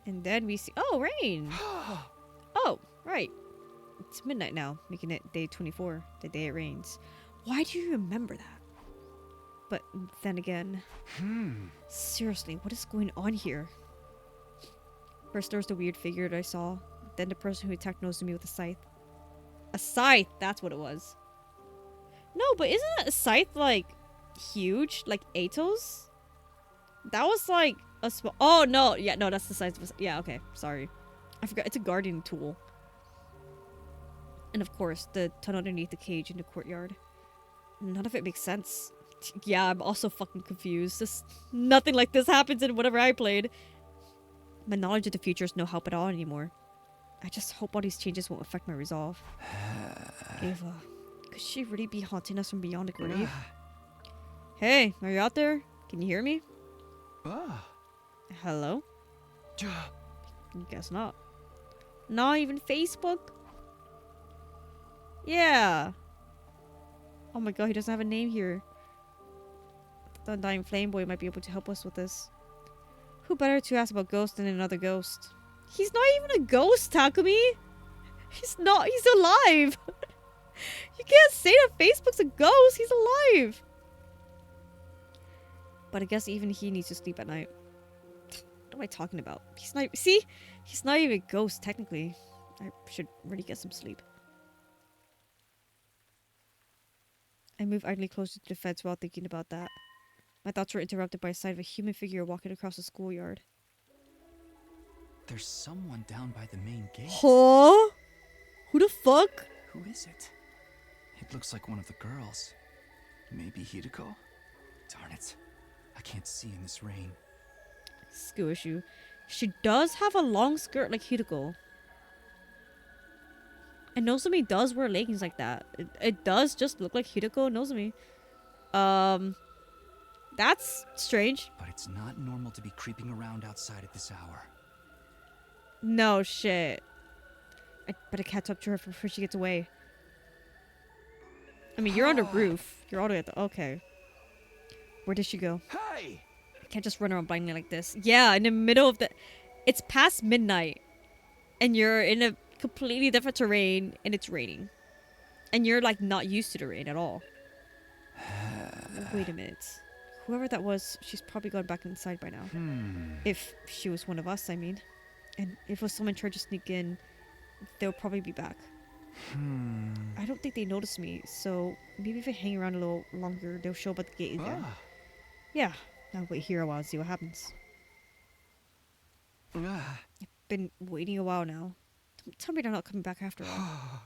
And then we see... Oh, rain! Oh, right. It's midnight now, making it day 24, the day it rains. Why do you remember that? But then again... Seriously, what is going on here? First there was the weird figure that I saw. Then the person who attacked Nozomi with a scythe. A scythe! That's what it was. No, but isn't a scythe, like, huge? Like Eito's? That was, like, a small... Oh, no! Yeah, no, that's the size of a... Yeah, okay. Sorry. I forgot. It's a gardening tool. And, of course, the tunnel underneath the cage in the courtyard. None of it makes sense. Yeah, I'm also fucking confused. Just nothing like this happens in whatever I played. My knowledge of the future is no help at all anymore. I just hope all these changes won't affect my resolve. Ava, could she really be haunting us from beyond the grave? Hey, are you out there? Can you hear me? Hello? Guess not. Not even Facebook? Yeah. Oh my god, he doesn't have a name here. The Undying Flame Boy might be able to help us with this. Who better to ask about ghosts than another ghost? He's not even a ghost, Takumi! He's not, he's alive! You can't say that Facebook's a ghost, he's alive! But I guess even he needs to sleep at night. What am I talking about? He's not, see? He's not even a ghost, technically. I should really get some sleep. I moved idly closer to the fence while thinking about that. My thoughts were interrupted by a sight of a human figure walking across the schoolyard. There's someone down by the main gate. Huh? Who the fuck? Who is it? It looks like one of the girls. Maybe Hideko? Darn it. I can't see in this rain. Skill issue. She does have a long skirt like Hideko. And Nozomi does wear leggings like that. It does just look like Hideko and Nozomi. That's strange. But it's not normal to be creeping around outside at this hour. No shit. I better catch up to her before she gets away. I mean, you're on the roof. You're all the way at the... Okay. Where did she go? Hey! I can't just run around blindly like this. Yeah, in the middle of the... It's past midnight. And you're in a completely different terrain. And it's raining. And you're, like, not used to the rain at all. Wait a minute. Whoever that was, she's probably gone back inside by now. If she was one of us, I mean. And if it was someone trying to sneak in, they'll probably be back. I don't think they noticed me, so maybe if I hang around a little longer, they'll show up at the gate again. Yeah, I'll wait here a while and see what happens. I've been waiting a while now. Don't tell me they're not coming back after all.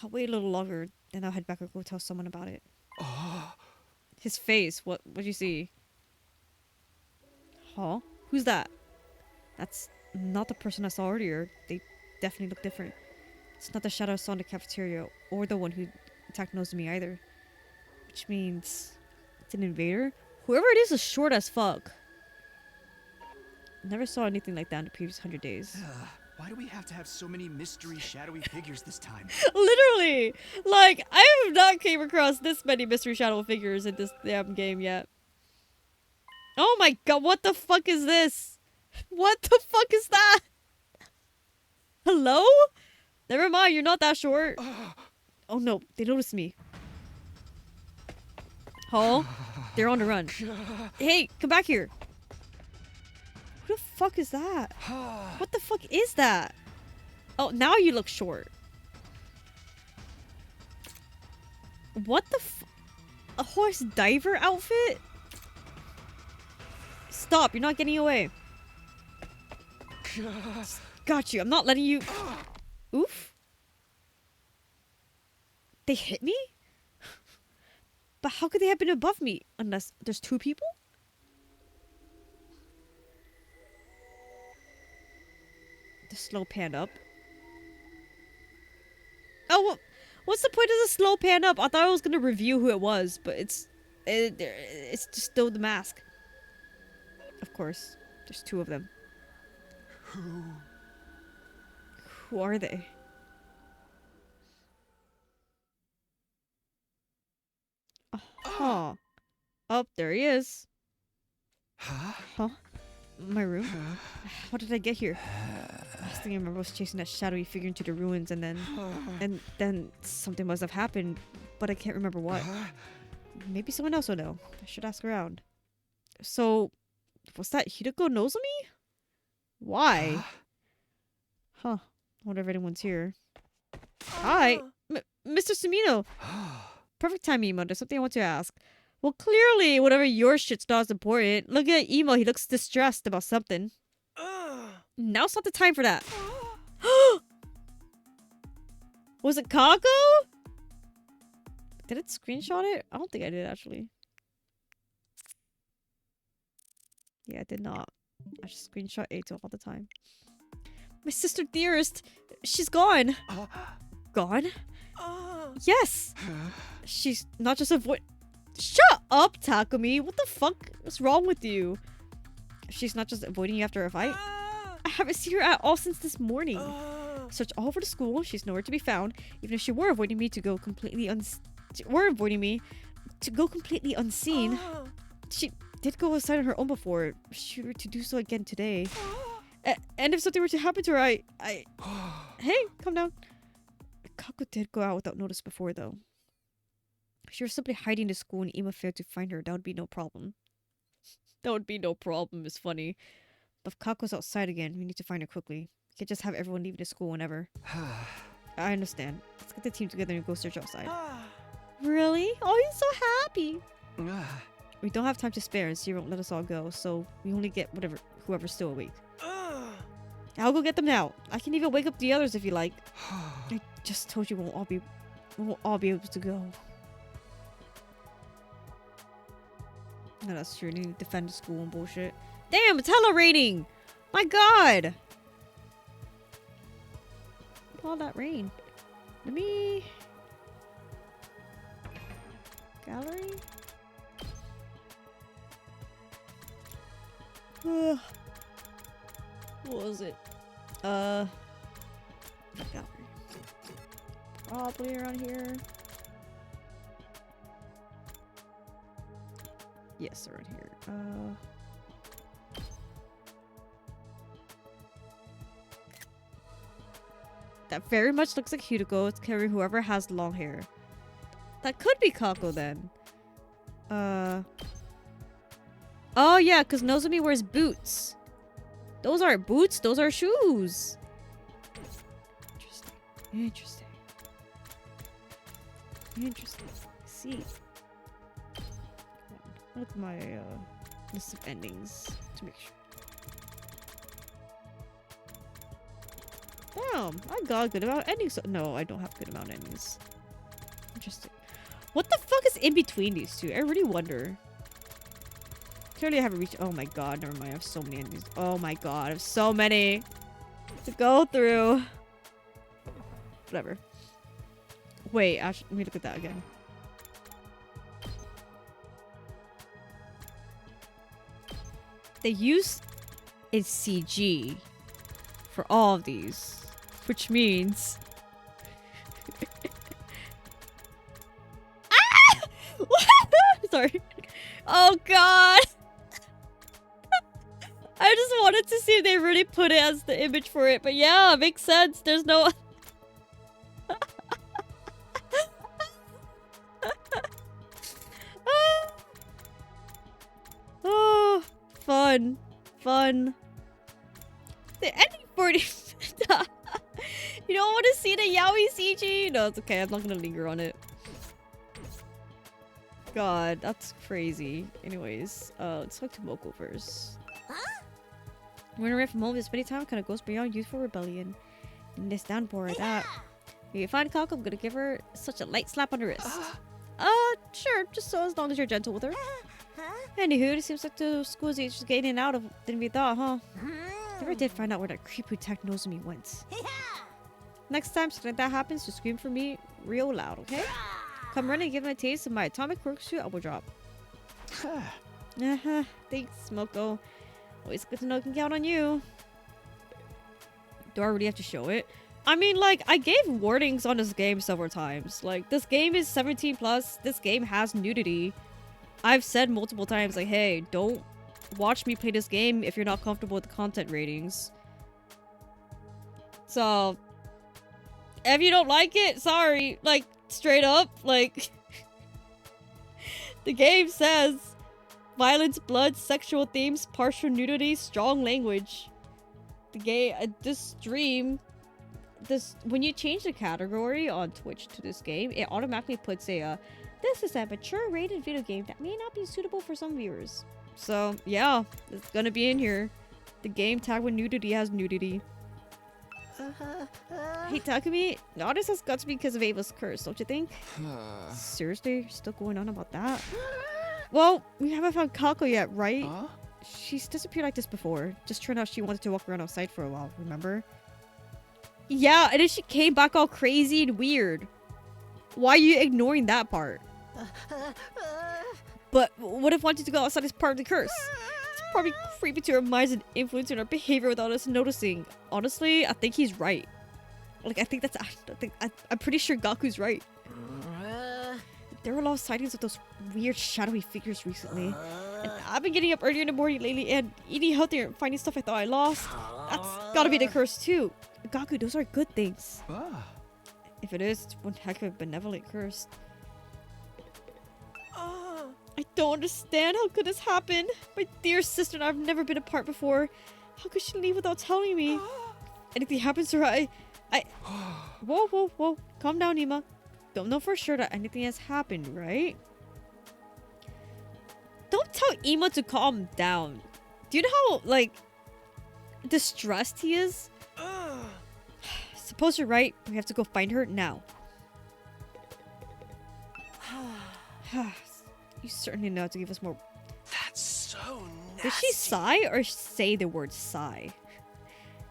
I'll wait a little longer, then I'll head back or go tell someone about it. His face, what'd you see? Huh? Who's that? That's not the person I saw earlier. They definitely look different. It's not the shadow I saw in the cafeteria, or the one who attacked Nozomi either. Which means it's an invader? Whoever it is short as fuck. Never saw anything like that in the previous 100 days. Why do we have to have so many mystery, shadowy figures this time? Literally! Like, I have not came across this many mystery shadow figures in this damn game yet. Oh my god, what the fuck is this? What the fuck is that? Hello? Never mind, you're not that short. Oh no, they noticed me. Oh, they're on the run. Hey, come back here. Who the fuck is that? What the fuck is that? Oh, now you look short. What the a horse diver outfit? Stop, you're not getting away. Got you, I'm not letting you... Oof. They hit me? But how could they have been above me? Unless there's two people? The slow pan up. Oh, what's the point of the slow pan up? I thought I was gonna review who it was, but it's just still the mask. Of course, there's two of them. Who are they? Huh. Oh, there he is. Huh? My room? How did I get here? Last thing I remember was chasing that shadowy figure into the ruins, and then something must have happened, but I can't remember what. Maybe someone else will know. I should ask around. So, was that Hideko Nozomi? Why? Huh. I wonder if anyone's here. Hi, Mr. Sumino. Perfect time, Emo. There's something I want to ask. Well, clearly, whatever your shit's not as important. Look at Emo. He looks distressed about something. Now's not the time for that. Was it Kako? Did it screenshot it? I don't think I did, actually. Yeah, I did not. I just screenshot Eito all the time. My sister dearest. She's gone. Gone? Yes. She's not just avoid. Shut up, Takumi. What the fuck is wrong with you? She's not just avoiding you after a fight. I haven't seen her at all since this morning. Search all over the school. She's nowhere to be found. Even if she were avoiding me to go completely unseen. She did go outside on her own before. She were to do so again today. And if something were to happen to her, I Hey, calm down. Kako did go out without notice before, though. If she was simply hiding in the school and Ima failed to find her, that would be no problem. That would be no problem, is funny. But if Kako's outside again, we need to find her quickly. We can't just have everyone leaving the school whenever. I understand. Let's get the team together and go search outside. Really? Oh, you're so happy. We don't have time to spare and Zero won't let us all go, so we only get whoever's still awake. I'll go get them now. I can even wake up the others if you like. I just told you we won't all be able to go. No, that's true. You need to defend the school and bullshit. Damn, it's hella raining! My god! Look at all that rain. Let me... Gallery? What was it? Gallery. Probably around here. Yes, around here. That very much looks like Hideko. It's carrying whoever has long hair. That could be Kako then. Oh yeah, because Nozomi wears boots. Those aren't boots, those are shoes. Interesting. Interesting. See. Look at my list of endings to make sure. Damn, I got a good amount of endings. No, I don't have a good amount of endings. Interesting. What the fuck is in between these two? I really wonder. Clearly I haven't reached. Oh my god, never mind. I have so many endings. Oh my god, I have so many to go through. Whatever. Wait, actually, let me look at that again. They use a CG for all of these, which means sorry. Oh god. I just wanted to see if they really put it as the image for it, but yeah, it makes sense. There's no oh, fun. The ending 40. You don't want to see the yaoi CG? No, it's okay. I'm not gonna linger on it. God, that's crazy. Anyways, let's talk to Moko first. Running away from home this many time kind of goes beyond youthful rebellion. In this downpour at that. If you find Kako, I'm gonna give her such a light slap on the wrist. Sure, just so as long as you're gentle with her. Anywho, it seems like the school's age is getting out of than we thought, huh? Never did find out where that creep who knows me went. Next time something like that happens, just scream for me real loud, okay? Come running and give him a taste of my atomic corkscrew elbow drop. Thanks, Smoko. Always good to know I can count on you. Do I really have to show it? I mean, like, I gave warnings on this game several times. Like, this game is 17 plus. This game has nudity. I've said multiple times, like, hey, don't watch me play this game if you're not comfortable with the content ratings. So, if you don't like it, sorry. Like, straight up, like, the game says violence, blood, sexual themes, partial nudity, strong language. The game, this stream, when you change the category on Twitch to this game, it automatically puts this is a mature rated video game that may not be suitable for some viewers. So, yeah, it's gonna be in here. The game tagged with nudity has nudity. Hey, Takumi, all this has got to be because of Ava's curse, don't you think? Seriously? Still going on about that? Well, we haven't found Kako yet, right? She's disappeared like this before. Just turned out she wanted to walk around outside for a while, remember? Yeah, and then she came back all crazy and weird. Why are you ignoring that part? But what if wanting to go outside is part of the curse? It's probably creepy to our minds and influencing our behavior without us noticing. Honestly, I think he's right. Like, I'm pretty sure Gaku's right. There were a lot of sightings of those weird shadowy figures recently. And I've been getting up earlier in the morning lately and eating healthier and finding stuff I thought I lost. That's gotta be the curse too. Gaku, those are good things. If it is, it's one heck of a benevolent curse. I don't understand. How could this happen? My dear sister and I have never been apart before. How could she leave without telling me? Anything happens to her, I... Whoa. Calm down, Ima. Don't know for sure that anything has happened, right? Don't tell Ima to calm down. Do you know how, like, distressed he is? Suppose you're right. We have to go find her now. You certainly know how to give us more. That's so nasty. Did she sigh or say the word sigh?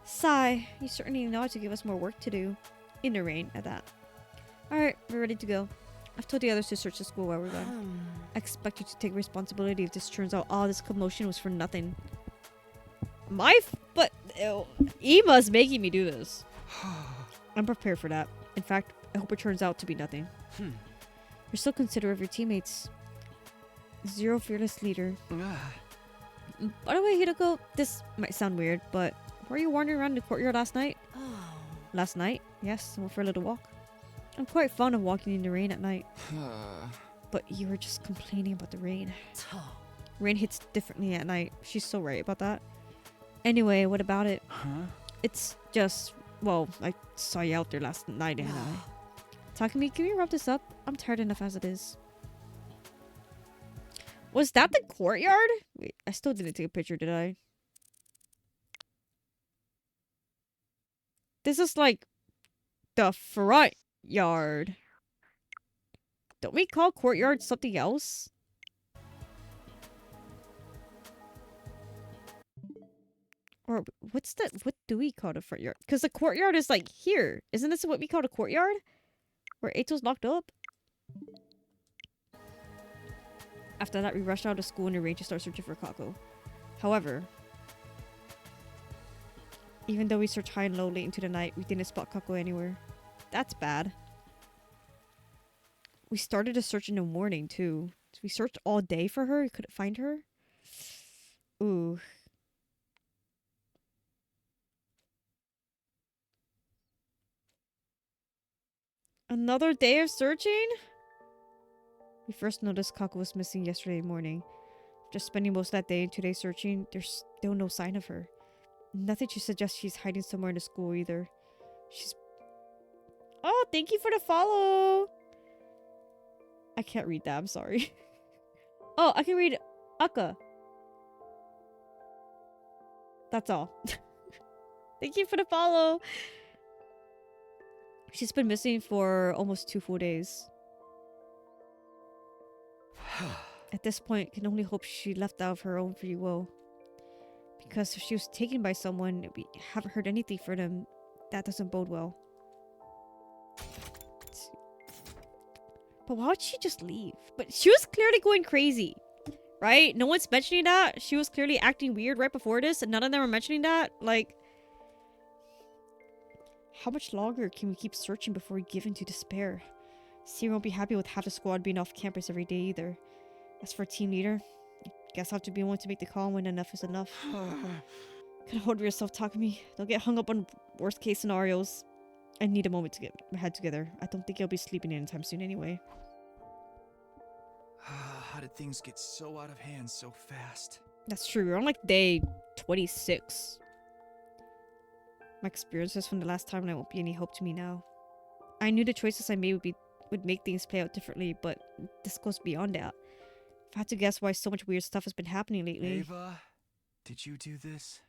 Sigh. You certainly know how to give us more work to do. In the rain, at that. Alright, we're ready to go. I've told the others to search the school while we're gone. I expect you to take responsibility if this turns out all this commotion was for nothing. But Ima's making me do this. I'm prepared for that. In fact, I hope it turns out to be nothing. You're so considerate of your teammates. Zero fearless leader. By the way, Hideko, this might sound weird, but were you wandering around the courtyard last night? Last night? Yes, I went for a little walk. I'm quite fond of walking in the rain at night. But you were just complaining about the rain. Rain hits differently at night. She's so right about that. Anyway, what about it? It's just... Well, I saw you out there last night, and Takumi, can we wrap this up? I'm tired enough as it is. Was that the courtyard? Wait, I still didn't take a picture, did I? This is like the front yard. Don't we call courtyard something else? Or what do we call the front yard? Because the courtyard is like here. Isn't this what we call the courtyard? Where Eito's locked up? After that, we rushed out of school and arranged to start searching for Kako. However, even though we searched high and low late into the night, we didn't spot Kako anywhere. That's bad. We started a search in the morning, too. So we searched all day for her. We couldn't find her. Ooh. Another day of searching? We first noticed Kako was missing yesterday morning. Just spending most of that day and 2 days searching, there's still no sign of her. Nothing to suggest she's hiding somewhere in the school either. She's... Oh, thank you for the follow! I can't read that, I'm sorry. Oh, I can read Aka. That's all. Thank you for the follow. She's been missing for almost 2 full days. At this point, I can only hope she left out of her own free will. Because if she was taken by someone, we haven't heard anything from them. That doesn't bode well. But why would she just leave? But she was clearly going crazy, right? No one's mentioning that. She was clearly acting weird right before this, and none of them were mentioning that. Like, how much longer can we keep searching before we give in to despair? Siri won't be happy with half the squad being off campus every day either. As for team leader, I guess I'll have to be one to make the call when enough is enough. Can hold yourself, Takumi. Don't get hung up on worst case scenarios. I need a moment to get my head together. I don't think I'll be sleeping anytime soon anyway. How did things get so out of hand so fast? That's true. We're on like day 26. My experiences from the last time won't be any hope to me now. I knew the choices I made would make things play out differently, but this goes beyond that. If I had to guess why so much weird stuff has been happening lately. Ava, did you do this?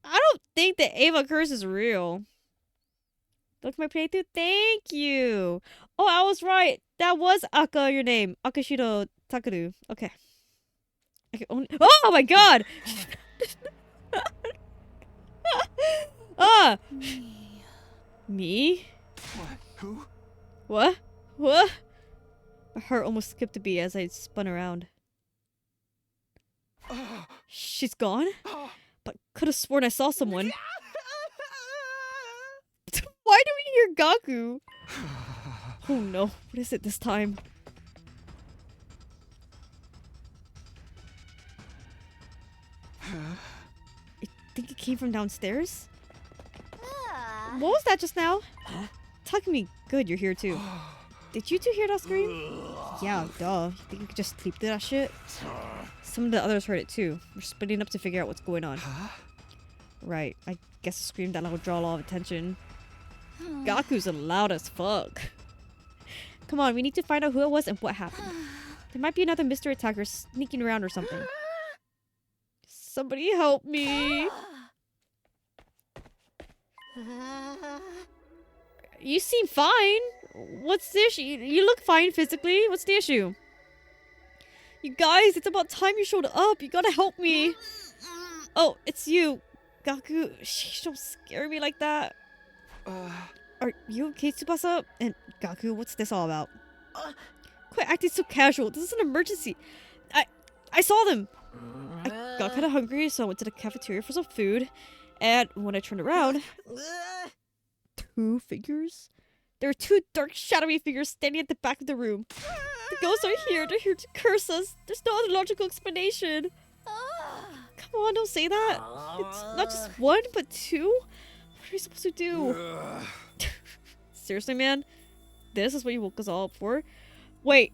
I don't think the Ava curse is real. Look at my playthrough. Thank you. Oh, I was right. That was Aka, your name. Akashiro Takaru. Okay. I can only... Oh my god! Ah! Me? What? Who? What? What? My heart almost skipped a beat as I spun around. She's gone? But could have sworn I saw someone. Why do we hear Gaku? Oh no, what is it this time? I think it came from downstairs? What was that just now? Takumi, good, you're here too. Did you two hear that scream? Yeah, duh. You think you could just sleep through that shit? Some of the others heard it too. We're splitting up to figure out what's going on. Right, I guess a scream that will draw a lot of attention. Gaku's loud as fuck. Come on, we need to find out who it was and what happened. There might be another mystery attacker sneaking around or something. Somebody help me. You seem fine. What's the issue? You look fine physically. What's the issue? You guys, it's about time you showed up. You gotta help me. Oh, it's you. Gaku, sheesh, don't scare me like that. Are you okay, Tsubasa? And Gaku, what's this all about? Quit acting so casual. This is an emergency. I saw them. I got kind of hungry, so I went to the cafeteria for some food. And when I turned around, 2 figures? There were 2 dark, shadowy figures standing at the back of the room. The ghosts are here. They're here to curse us. There's no other logical explanation. Come on, don't say that. It's not just 1, but 2. What are we supposed to do? Seriously, man? This is what you woke us all up for? Wait,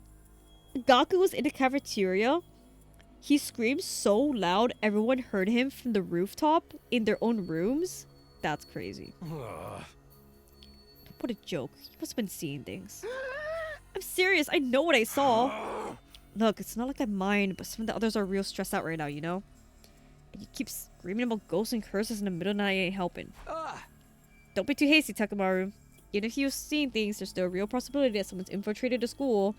Gaku was in the cafeteria? He screamed so loud everyone heard him from the rooftop in their own rooms? That's crazy. What a joke. You must have been seeing things. I'm serious. I know what I saw. Look, it's not like I mind, but some of the others are real stressed out right now, you know? And you keep screaming about ghosts and curses in the middle of the night ain't helping. Don't be too hasty, Takamaru. Even if you're seeing things, there's still a real possibility that someone's infiltrated the school.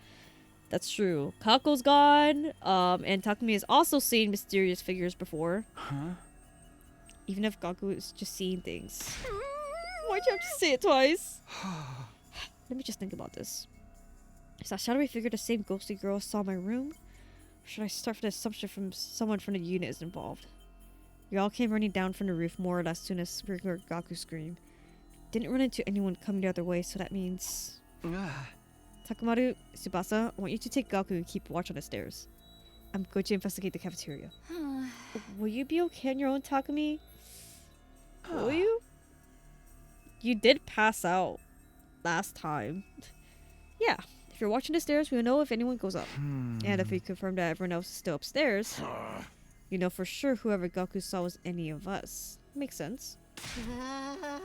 That's true. Kako's gone, and Takumi has also seen mysterious figures before. Even if Gaku is just seeing things. Why'd you have to say it twice? Let me just think about this. Is that shadowy figure the same ghostly girl I saw in my room? Or should I start from the assumption from someone from the unit is involved? We all came running down from the roof more or less soon as we heard Gaku scream. Didn't run into anyone coming the other way, so that means... Takamaru, Tsubasa, I want you to take Gaku and keep watch on the stairs. I'm going to investigate the cafeteria. Will you be okay on your own, Takumi? Will you? You did pass out last time. Yeah, if you're watching the stairs, we'll know if anyone goes up. And if we confirm that everyone else is still upstairs, you know for sure whoever Gaku saw was any of us. Makes sense.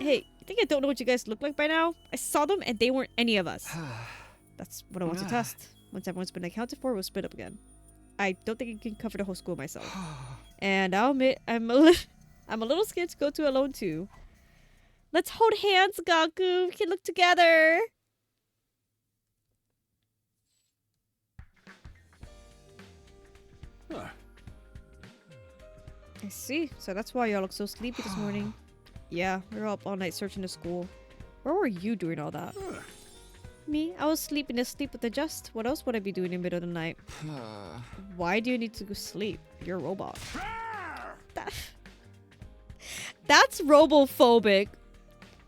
Hey, you think I don't know what you guys look like by now? I saw them and they weren't any of us. That's what I want to test. Once everyone's been accounted for, we'll split up again. I don't think I can cover the whole school myself. And I'll admit, I'm a little scared to go to alone too. Let's hold hands, Gaku. We can look together. Huh. I see. So that's why y'all look so sleepy this morning. Yeah, we were up all night searching the school. Where were you doing all that? Me? I was sleeping asleep with the just. What else would I be doing in the middle of the night? Why do you need to go sleep? You're a robot. That's robophobic.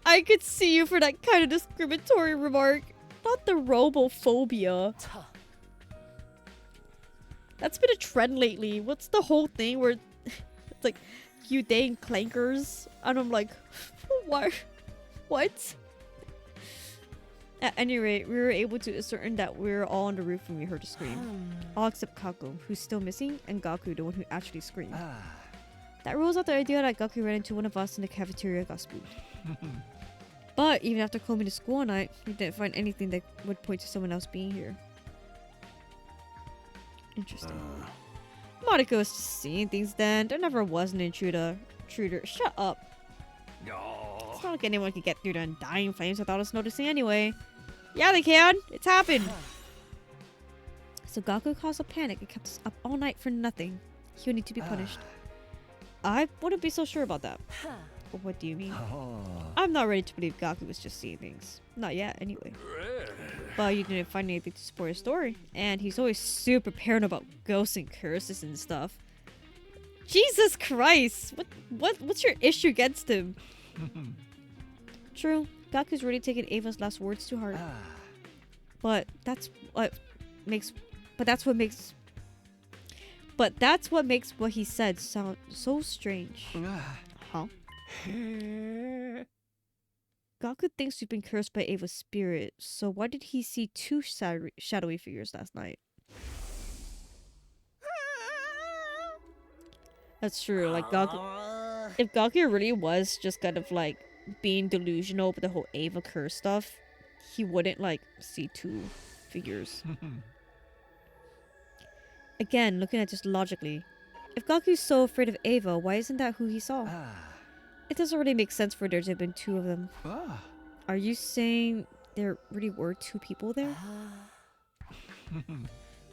I could see you for that kind of discriminatory remark. Not the robophobia. That's been a trend lately. What's the whole thing where it's like you dating clankers? And I'm like, why? What? At any rate, we were able to ascertain that we were all on the roof when we heard a scream. All except Kako, who's still missing, and Gaku, the one who actually screamed. That rules out the idea that Gaku ran into one of us in the cafeteria and got spooked. But even after combing the school all night, we didn't find anything that would point to someone else being here. Interesting. Monica was just seeing things then. There never was an intruder. Shut up. It's not like anyone could get through the undying flames without us noticing anyway. Yeah, they can. It's happened. So Gaku caused a panic and kept us up all night for nothing. He'll need to be punished. I wouldn't be so sure about that. What do you mean? I'm not ready to believe Gaku was just seeing things. Not yet, anyway. But you didn't find anything to support his story. And he's always super paranoid about ghosts and curses and stuff. Jesus Christ! What's your issue against him? True, Gaku's really taken Ava's last words to heart. But that's what makes what he said sound so strange. Huh? Gaku thinks we've been cursed by Ava's spirit, so why did he see two shadowy figures last night? That's true, like Gaku... If Gaku really was just kind of like being delusional with the whole Ava curse stuff, he wouldn't like see two figures. Again, looking at it just logically, if Gaku's so afraid of Ava, why isn't that who he saw? It doesn't really make sense for there to have been two of them. Are you saying there really were two people there?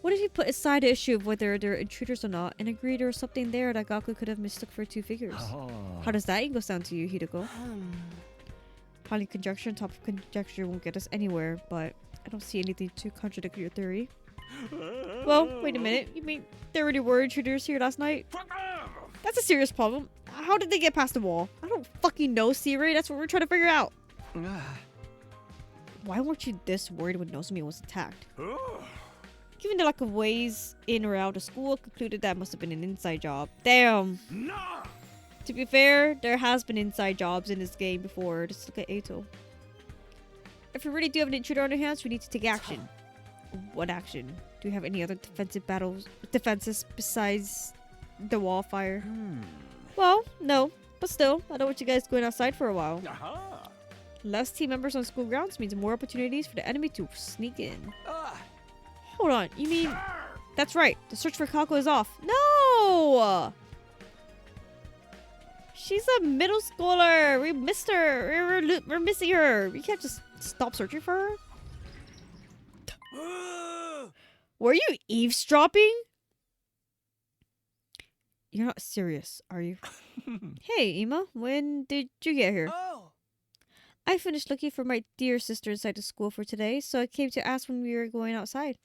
What if you put aside the issue of whether they're intruders or not and agree there was something there that Gaku could have mistook for two figures? How does that go sound to you, Hideko? Piling conjecture on top of conjecture won't get us anywhere, but I don't see anything to contradict your theory. Well, wait a minute. You mean there really were intruders here last night? That's a serious problem. How did they get past the wall? I don't fucking know, Siri. That's what we're trying to figure out. Why weren't you this worried when Nozomi was attacked? Given the lack of ways in or out of school, concluded that must have been an inside job. Damn. To be fair, there has been inside jobs in this game before. Just look at Eito. If we really do have an intruder on our hands, we need to take action. What action? Do you have any other defenses besides the wall fire? Well, no. But still, I don't want you guys going outside for a while. Less team members on school grounds means more opportunities for the enemy to sneak in. Hold on, you mean... That's right, the search for Kako is off. No! She's a middle schooler. We missed her. We're missing her. We can't just stop searching for her. Were you eavesdropping? You're not serious, are you? Hey, Ima, when did you get here? I finished looking for my dear sister inside the school for today, so I came to ask when we were going outside.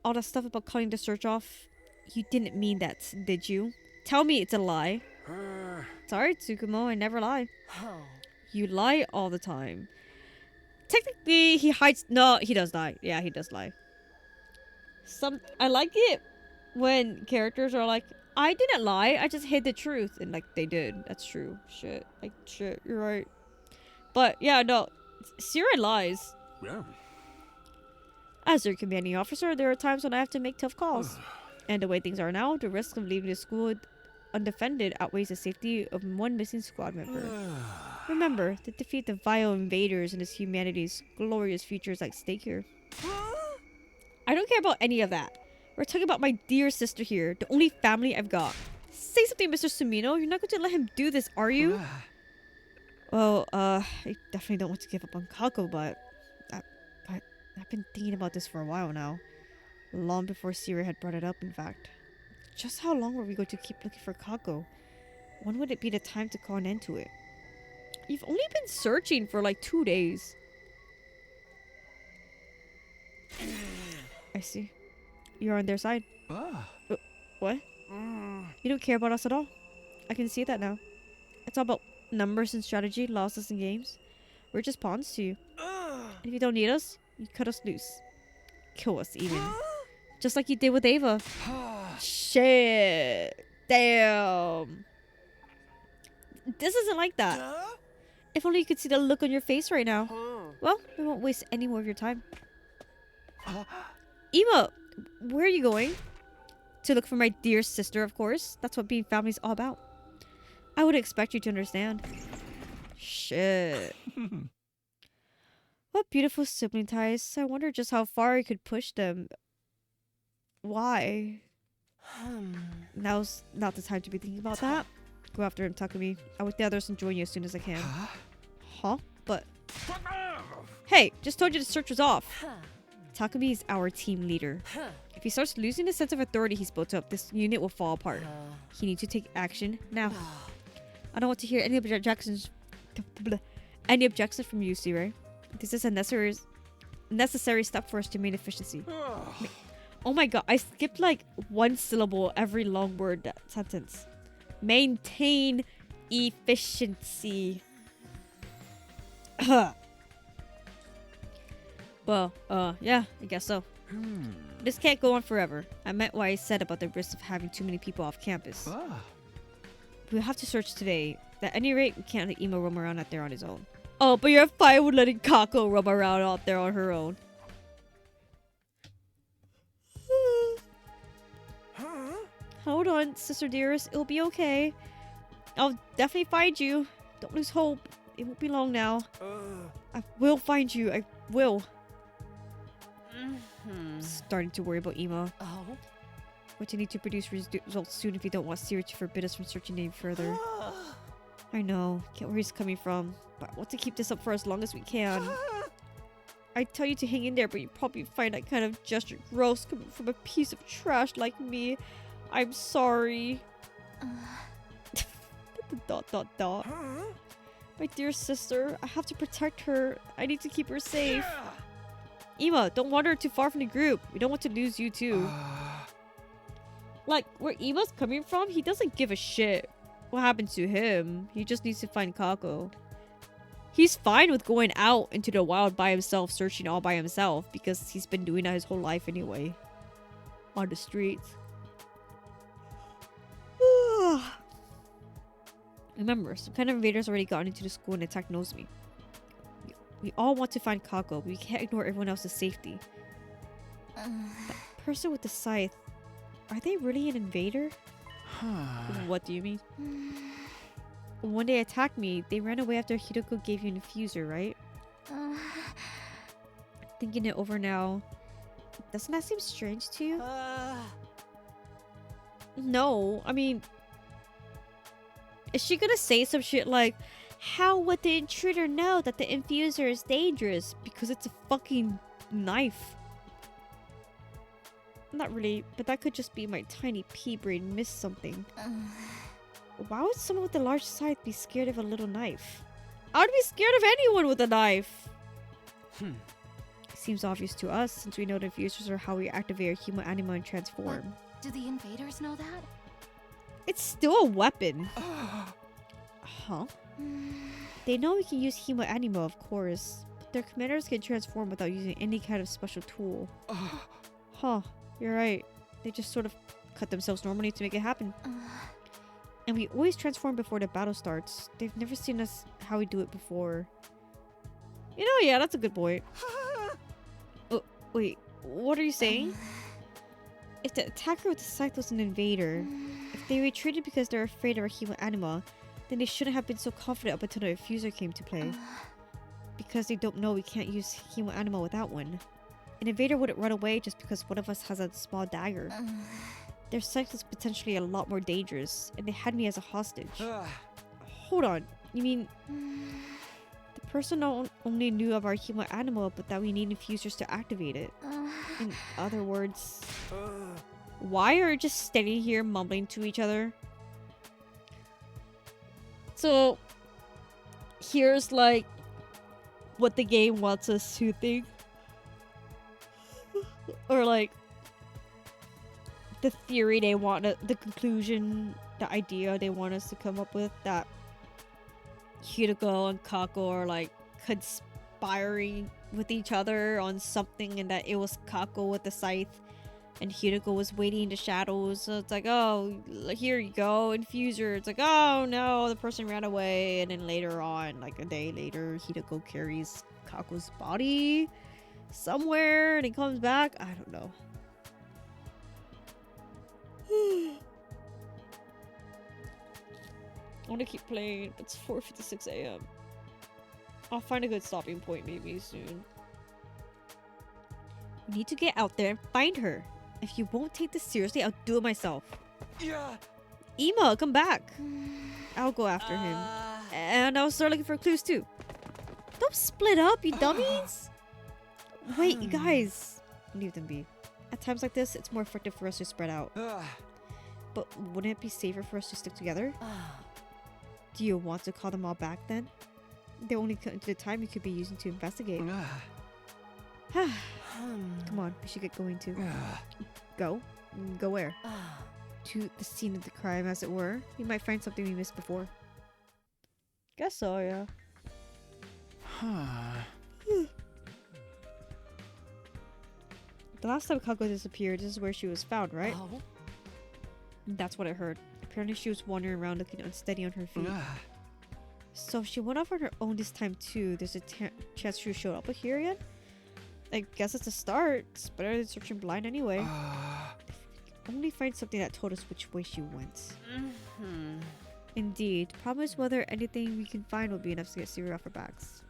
All that stuff about cutting the search off, you didn't mean that, did you? Tell me it's a lie. Sorry, Tsukumo, I never lie. You lie all the time. Technically, he hides... No, he does lie. Yeah, he does lie. I like it when characters are like, I didn't lie, I just hid the truth. And like, they did. That's true. Shit. Like, shit, you're right. But, yeah, no. Siri lies. Yeah. As their commanding officer, there are times when I have to make tough calls. And the way things are now, the risk of leaving the school undefended outweighs the safety of one missing squad member. Remember, to defeat the vile invaders and this humanity's glorious future is at stake here. I don't care about any of that. We're talking about my dear sister here, the only family I've got. Say something, Mr. Sumino. You're not going to let him do this, are you? Well, I definitely don't want to give up on Kako, but I've been thinking about this for a while now. Long before Siri had brought it up, in fact. Just how long were we going to keep looking for Kako? When would it be the time to call an end to it? You've only been searching for like 2 days. I see. You're on their side. What? You don't care about us at all. I can see that now. It's all about numbers and strategy, losses and games. We're just pawns to you. And if you don't need us, you cut us loose. Kill us even. Just like you did with Ava. Shit. Damn. This isn't like that. If only you could see the look on your face right now. Well, we won't waste any more of your time. Ema, where are you going? To look for my dear sister, of course. That's what being family is all about. I would expect you to understand. Shit. What beautiful sibling ties. I wonder just how far I could push them. Why? Now's not the time to be thinking about that. Go after him, Takumi. I with the others and join you as soon as I can. Huh? But... Hey, just told you the search was off. Takumi is our team leader. If he starts losing the sense of authority he's built up, this unit will fall apart. He needs to take action now. I don't want to hear any objections from you, Siri. This is a necessary step for us to maintain efficiency. Oh my god, I skipped like one syllable every long word sentence. Maintain efficiency. Well, yeah, I guess so. This can't go on forever. I meant what I said about the risk of having too many people off campus. We'll have to search today. At any rate, we can't let Emo roam around out there on his own. Oh, but you're fine with letting Kako roam around out there on her own. Hold on, sister dearest. It'll be okay. I'll definitely find you. Don't lose hope. It won't be long now. I will find you. I will. Starting to worry about Emo. But you need to produce results soon if you don't want Siri to forbid us from searching any further. I know. Get where he's coming from. But I want to keep this up for as long as we can. I tell you to hang in there, but you probably find that kind of gesture gross coming from a piece of trash like me. I'm sorry. My dear sister, I have to protect her. I need to keep her safe. Ema, don't wander too far from the group. We don't want to lose you too. Like, where Ema's coming from, he doesn't give a shit what happened to him. He just needs to find Kako. He's fine with going out into the wild by himself, searching all by himself, because he's been doing that his whole life anyway. On the streets. Remember, some kind of invaders already got into the school and attacked Nozomi. We all want to find Kako, but we can't ignore everyone else's safety. That person with the scythe, are they really an invader? What do you mean? When they attacked me, they ran away after Hideko gave you an infuser, right? Thinking it over now, doesn't that seem strange to you? No, I mean... Is she gonna say some shit like, how would the intruder know that the infuser is dangerous? Because it's a fucking knife. Not really, but that could just be my tiny pea brain missed something. Why would someone with a large scythe be scared of a little knife? I would be scared of anyone with a knife! It seems obvious to us, since we know the infusers are how we activate our human anima and transform. But do the invaders know that? It's still a weapon. Huh? They know we can use Hemo Anima, of course, but their commanders can transform without using any kind of special tool. Huh, you're right. They just sort of cut themselves normally to make it happen. And we always transform before the battle starts. They've never seen us how we do it before. You know, yeah, that's a good point. Oh, wait, what are you saying? If the attacker with the scythe was an invader, if they retreated because they're afraid of our Hemo Anima, then they shouldn't have been so confident up until the infuser came to play. Because they don't know we can't use Hemo Anima without one. An invader wouldn't run away just because one of us has a small dagger. Their scythe is potentially a lot more dangerous, and they had me as a hostage. Hold on, You mean the person not only knew of our human animal, but that we need infusers to activate it. In other words, why are you just standing here mumbling to each other? So here's like what the game wants us to think, or like the theory they want, the conclusion, the idea they want us to come up with, that Hideko and Kako are like conspiring with each other on something, and that it was Kako with the scythe and Hideko was waiting in the shadows. So it's like, oh, here you go, infuser. It's like, oh no, the person ran away. And then later on, like a day later, Hideko carries Kako's body somewhere and he comes back. I don't know. I want to keep playing. It's 4:56 a.m. I'll find a good stopping point maybe soon. We need to get out there and find her. If you won't take this seriously, I'll do it myself. Yeah. Ema, come back. I'll go after him. And I'll start looking for clues too. Don't split up, you dummies. Wait, you guys. Leave them be. At times like this, it's more effective for us to spread out. But wouldn't it be safer for us to stick together? Do you want to call them all back then? They only cut into the time you could be using to investigate. Come on, we should get going too. Go? Go where? To the scene of the crime, as it were. We might find something we missed before. Guess so, yeah. The last time Kako disappeared, this is where she was found, right? That's what I heard. Apparently she was wandering around looking unsteady on her feet. So if she went off on her own this time too, there's a chance she showed up here again? I guess it's a start. It's better than searching blind anyway. If we could only find something that told us which way she went. Indeed. Problem is whether anything we can find will be enough to get Siri off our backs.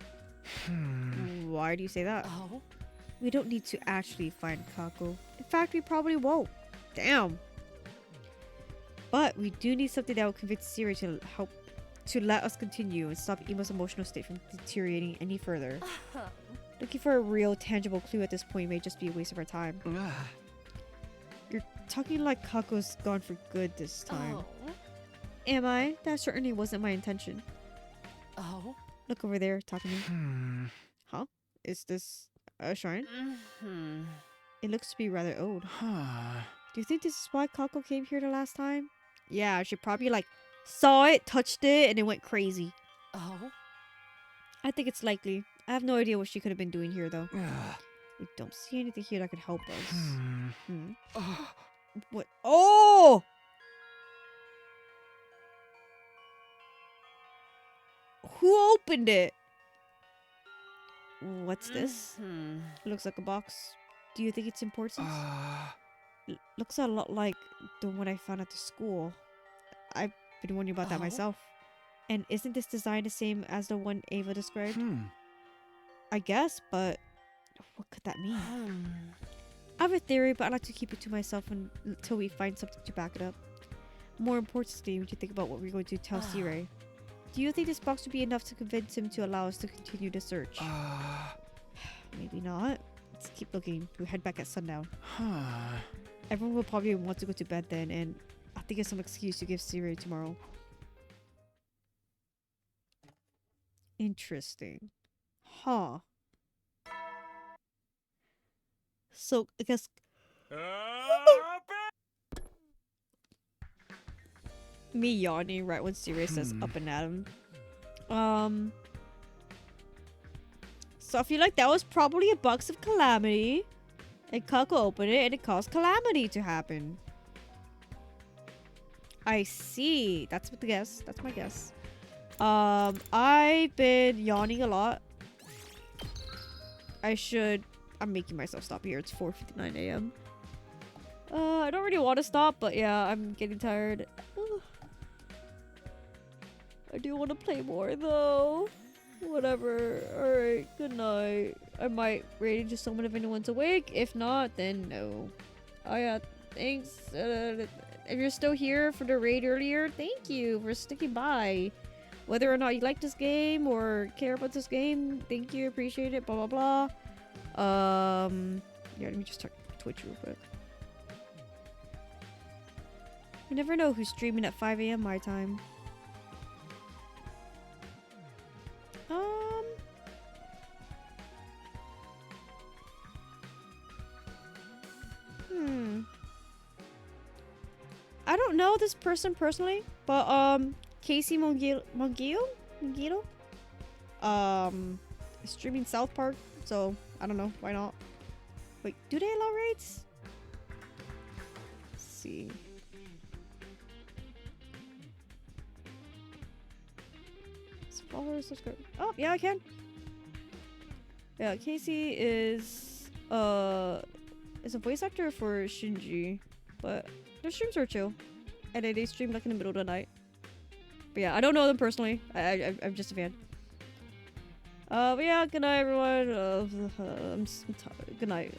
Why do you say that? We don't need to actually find Kako. In fact, we probably won't. Damn. But we do need something that will convince Siri to help to let us continue and stop Ema's emotional state from deteriorating any further. Looking for a real tangible clue at this point may just be a waste of our time. You're talking like Kako's gone for good this time. Am I? That certainly wasn't my intention. Look over there, talking to me. Huh? Is this a shrine? It looks to be rather old. Do you think this is why Kako came here the last time? Yeah, she probably like saw it, touched it, and it went crazy. I think it's likely. I have no idea what she could have been doing here though. We don't see anything here that could help us. What? Oh! Who opened it? What's this? Looks like a box. Do you think it's important? Looks a lot like the one I found at the school. I've been wondering about that myself. And isn't this design the same as the one Ava described? I guess, but what could that mean? I have a theory, but I like to keep it to myself until we find something to back it up. More importantly, when you think about what we're going to tell Sirei, do you think this box would be enough to convince him to allow us to continue the search? Maybe not. Let's keep looking. We'll head back at sundown. Everyone will probably want to go to bed then, and I'll think of some excuse to give Sirei tomorrow. Interesting. Huh. So, I guess... Me yawning right when Sirei says up and at him. So I feel like that was probably a box of Calamity. And Kako opened it and it caused Calamity to happen. I see. That's what the guess. That's my guess. I've been yawning a lot. I'm making myself stop here. It's 4:59 a.m. I don't really want to stop, but yeah, I'm getting tired. I do want to play more though. Whatever. Alright, good night. I might raid into someone if anyone's awake. If not, then no. Oh yeah, thanks. If you're still here for the raid earlier, thank you for sticking by. whether or not you like this game or care about this game, thank you, appreciate it, blah blah blah. Yeah, let me just check Twitch real quick. You never know who's streaming at 5 a.m. my time. I don't know this person personally, but Casey Mongilo is streaming South Park, so I don't know, why not? Wait, do they allow raids? Let's see. Followers, subscribe. Oh, yeah, I can. Yeah, Casey is a voice actor for Shinji, but their streams are chill, and they stream like in the middle of the night. But yeah, I don't know them personally. I'm just a fan. But yeah, good night, everyone. Good night.